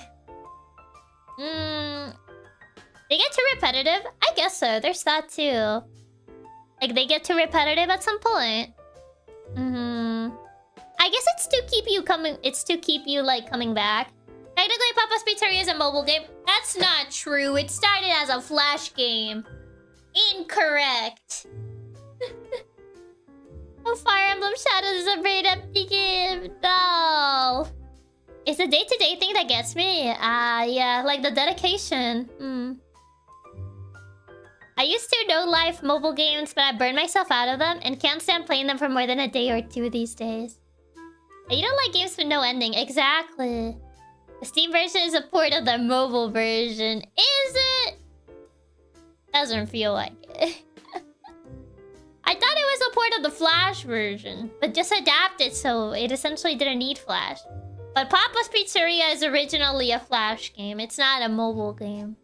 They get too repetitive? I guess so. There's that too. Like, they get too repetitive at some point. I guess it's to keep you coming... It's to keep you, like, coming back. Technically, Papa's Pizzeria is a mobile game. That's not true. It started as a Flash game. Incorrect. Oh, Fire Emblem Shadows is a great empty game. No. It's the day-to-day thing that gets me. Yeah, like the dedication. I used to know life mobile games, but I burned myself out of them and can't stand playing them for more than a day or two these days. You don't like games with no ending. Exactly. The Steam version is a port of the mobile version. Is it? Doesn't feel like it. I thought it was a port of the Flash version, but just adapted so it essentially didn't need Flash. But Papa's Pizzeria is originally a Flash game. It's not a mobile game.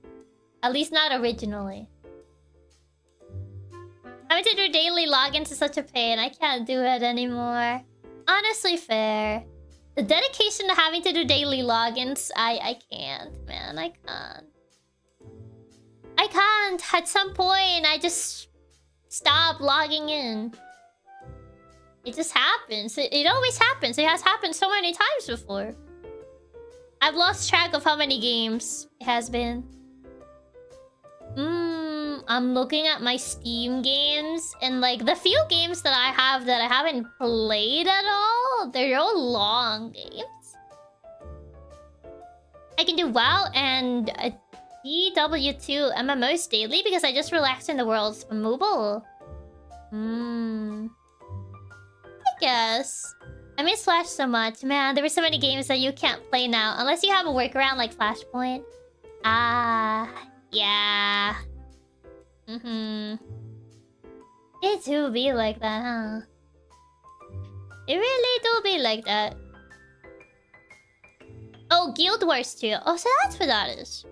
At least not originally. Having to do daily logins is such a pain. I can't do it anymore. Honestly, fair. The dedication to having to do daily logins, I can't, man. I can't. I can't. At some point, I just stop logging in. It just happens. It always happens. It has happened so many times before. I've lost track of how many games it has been. I'm looking at my Steam games, and like the few games that I have that I haven't played at all, they're all long games. I can do WoW and DW2 MMOs daily because I just relaxed in the worlds for mobile. I guess. I miss Flash so much. Man, there were so many games that you can't play now unless you have a workaround like Flashpoint. Yeah. It do be like that, huh? It really do be like that. Oh, Guild Wars 2. Oh, so that's what that is.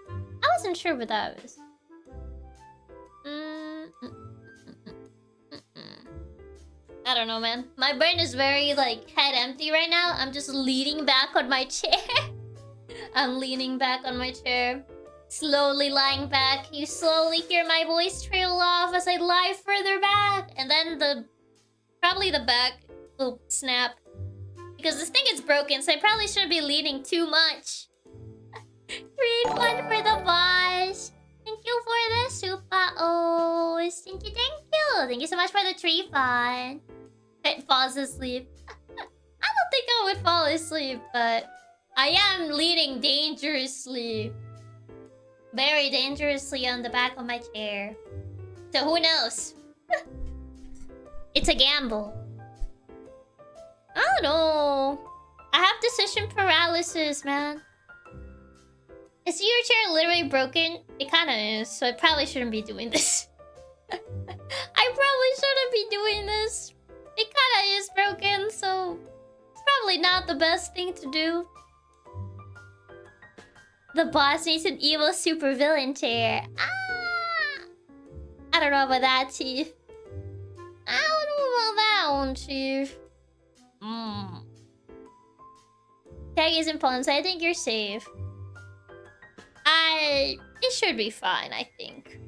I wasn't sure what that was. I don't know, man. My brain is very, like, head empty right now. I'm just leaning back on my chair. I'm leaning back on my chair. Slowly lying back. You slowly hear my voice trail off as I lie further back. And then probably the back will snap. Because this thing is broken, so I probably shouldn't be leaning too much. 3-1 for the boss. Thank you for the super O's. Thank you, thank you. Thank you so much for the tree fun. It falls asleep. I don't think I would fall asleep, but I am leaning dangerously. Very dangerously on the back of my chair. So who knows? It's a gamble. I don't know. I have decision paralysis, man. Is your chair literally broken? It kinda is, so I probably shouldn't be doing this. I probably shouldn't be doing this. It kinda is broken, so it's probably not the best thing to do. The boss needs an evil supervillain chair. I don't know about that, Chief. I don't know about that one, Chief. Tag isn't pawns. I think you're safe. It should be fine, I think.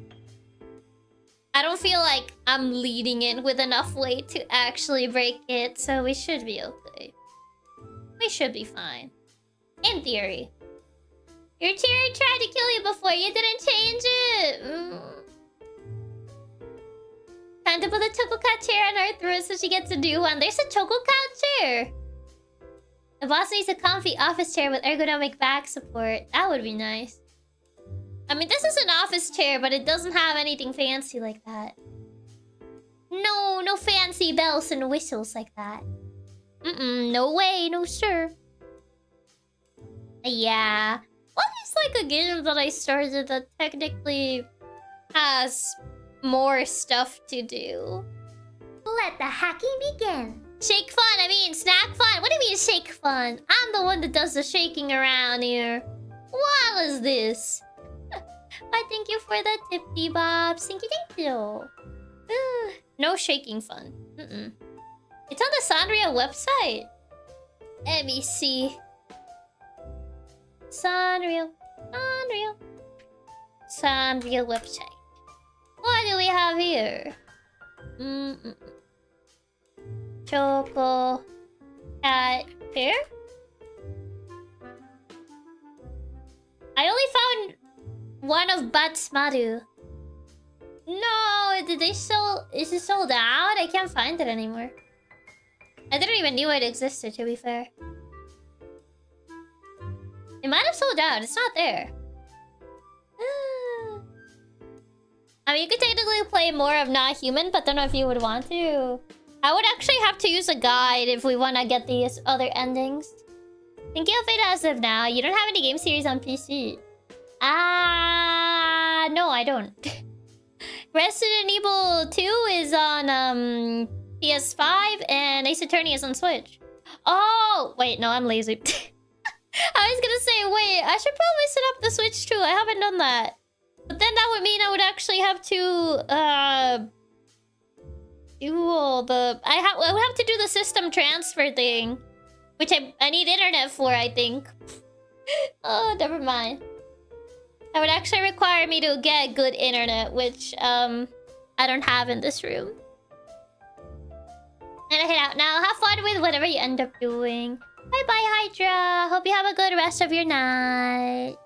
I don't feel like I'm leading it with enough weight to actually break it, so we should be okay. We should be fine. In theory. Your chair tried to kill you before, you didn't change it! Time to put the Choco Cat chair on her throat so she gets a new one. There's a Choco Cat chair! The boss needs a comfy office chair with ergonomic back support. That would be nice. I mean, this is an office chair, but it doesn't have anything fancy like that. No fancy bells and whistles like that. No way, no sir. Yeah. Well, it's like a game that I started that technically has more stuff to do. Let the hacking begin. Shake fun, I mean snack fun. What do you mean shake fun? I'm the one that does the shaking around here. What is this? Why, thank you for the tippy bobs. Thank you. No shaking fun. It's on the Sanrio website. Let me see. Sanrio website. What do we have here? Choco cat here. I only found one of Batsmaru. No, did they sell? Is it sold out? I can't find it anymore. I didn't even know it existed, to be fair. It might have sold out. It's not there. I mean, you could technically play more of Not Human, but don't know if you would want to. I would actually have to use a guide if we want to get these other endings. Thank you, Fate, as of now. You don't have any game series on PC. No, I don't. Resident Evil 2 is on PS5 and Ace Attorney is on Switch. Oh, wait, no, I'm lazy. I was gonna say, wait, I should probably set up the Switch too. I haven't done that. But then that would mean I would actually have to do all the... I would have to do the system transfer thing, which I need internet for, I think. Oh, never mind. That would actually require me to get good internet, which I don't have in this room. And I head out now. Have fun with whatever you end up doing. Bye bye, Hydra. Hope you have a good rest of your night.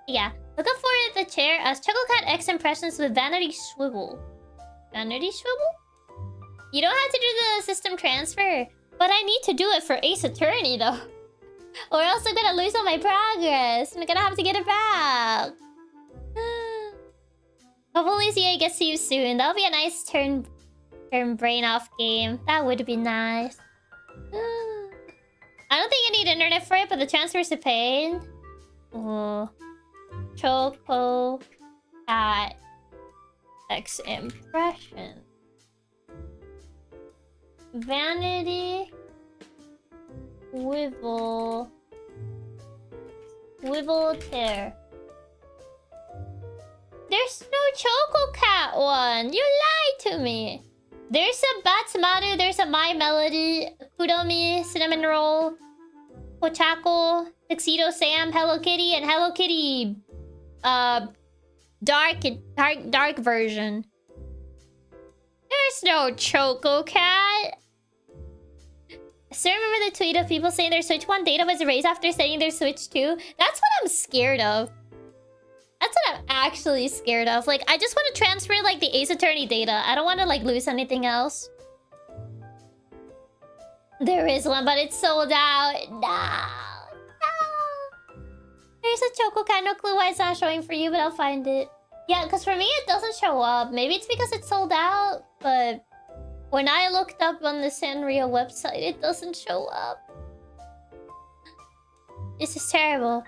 Yeah, look up for the chair as Chococat X impressions with Vanity Swivel. Vanity Swivel? You don't have to do the system transfer, but I need to do it for Ace Attorney though. Or else I'm gonna lose all my progress. I'm gonna have to get it back. Hopefully ZA gets to you soon. That'll be a nice turn brain off game. That would be nice. I don't think I need internet for it, but the transfer's a pain. Oh. Choco Cat X impression. Vanity Swivel tear. There's no Choco Cat one. You lied to me. There's a Batsmaru, there's a My Melody, Kudomi, Cinnamon Roll, Pochako, Tuxedo Sam, Hello Kitty, and Hello Kitty dark version. There's no Choco Cat. I still remember the tweet of people saying their Switch 1 data was erased after setting their Switch 2. That's what I'm scared of. That's what I'm actually scared of. Like, I just want to transfer, like, the Ace Attorney data. I don't want to, like, lose anything else. There is one, but it's sold out. No. There's a Choco Cat. No clue why it's not showing for you, but I'll find it. Yeah, because for me, it doesn't show up. Maybe it's because it's sold out, but when I looked up on the Sanrio website, it doesn't show up. This is terrible.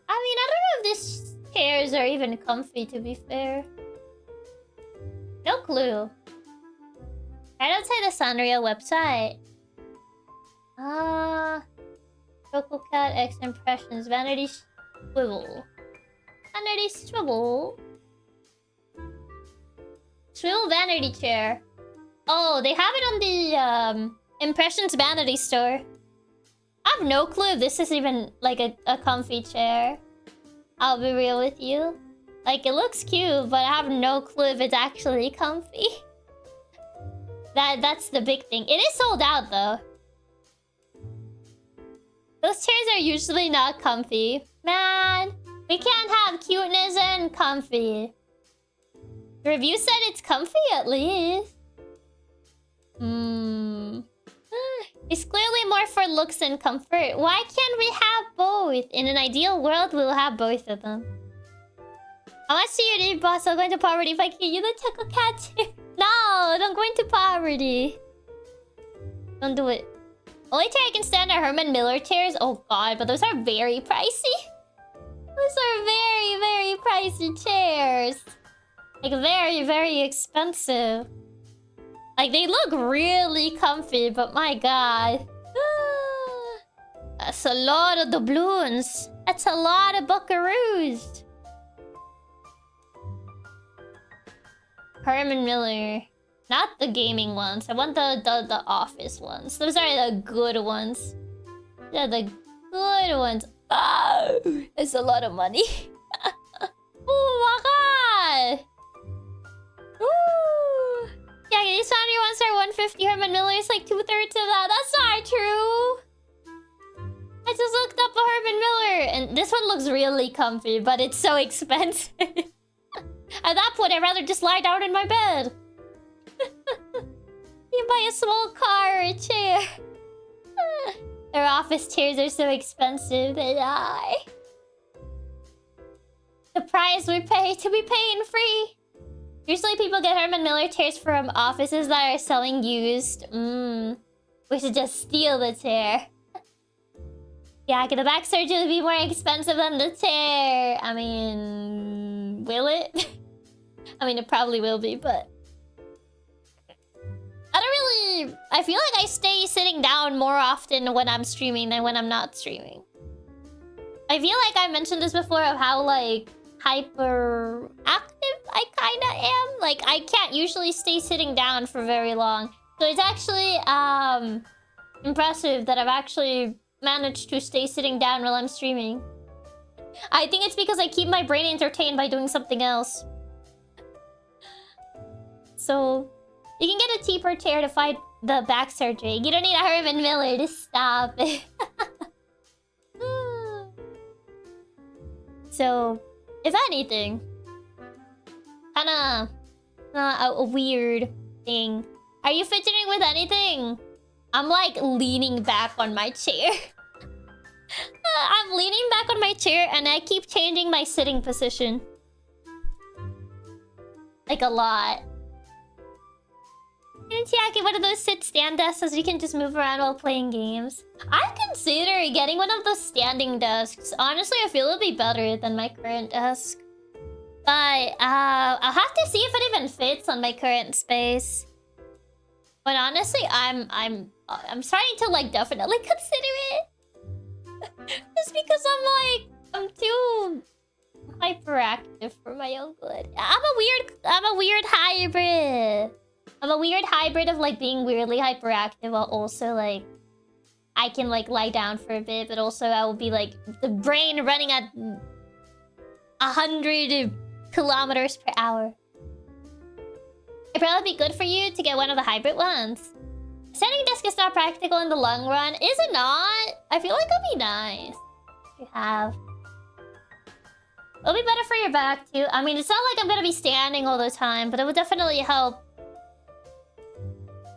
I mean, I don't know if these chairs are even comfy, to be fair. No clue. Right outside the Sanrio website. Choco Cat X impressions. Vanity Swivel. Vanity Swivel. Swivel vanity chair. Oh, they have it on the Impressions Vanity store. I have no clue if this is even like a comfy chair. I'll be real with you. Like, it looks cute, but I have no clue if it's actually comfy. That's the big thing. It is sold out though. Those chairs are usually not comfy. Man, we can't have cuteness and comfy. The review said it's comfy at least. It's clearly more for looks and comfort. Why can't we have both? In an ideal world, we'll have both of them. How much do you need, boss? I'm going to poverty if I get you the Choco Cat chair. No, don't go into poverty. Don't do it. Only chair I can stand are Herman Miller chairs. Oh god, but those are very pricey. Those are very, very pricey chairs. Like, very, very expensive. Like, they look really comfy, but my god. That's a lot of doubloons. That's a lot of buckaroos. Herman Miller. Not the gaming ones. I want the office ones. Those are the good ones. They're the good ones. Oh, it's a lot of money. Oh my god. Ooh. Yeah, these foundry ones are 150. Herman Miller is like 2/3 of that. That's not true. I just looked up a Herman Miller, and this one looks really comfy, but it's so expensive. At that point, I'd rather just lie down in my bed. You buy a small car or a chair. Their office chairs are so expensive, they die. The price we pay to be pain-free. Usually people get Herman Miller chairs from offices that are selling used. We should just steal the chair. Yeah, the back surgery would be more expensive than the chair. I mean, will it? I mean, it probably will be, but... I feel like I stay sitting down more often when I'm streaming than when I'm not streaming. I feel like I mentioned this before of how, like, hyperactive I kinda am. Like, I can't usually stay sitting down for very long. So it's actually, impressive that I've actually managed to stay sitting down while I'm streaming. I think it's because I keep my brain entertained by doing something else. So, you can get a cheaper chair to fight the back surgery. You don't need a Herman Miller to stop it. So, if anything, kinda a weird thing. Are you fidgeting with anything? I'm like leaning back on my chair. I'm leaning back on my chair and I keep changing my sitting position. Like a lot. Chiaki, one of those sit-stand desks so you can just move around while playing games. I consider getting one of those standing desks. Honestly, I feel it'll be better than my current desk. But I'll have to see if it even fits on my current space. But honestly, I'm starting to like definitely consider it. Just because I'm too hyperactive for my own good. I'm a weird hybrid. I'm a weird hybrid of like being weirdly hyperactive while also like I can like lie down for a bit, but also I will be like the brain running at 100 kilometers per hour. It'd probably be good for you to get one of the hybrid ones. Standing desk is not practical in the long run. Is it not? I feel like it'll be nice to have. It'll be better for your back too. I mean, it's not like I'm gonna be standing all the time, but it would definitely help.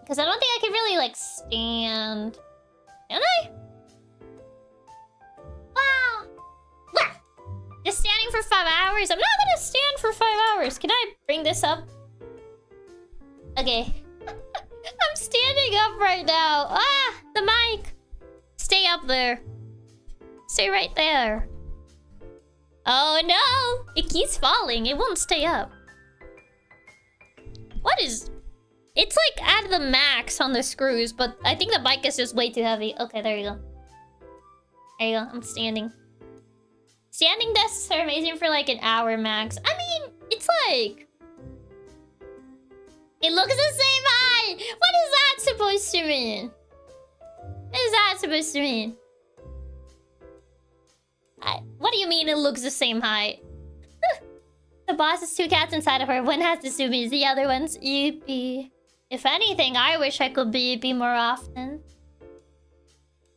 Because I don't think I can really, like, stand. Can I? Wow! Wow! Just standing for 5 hours? I'm not gonna stand for 5 hours. Can I bring this up? Okay. I'm standing up right now. Ah! The mic! Stay up there. Stay right there. Oh no! It keeps falling. It won't stay up. What is... It's like at the max on the screws, but I think the mic is just way too heavy. Okay, there you go. There you go. I'm standing. Standing desks are amazing for like an hour max. I mean, it's like... It looks the same height! What is that supposed to mean? What is that supposed to mean? What do you mean it looks the same height? The boss has 2 cats inside of her. One has the Sumis, the other one's Yuppie. If anything, I wish I could be more often.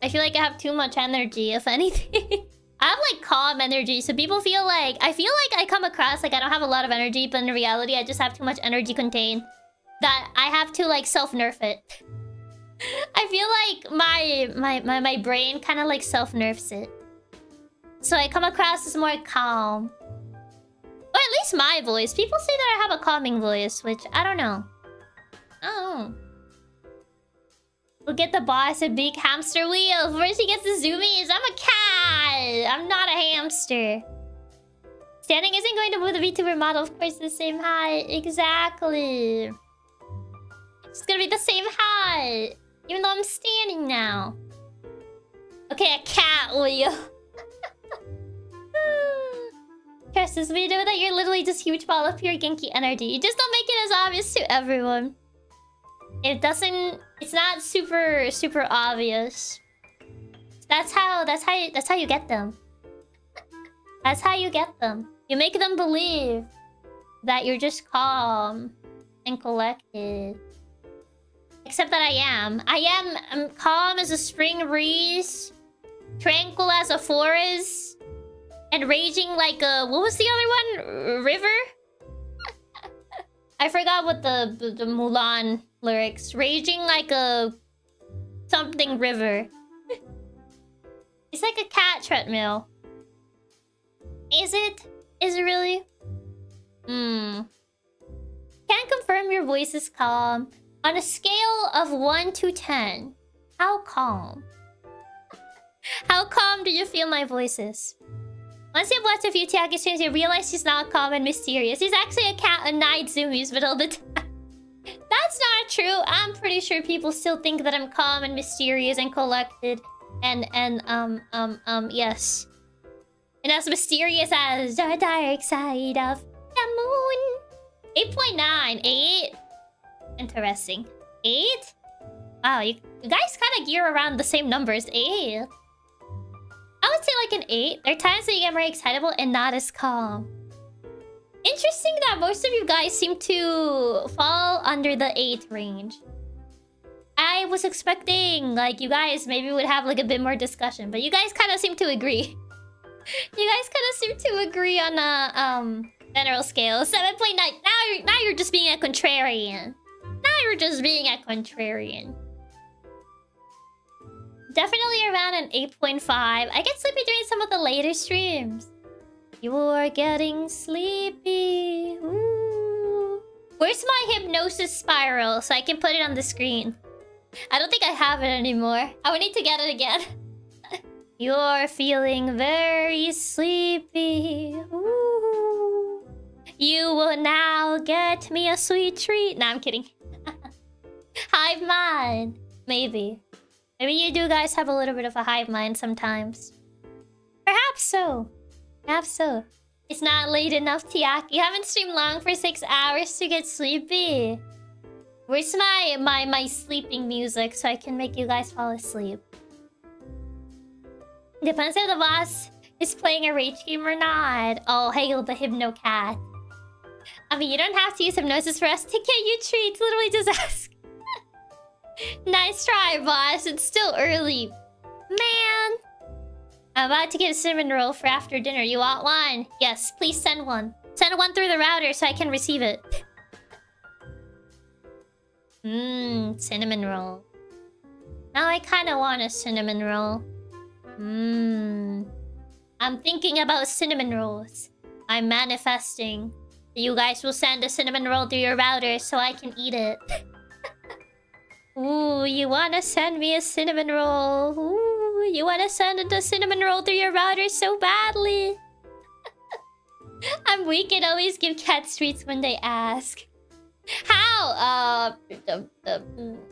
I feel like I have too much energy, if anything. I have like calm energy, so people feel like... I feel like I come across like I don't have a lot of energy, but in reality, I just have too much energy contained. That I have to like self-nerf it. I feel like my brain kind of like self-nerfs it. So I come across as more calm. Or at least my voice. People say that I have a calming voice, which I don't know. Oh. We'll get the boss a big hamster wheel. First he gets the zoomies. I'm a cat. I'm not a hamster. Standing isn't going to move the VTuber model, of course, the same height. Exactly. It's gonna be the same height. Even though I'm standing now. Okay, a cat will. Trust this video that you're literally just huge ball of pure Genki energy. You just don't make it as obvious to everyone. It doesn't... It's not super obvious. That's how you get them. That's how you get them. You make them believe that you're just calm and collected. Except that I am. I'm calm as a spring breeze, tranquil as a forest, and raging like a... What was the other one? River? I forgot what the Mulan lyrics. Raging like a... something river. It's like a cat treadmill. Is it? Is it really? Can't confirm your voice is calm. On a scale of 1 to 10, how calm? How calm do you feel my voice is? Once you've watched a few Chiaki streams, you realize she's not calm and mysterious. She's actually a cat and night zoomies, but all the time. That's not true. I'm pretty sure people still think that I'm calm and mysterious and collected. Yes. And as mysterious as the dark side of the moon. 8.9. 8. Interesting. 8? Wow, you guys kind of gear around the same numbers. 8. I would say like an 8. There are times that you get more excitable and not as calm. Interesting that most of you guys seem to fall under the 8 range. I was expecting, like, you guys maybe would have, like, a bit more discussion. But you guys kind of seem to agree. You guys kind of seem to agree on a, general scale. 7.9. Now you're just being a contrarian. Now you're just being a contrarian. Definitely around an 8.5. I get sleepy during some of the later streams. You're getting sleepy. Ooh. Where's my hypnosis spiral so I can put it on the screen? I don't think I have it anymore. I would need to get it again. You're feeling very sleepy. Ooh. You will now get me a sweet treat. Nah, I'm kidding. Hive mind. Maybe. Maybe you do guys have a little bit of a hive mind sometimes. Perhaps so. Perhaps so. It's not late enough, Chiaki. You haven't streamed long for 6 hours to get sleepy. Where's my sleeping music so I can make you guys fall asleep? Depends if the boss is playing a rage game or not. Oh, hail the Hypno Cat. I mean, you don't have to use hypnosis for us to get you treats. Literally just ask. Nice try, boss. It's still early. Man. I'm about to get a cinnamon roll for after dinner. You want one? Yes, please send one. Send one through the router so I can receive it. Cinnamon roll. Now I kind of want a cinnamon roll. I'm thinking about cinnamon rolls. I'm manifesting. You guys will send a cinnamon roll through your router so I can eat it. Ooh, you wanna send me a cinnamon roll? Ooh, you wanna send a cinnamon roll through your router so badly? I'm weak and always give cats treats when they ask. How?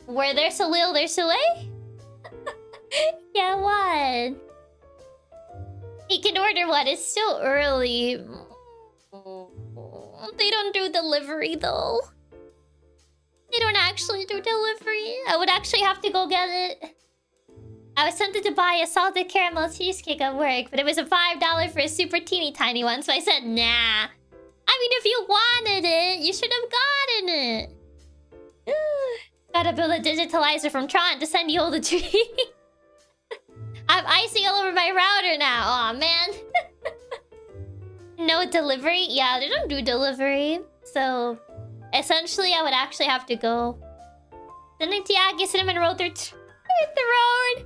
Where there's a will, there's a way? Yeah, what? You can order one. It's still early. They don't do delivery, though. They don't actually do delivery. I would actually have to go get it. I was tempted to buy a salted caramel cheesecake at work, but it was a $5 for a super teeny tiny one, so I said, nah. I mean, if you wanted it, you should have gotten it. Gotta build a digitalizer from Tron to send you all the treats. I have icing all over my router now. Aw, man. No delivery? Yeah, they don't do delivery. So, essentially, I would actually have to go. Sending Chiaki cinnamon roll through the road.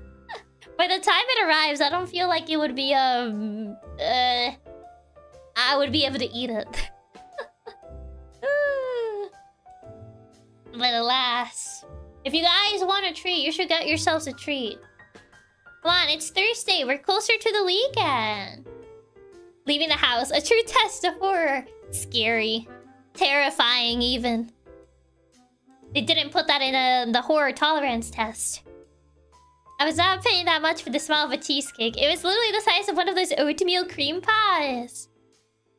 By the time it arrives, I don't feel like it would be, I would be able to eat it. But alas. If you guys want a treat, you should get yourselves a treat. Come on, it's Thursday. We're closer to the weekend. Leaving the house. A true test of horror. Scary. Terrifying, even. They didn't put that in the horror tolerance test. I was not paying that much for the smell of a cheesecake. It was literally the size of one of those oatmeal cream pies.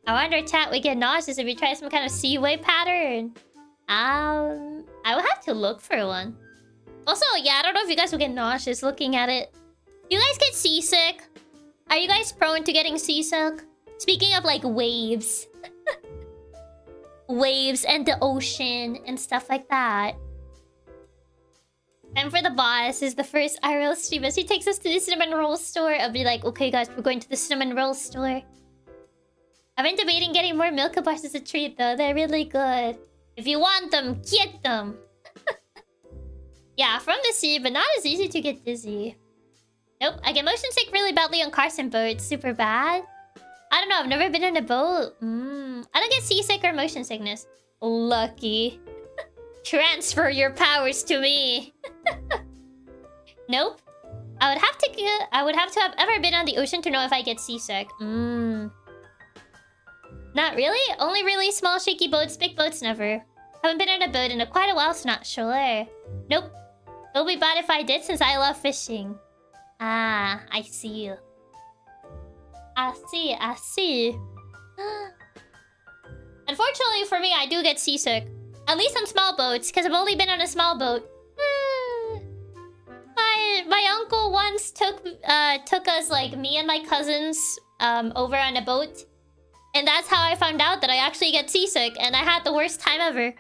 I wonder chat would get nauseous if you try some kind of seaway pattern. I will have to look for one. Also, yeah, I don't know if you guys will get nauseous looking at it. Do you guys get seasick? Are you guys prone to getting seasick? Speaking of like waves. Waves and the ocean and stuff like that. And for the boss is the first IRL streamer. She takes us to the cinnamon roll store. I'll be like, okay guys, we're going to the cinnamon roll store. I've been debating getting more Milka bars as a treat though. They're really good. If you want them, get them. Yeah, from the sea, but not as easy to get dizzy. Nope, I get motion sick really badly on cars and boats. Super bad. I don't know, I've never been on a boat. I don't get seasick or motion sickness. Lucky. Transfer your powers to me. Nope. I would have to have ever been on the ocean to know if I get seasick. Not really. Only really small shaky boats, big boats never. Haven't been on a boat in quite a while, so not sure. Nope. It'll be bad if I did since I love fishing. Ah, I see. I see. Unfortunately for me, I do get seasick. At least on small boats, because I've only been on a small boat. My uncle once took us, like, me and my cousins over on a boat. And that's how I found out that I actually get seasick, and I had the worst time ever.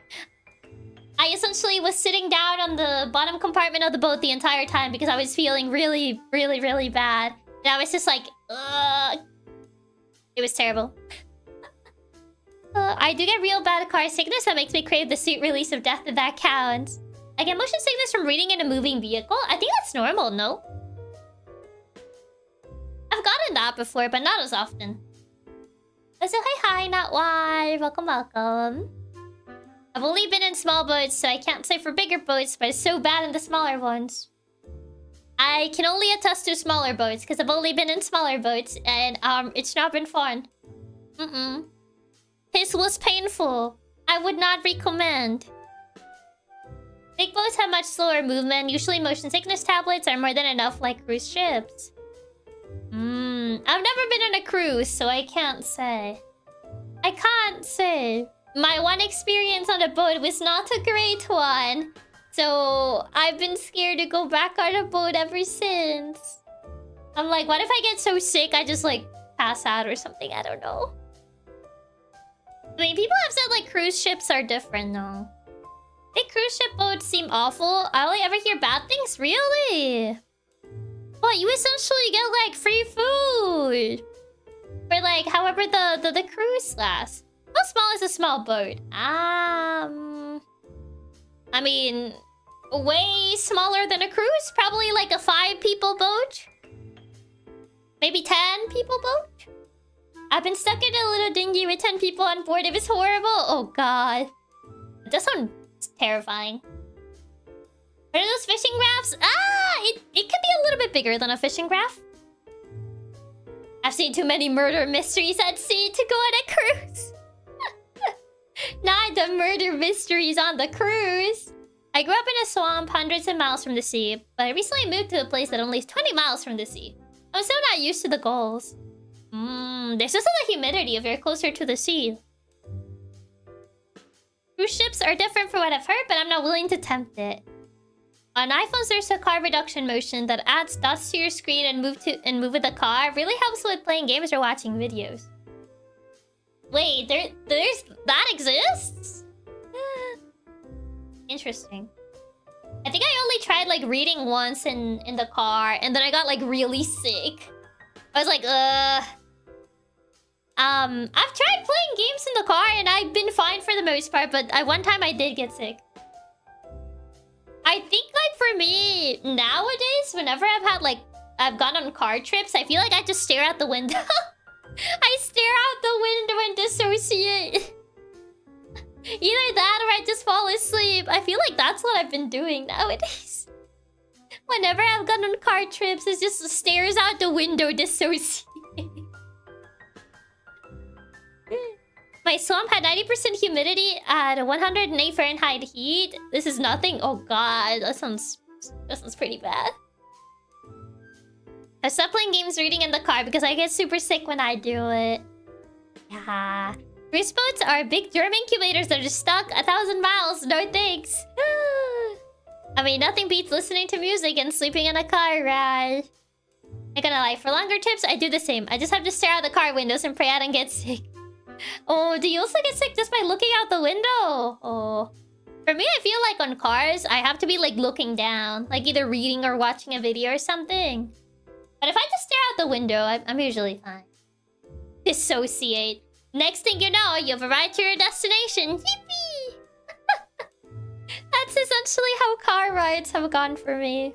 I essentially was sitting down on the bottom compartment of the boat the entire time because I was feeling really, really, really bad. And I was just like, ugh. It was terrible. I do get real bad car sickness that makes me crave the sweet release of death, if that counts. I get motion sickness from reading in a moving vehicle. I think that's normal, no? I've gotten that before, but not as often. So hi, not why. Welcome, welcome. I've only been in small boats, so I can't say for bigger boats, but it's so bad in the smaller ones. I can only attest to smaller boats, because I've only been in smaller boats, and it's not been fun. This was painful. I would not recommend. Big boats have much slower movement. Usually motion sickness tablets are more than enough like cruise ships. I've never been on a cruise, so I can't say. I can't say. My one experience on a boat was not a great one. So I've been scared to go back on a boat ever since. I'm like, what if I get so sick I just like pass out or something? I don't know. I mean, people have said like cruise ships are different though. Big cruise ship boats seem awful. I only ever hear bad things. Really? Well, you essentially get like free food for like however the cruise lasts. How small is a small boat? I mean, way smaller than a cruise. Probably like a 5-people boat. Maybe 10-people boat. I've been stuck in a little dinghy with 10 people on board. It was horrible. Oh god. It does sound terrifying. What are those fishing rafts? It can be a little bit bigger than a fishing raft. I've seen too many murder mysteries at sea to go on a cruise. Not the murder mysteries on the cruise. I grew up in a swamp hundreds of miles from the sea, but I recently moved to a place that only is 20 miles from the sea. I'm still not used to the gulls. There's also the humidity if you're closer to the sea. Cruise ships are different from what I've heard, but I'm not willing to tempt it. On iPhones, there's a car reduction motion that adds dots to your screen and move with the car. It really helps with playing games or watching videos. Wait, there's that exists? Interesting. I think I only tried like reading once in the car, and then I got like really sick. I was like, I've tried playing games in the car and I've been fine for the most part, but one time I did get sick. I think like for me nowadays, whenever I've gone on car trips, I feel like I just stare out the window. I stare out the window and dissociate. Either that or I just fall asleep. I feel like that's what I've been doing nowadays. Whenever I've gone on car trips, it's just stares out the window, dissociate. My swamp had 90% humidity at 108 Fahrenheit heat. This is nothing. Oh god, that sounds pretty bad. I stopped playing games reading in the car because I get super sick when I do it. Yeah. Grease boats are big germ incubators that are just stuck 1,000 miles. No thanks. I mean, nothing beats listening to music and sleeping in a car ride. Not gonna lie, for longer trips, I do the same. I just have to stare out the car windows and pray I don't get sick. Oh, do you also get sick just by looking out the window? Oh. For me, I feel like on cars, I have to be like looking down. Like either reading or watching a video or something. But if I just stare out the window, I'm usually fine. Dissociate. Next thing you know, you've arrived to your destination. Yippee! That's essentially how car rides have gone for me.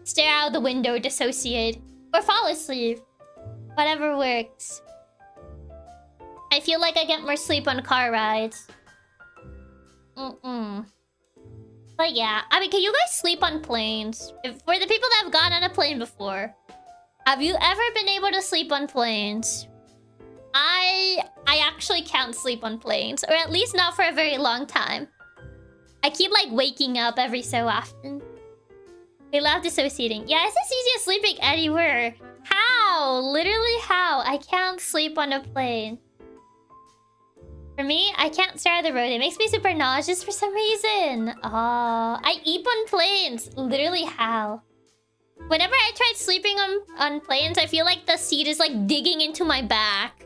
Stare out the window, dissociate. Or fall asleep. Whatever works. I feel like I get more sleep on car rides. But yeah, I mean, can you guys sleep on planes? For the people that have gone on a plane before, have you ever been able to sleep on planes? I actually can't sleep on planes, or at least not for a very long time. I keep like waking up every so often. They love dissociating. Yeah, it's as easy as sleeping anywhere. How? Literally how? I can't sleep on a plane. For me, I can't stare at the road. It makes me super nauseous for some reason. Oh, I eat on planes. Literally how? Whenever I tried sleeping on planes, I feel like the seat is like digging into my back.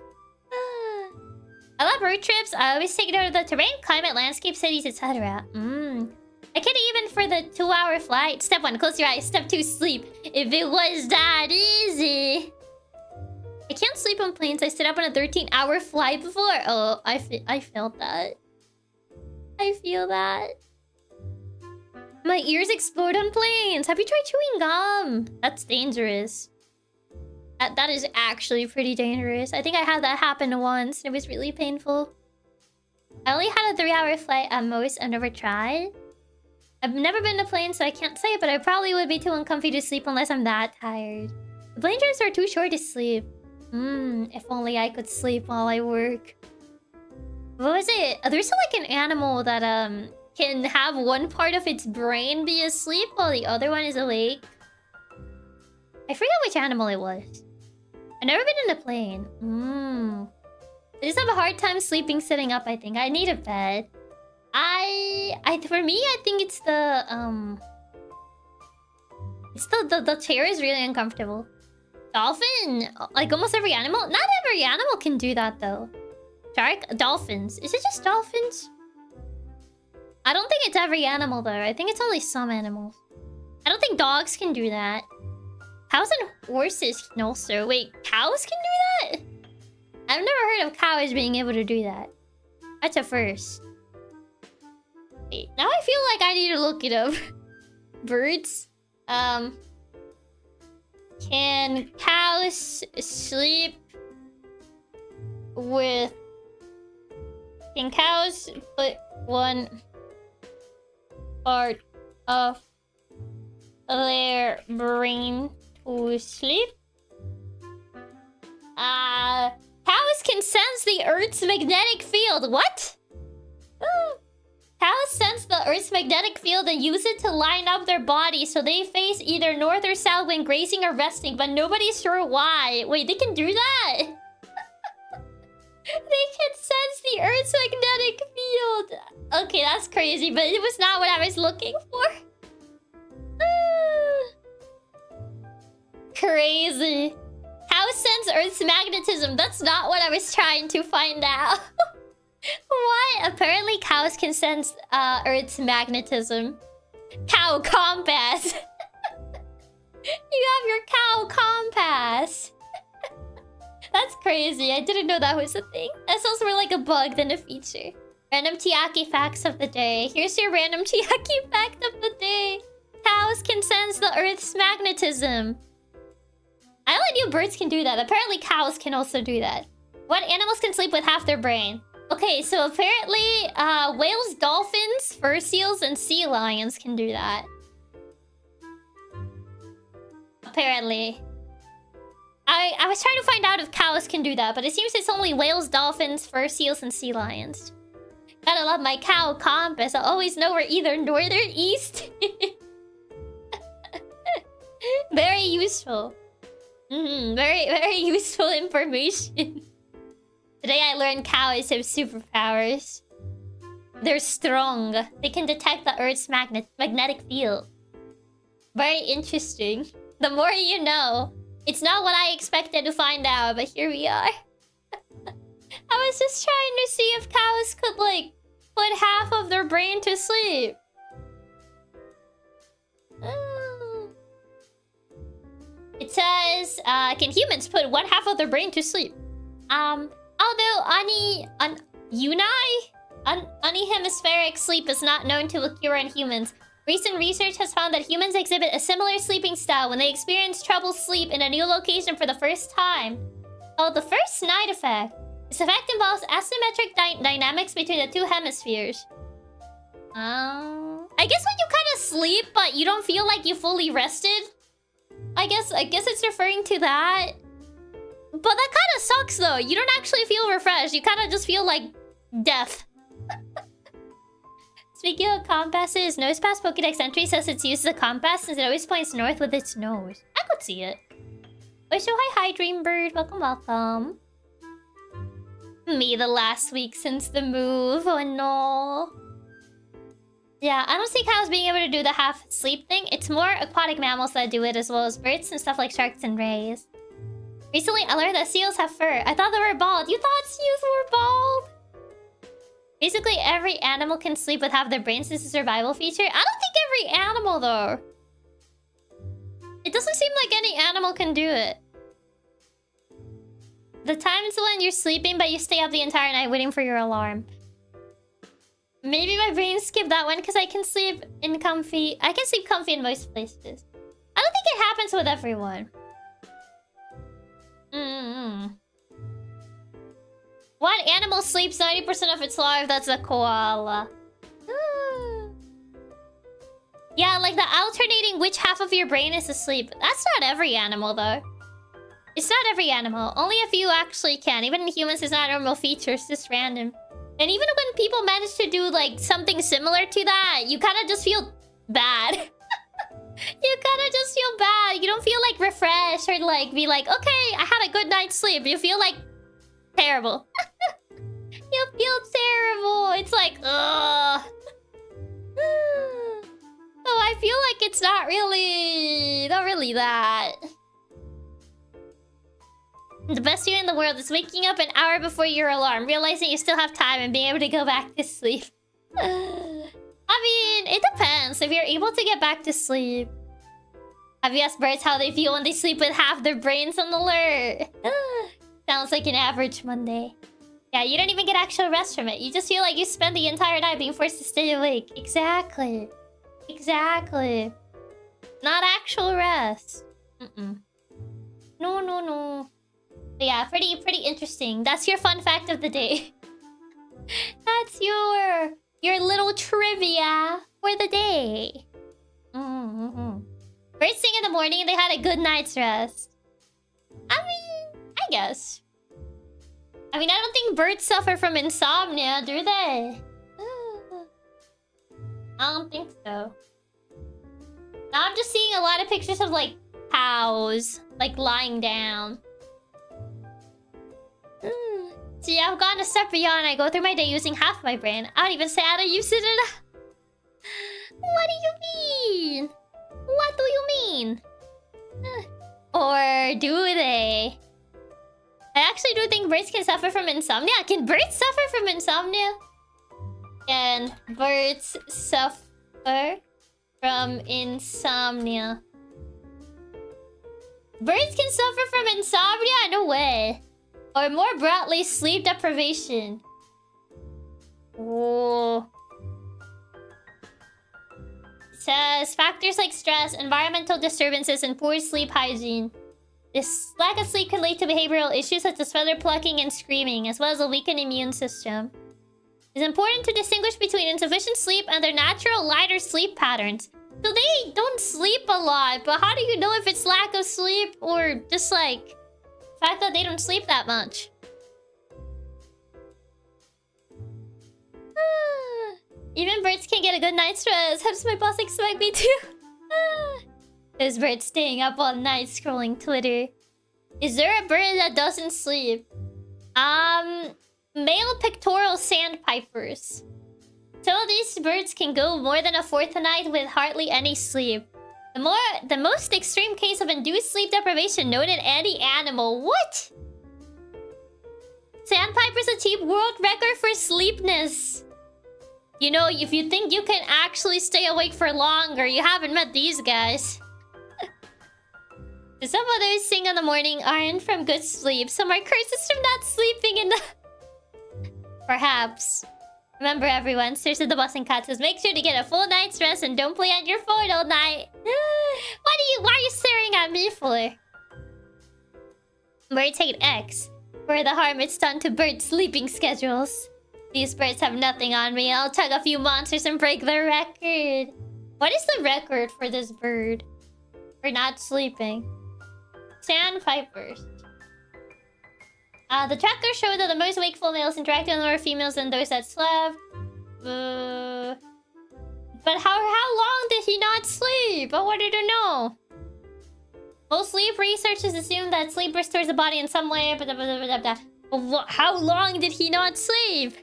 I love road trips. I always take note of the terrain, climate, landscape, cities, etc. I can't even for the 2-hour flight. Step 1, close your eyes. Step 2, sleep. If it was that easy. I can't sleep on planes. I stood up on a 13-hour flight before. Oh, I felt that. I feel that. My ears explode on planes. Have you tried chewing gum? That's dangerous. That is actually pretty dangerous. I think I had that happen once. It was really painful. I only had a 3-hour flight at most. I've never tried. I've never been to planes, so I can't say, but I probably would be too uncomfy to sleep unless I'm that tired. The plane trips are too short to sleep. If only I could sleep while I work. What was it? There's like an animal that can have one part of its brain be asleep while the other one is awake. I forget which animal it was. I've never been in a plane. I just have a hard time sleeping sitting up, I think. I need a bed. For me, I think it's the chair is really uncomfortable. Dolphin! Like almost every animal? Not every animal can do that though. Shark? Dolphins. Is it just dolphins? I don't think it's every animal though. I think it's only some animals. I don't think dogs can do that. Cows and horses can also. Wait, cows can do that? I've never heard of cows being able to do that. That's a first. Wait, now I feel like I need to look it up. Birds? Can cows sleep with... Can cows put one part of their brain to sleep? Cows can sense the Earth's magnetic field. What? Cows sense the Earth's magnetic field and use it to line up their body so they face either north or south when grazing or resting, but nobody's sure why. Wait, they can do that? They can sense the Earth's magnetic field. Okay, that's crazy, but it was not what I was looking for. Crazy. Cows sense Earth's magnetism. That's not what I was trying to find out. What? Apparently cows can sense Earth's magnetism. Cow compass. You have your cow compass. That's crazy. I didn't know that was a thing. That sounds more like a bug than a feature. Random Chiaki facts of the day. Here's your random Chiaki fact of the day. Cows can sense the Earth's magnetism. I only knew birds can do that. Apparently cows can also do that. What animals can sleep with half their brain? Okay, so apparently whales, dolphins, fur seals, and sea lions can do that. Apparently. I was trying to find out if cows can do that, but it seems it's only whales, dolphins, fur seals, and sea lions. Gotta love my cow compass. I always know we're either north or east. Very useful. Very useful information. Today I learned cows have superpowers. They're strong. They can detect the Earth's magnetic field. Very interesting. The more you know. It's not what I expected to find out, but here we are. I was just trying to see if cows could, like, put half of their brain to sleep. It says, can humans put one half of their brain to sleep? Although unihemispheric sleep is not known to occur in humans, recent research has found that humans exhibit a similar sleeping style when they experience trouble sleep in a new location for the first time. Oh, the first night effect. This effect involves asymmetric dynamics between the two hemispheres. I guess when you kind of sleep, but you don't feel like you fully rested. I guess it's referring to that. But that kind of sucks, though. You don't actually feel refreshed. You kind of just feel like death. Speaking of compasses, Nosepass Pokédex entry says it's used as a compass since it always points north with its nose. I could see it. Oh, so hi, Dreambird. Welcome, welcome. Me, the last week since the move. Oh, no. Yeah, I don't see cows being able to do the half-sleep thing. It's more aquatic mammals that do it, as well as birds and stuff like sharks and rays. Recently, I learned that seals have fur. I thought they were bald. You thought seals were bald? Basically, every animal can sleep with half their brains. This is a survival feature. I don't think every animal, though. It doesn't seem like any animal can do it. The times when you're sleeping, but you stay up the entire night waiting for your alarm. Maybe my brain skipped that one because I can sleep in comfy... I can sleep comfy in most places. I don't think it happens with everyone. One animal sleeps 90% of its life. That's a koala. Yeah, like the alternating which half of your brain is asleep. That's not every animal, though. It's not every animal. Only a few actually can. Even in humans, it's not a normal feature. It's just random. And even when people manage to do, like, something similar to that, you kind of just feel bad. You kind of just feel bad. You don't feel, like, refreshed or, like, be like, okay, I had a good night's sleep. You feel, like, terrible. You feel terrible. It's like, ugh. So I feel like it's not really that. The best feeling in the world is waking up an hour before your alarm, realizing you still have time and being able to go back to sleep. I mean, it depends. If you're able to get back to sleep. Have you asked birds how they feel when they sleep with half their brains on alert? Sounds like an average Monday. Yeah, you don't even get actual rest from it. You just feel like you spend the entire night being forced to stay awake. Exactly. Exactly. Not actual rest. No. But yeah, pretty interesting. That's your fun fact of the day. That's your little trivia for the day. First thing in the morning, they had a good night's rest. I mean, I guess. I mean, I don't think birds suffer from insomnia, do they? I don't think so. Now I'm just seeing a lot of pictures of, like, cows, like, lying down. See, I've gone a step beyond. I go through my day using half my brain. I don't even say how to use it enough. What do you mean? What do you mean? Or do they? I actually do think birds can suffer from insomnia. Can birds suffer from insomnia? Can birds suffer from insomnia? Birds can suffer from insomnia? No way. Or more broadly, sleep deprivation. Oh. It says factors like stress, environmental disturbances, and poor sleep hygiene. This lack of sleep can lead to behavioral issues such as feather plucking and screaming, as well as a weakened immune system. It's important to distinguish between insufficient sleep and their natural lighter sleep patterns. So they don't sleep a lot, but how do you know if it's lack of sleep or just like fact that they don't sleep that much. Even birds can get a good night's rest. How does my boss expect me to? Those birds staying up all night scrolling Twitter. Is there a bird that doesn't sleep? Male pectoral sandpipers. So these birds can go more than a fortnight with hardly any sleep. The most extreme case of induced sleep deprivation known in any animal. What? Sandpipers achieve world record for sleepness. You know, if you think you can actually stay awake for longer, you haven't met these guys. Some others sing in the morning aren't from good sleep. Some are curses from not sleeping in the... Perhaps. Remember everyone, seriously the boss and cat says make sure to get a full night's rest and don't play on your phone all night. Why are you staring at me for? Birds hate X for the harm it's done to bird sleeping schedules. These birds have nothing on me. I'll tug a few monsters and break the record. What is the record for this bird? For not sleeping? Sandpipers. The tracker showed that the most wakeful males interacted with more females than those that slept. But how long did he not sleep? I wanted to know. Most sleep researchers assume that sleep restores the body in some way. But how long did he not sleep?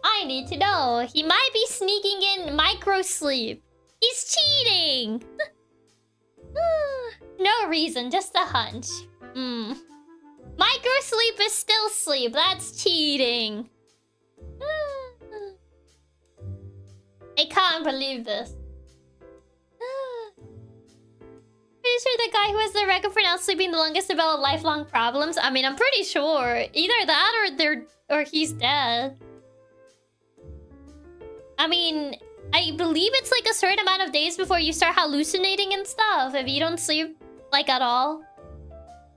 I need to know. He might be sneaking in micro sleep. He's cheating. No reason, just a hunch. Micro sleep is still sleep. That's cheating. I can't believe this. Pretty sure the guy who has the record for not sleeping the longest developed lifelong problems. I mean, I'm pretty sure. Either that or he's dead. I mean, I believe it's like a certain amount of days before you start hallucinating and stuff. If you don't sleep, like, at all.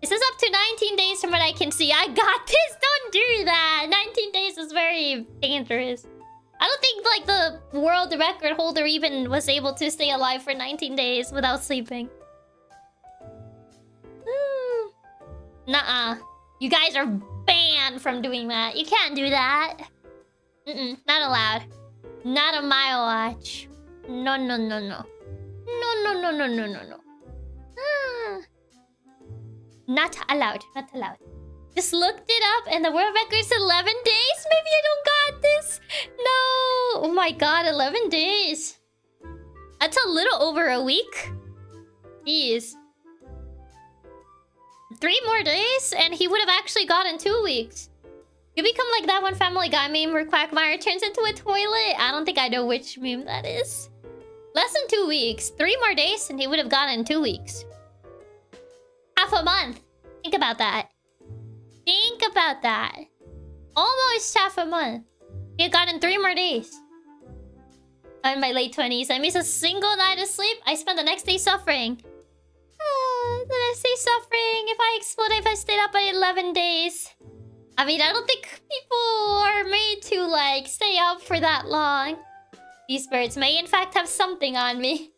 This is up to 19 days from what I can see. I got this! Don't do that! 19 days is very dangerous. I don't think, like, the world record holder even was able to stay alive for 19 days without sleeping. Nuh-uh. You guys are banned from doing that. You can't do that. Not allowed. Not on my watch. No. No. Not allowed. Not allowed. Just looked it up and the world record's 11 days? Maybe I don't got this. No. Oh my god, 11 days. That's a little over a week. Jeez. 3 more days and he would have actually gotten 2 weeks. You become like that one Family Guy meme where Quagmire turns into a toilet. I don't think I know which meme that is. Less than 2 weeks. 3 more days and he would have gotten 2 weeks. Half a month. Think about that. Think about that. Almost half a month. He had gotten 3 more days. I'm in my late 20s. I miss a single night of sleep. I spent the next day suffering. The next day suffering. If I stayed up by 11 days. I mean, I don't think people are made to, like, stay up for that long. These birds may, in fact, have something on me.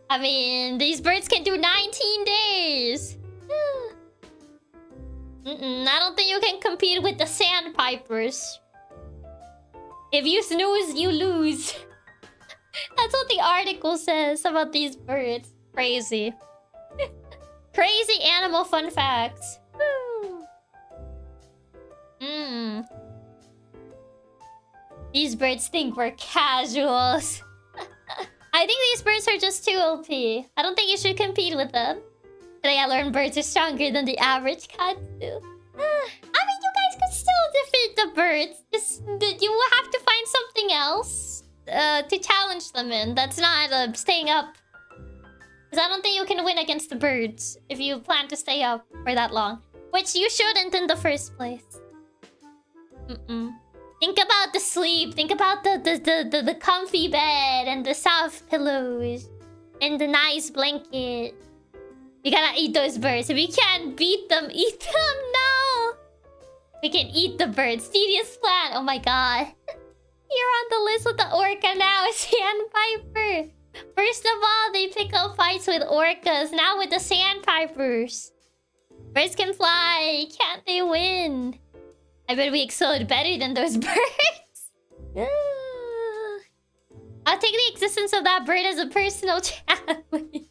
I mean, these birds can do 19 days. I don't think you can compete with the sandpipers. If you snooze, you lose. That's what the article says about these birds. Crazy. Crazy animal fun facts. These birds think we're casuals. I think these birds are just too OP. I don't think you should compete with them. Today I learned birds are stronger than the average cat too. I mean, you guys could still defeat the birds. Just, you will have to find something else to challenge them in. That's not staying up. Because I don't think you can win against the birds if you plan to stay up for that long. Which you shouldn't in the first place. Think about the sleep. Think about the comfy bed and the soft pillows and the nice blanket. You gotta eat those birds. If you can't beat them, eat them now. We can eat the birds. Tedious plan. Oh my god. You're on the list with the orca now, Sandpiper. First of all, they pick up fights with orcas. Now with the sandpipers. Birds can fly. Can't they win? I bet we excelled better than those birds. I'll take the existence of that bird as a personal challenge.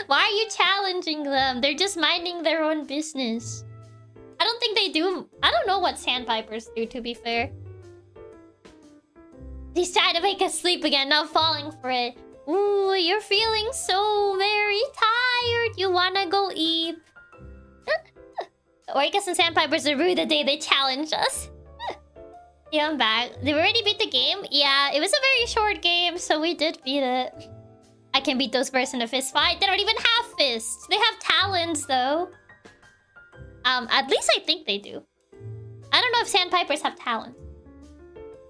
Why are you challenging them? They're just minding their own business. I don't think they do. I don't know what sandpipers do, to be fair. He's trying to make us sleep again, not falling for it. Ooh, you're feeling so very tired. You wanna go eat. Orcas and sandpipers are rude the day they challenge us. Yeah, I'm back. Did we already beat the game? Yeah, it was a very short game, so we did beat it. I can beat those birds in a fist fight. They don't even have fists. They have talons, though. At least I think they do. I don't know if sandpipers have talons.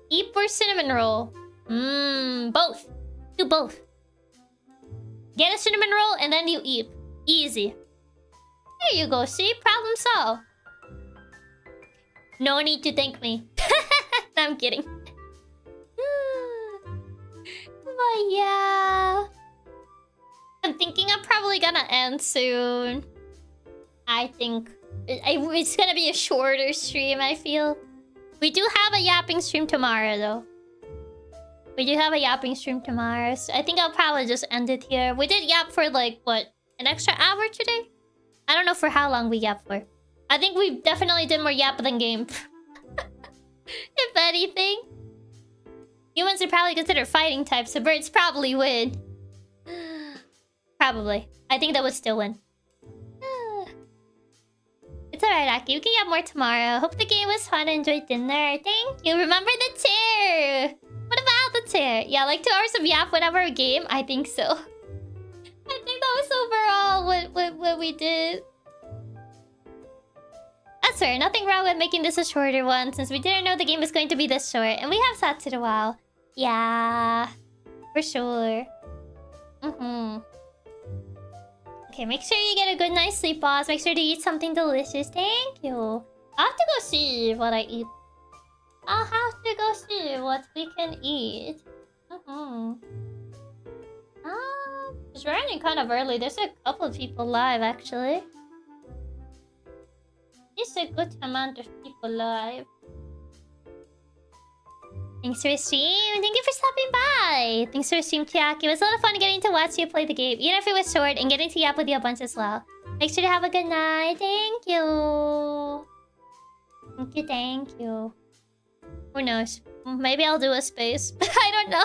Eep or cinnamon roll? Both. Do both. Get a cinnamon roll and then you eat. Easy. There you go, see? Problem solved. No need to thank me. I'm kidding. But yeah. I'm thinking I'm probably gonna end soon. I think it's gonna be a shorter stream, I feel. We do have a yapping stream tomorrow, though. We do have a yapping stream tomorrow, so I think I'll probably just end it here. We did yap for, like, what? An extra hour today? I don't know for how long we yapped for. I think we definitely did more yap than game. If anything. Humans are probably considered fighting types, so birds probably win. Probably. I think that would still win. It's alright, Aki. We can yap more tomorrow. Hope the game was fun and enjoyed dinner. Thank you. Remember the chair. What about the chair? Yeah, like 2 hours of yap whenever a game? I think so. I think that was overall what we did. That's fair. Nothing wrong with making this a shorter one, since we didn't know the game was going to be this short. And we have sat it a while. Yeah. For sure. Okay, make sure you get a good night's sleep, boss. Make sure to eat something delicious. Thank you. I'll have to go see what I eat. I'll have to go see what we can eat. It's running kind of early. There's a couple of people live, actually. It's a good amount of people live. Thanks for the stream. Thank you for stopping by. Thanks for the stream, Chiaki. It was a lot of fun getting to watch you play the game, even if it was short, and getting to yap with you a bunch as well. Make sure to have a good night. Thank you. Thank you, thank you. Who knows? Maybe I'll do a space. I don't know.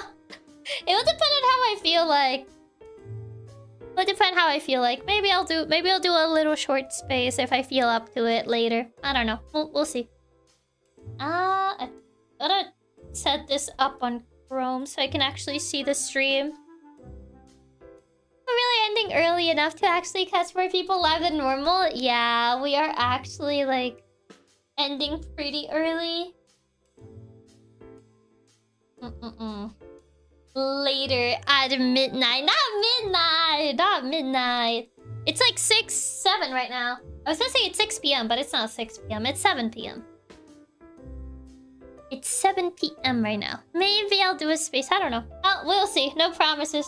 It will depend on how I feel like. It will depend how I feel like. Maybe I'll do a little short space if I feel up to it later. I don't know. We'll see. I gotta set this up on Chrome so I can actually see the stream. We're really ending early enough to actually catch more people live than normal. Yeah, we are actually like ending pretty early. Later at midnight. Not midnight. It's like 6, 7 right now. I was gonna say it's 6 p.m, but it's not 6 p.m. It's 7 p.m. It's 7 p.m. right now. Maybe I'll do a space. I don't know. We'll see. No promises.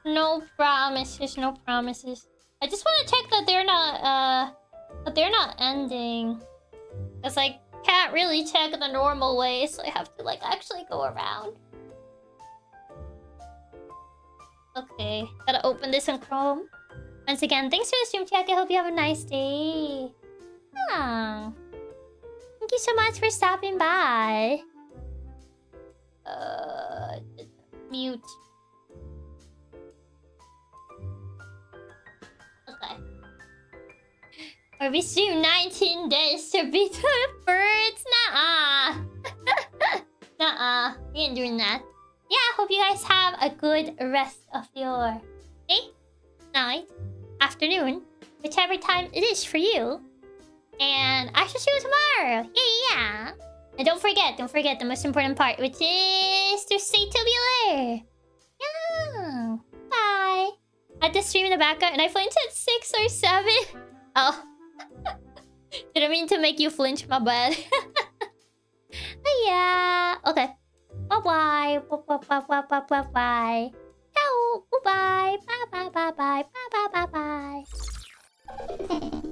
No promises. No promises. I just want to check that they're not ending. Cause I can't really check the normal way, so I have to like actually go around. Okay, gotta open this on Chrome. Once again, thanks for the stream, Chiaki. I hope you have a nice day. Thank you so much for stopping by. Mute. Okay. Or we stream 19 days to beat the birds? Nuh-uh. Nuh-uh. We ain't doing that. Yeah, hope you guys have a good rest of your day, night, afternoon, whichever time it is for you. And I shall see you tomorrow. Yeah. And don't forget the most important part, which is to stay tubular. Yeah. Bye. I had to stream in the background and I flinched at 6 or 7. Oh. Didn't mean to make you flinch, my bad. But yeah. Okay. Bye-bye. Bye-bye. Ciao. Bye-bye. Bye-bye. Bye-bye. Bye-bye. Bye-bye. Banter.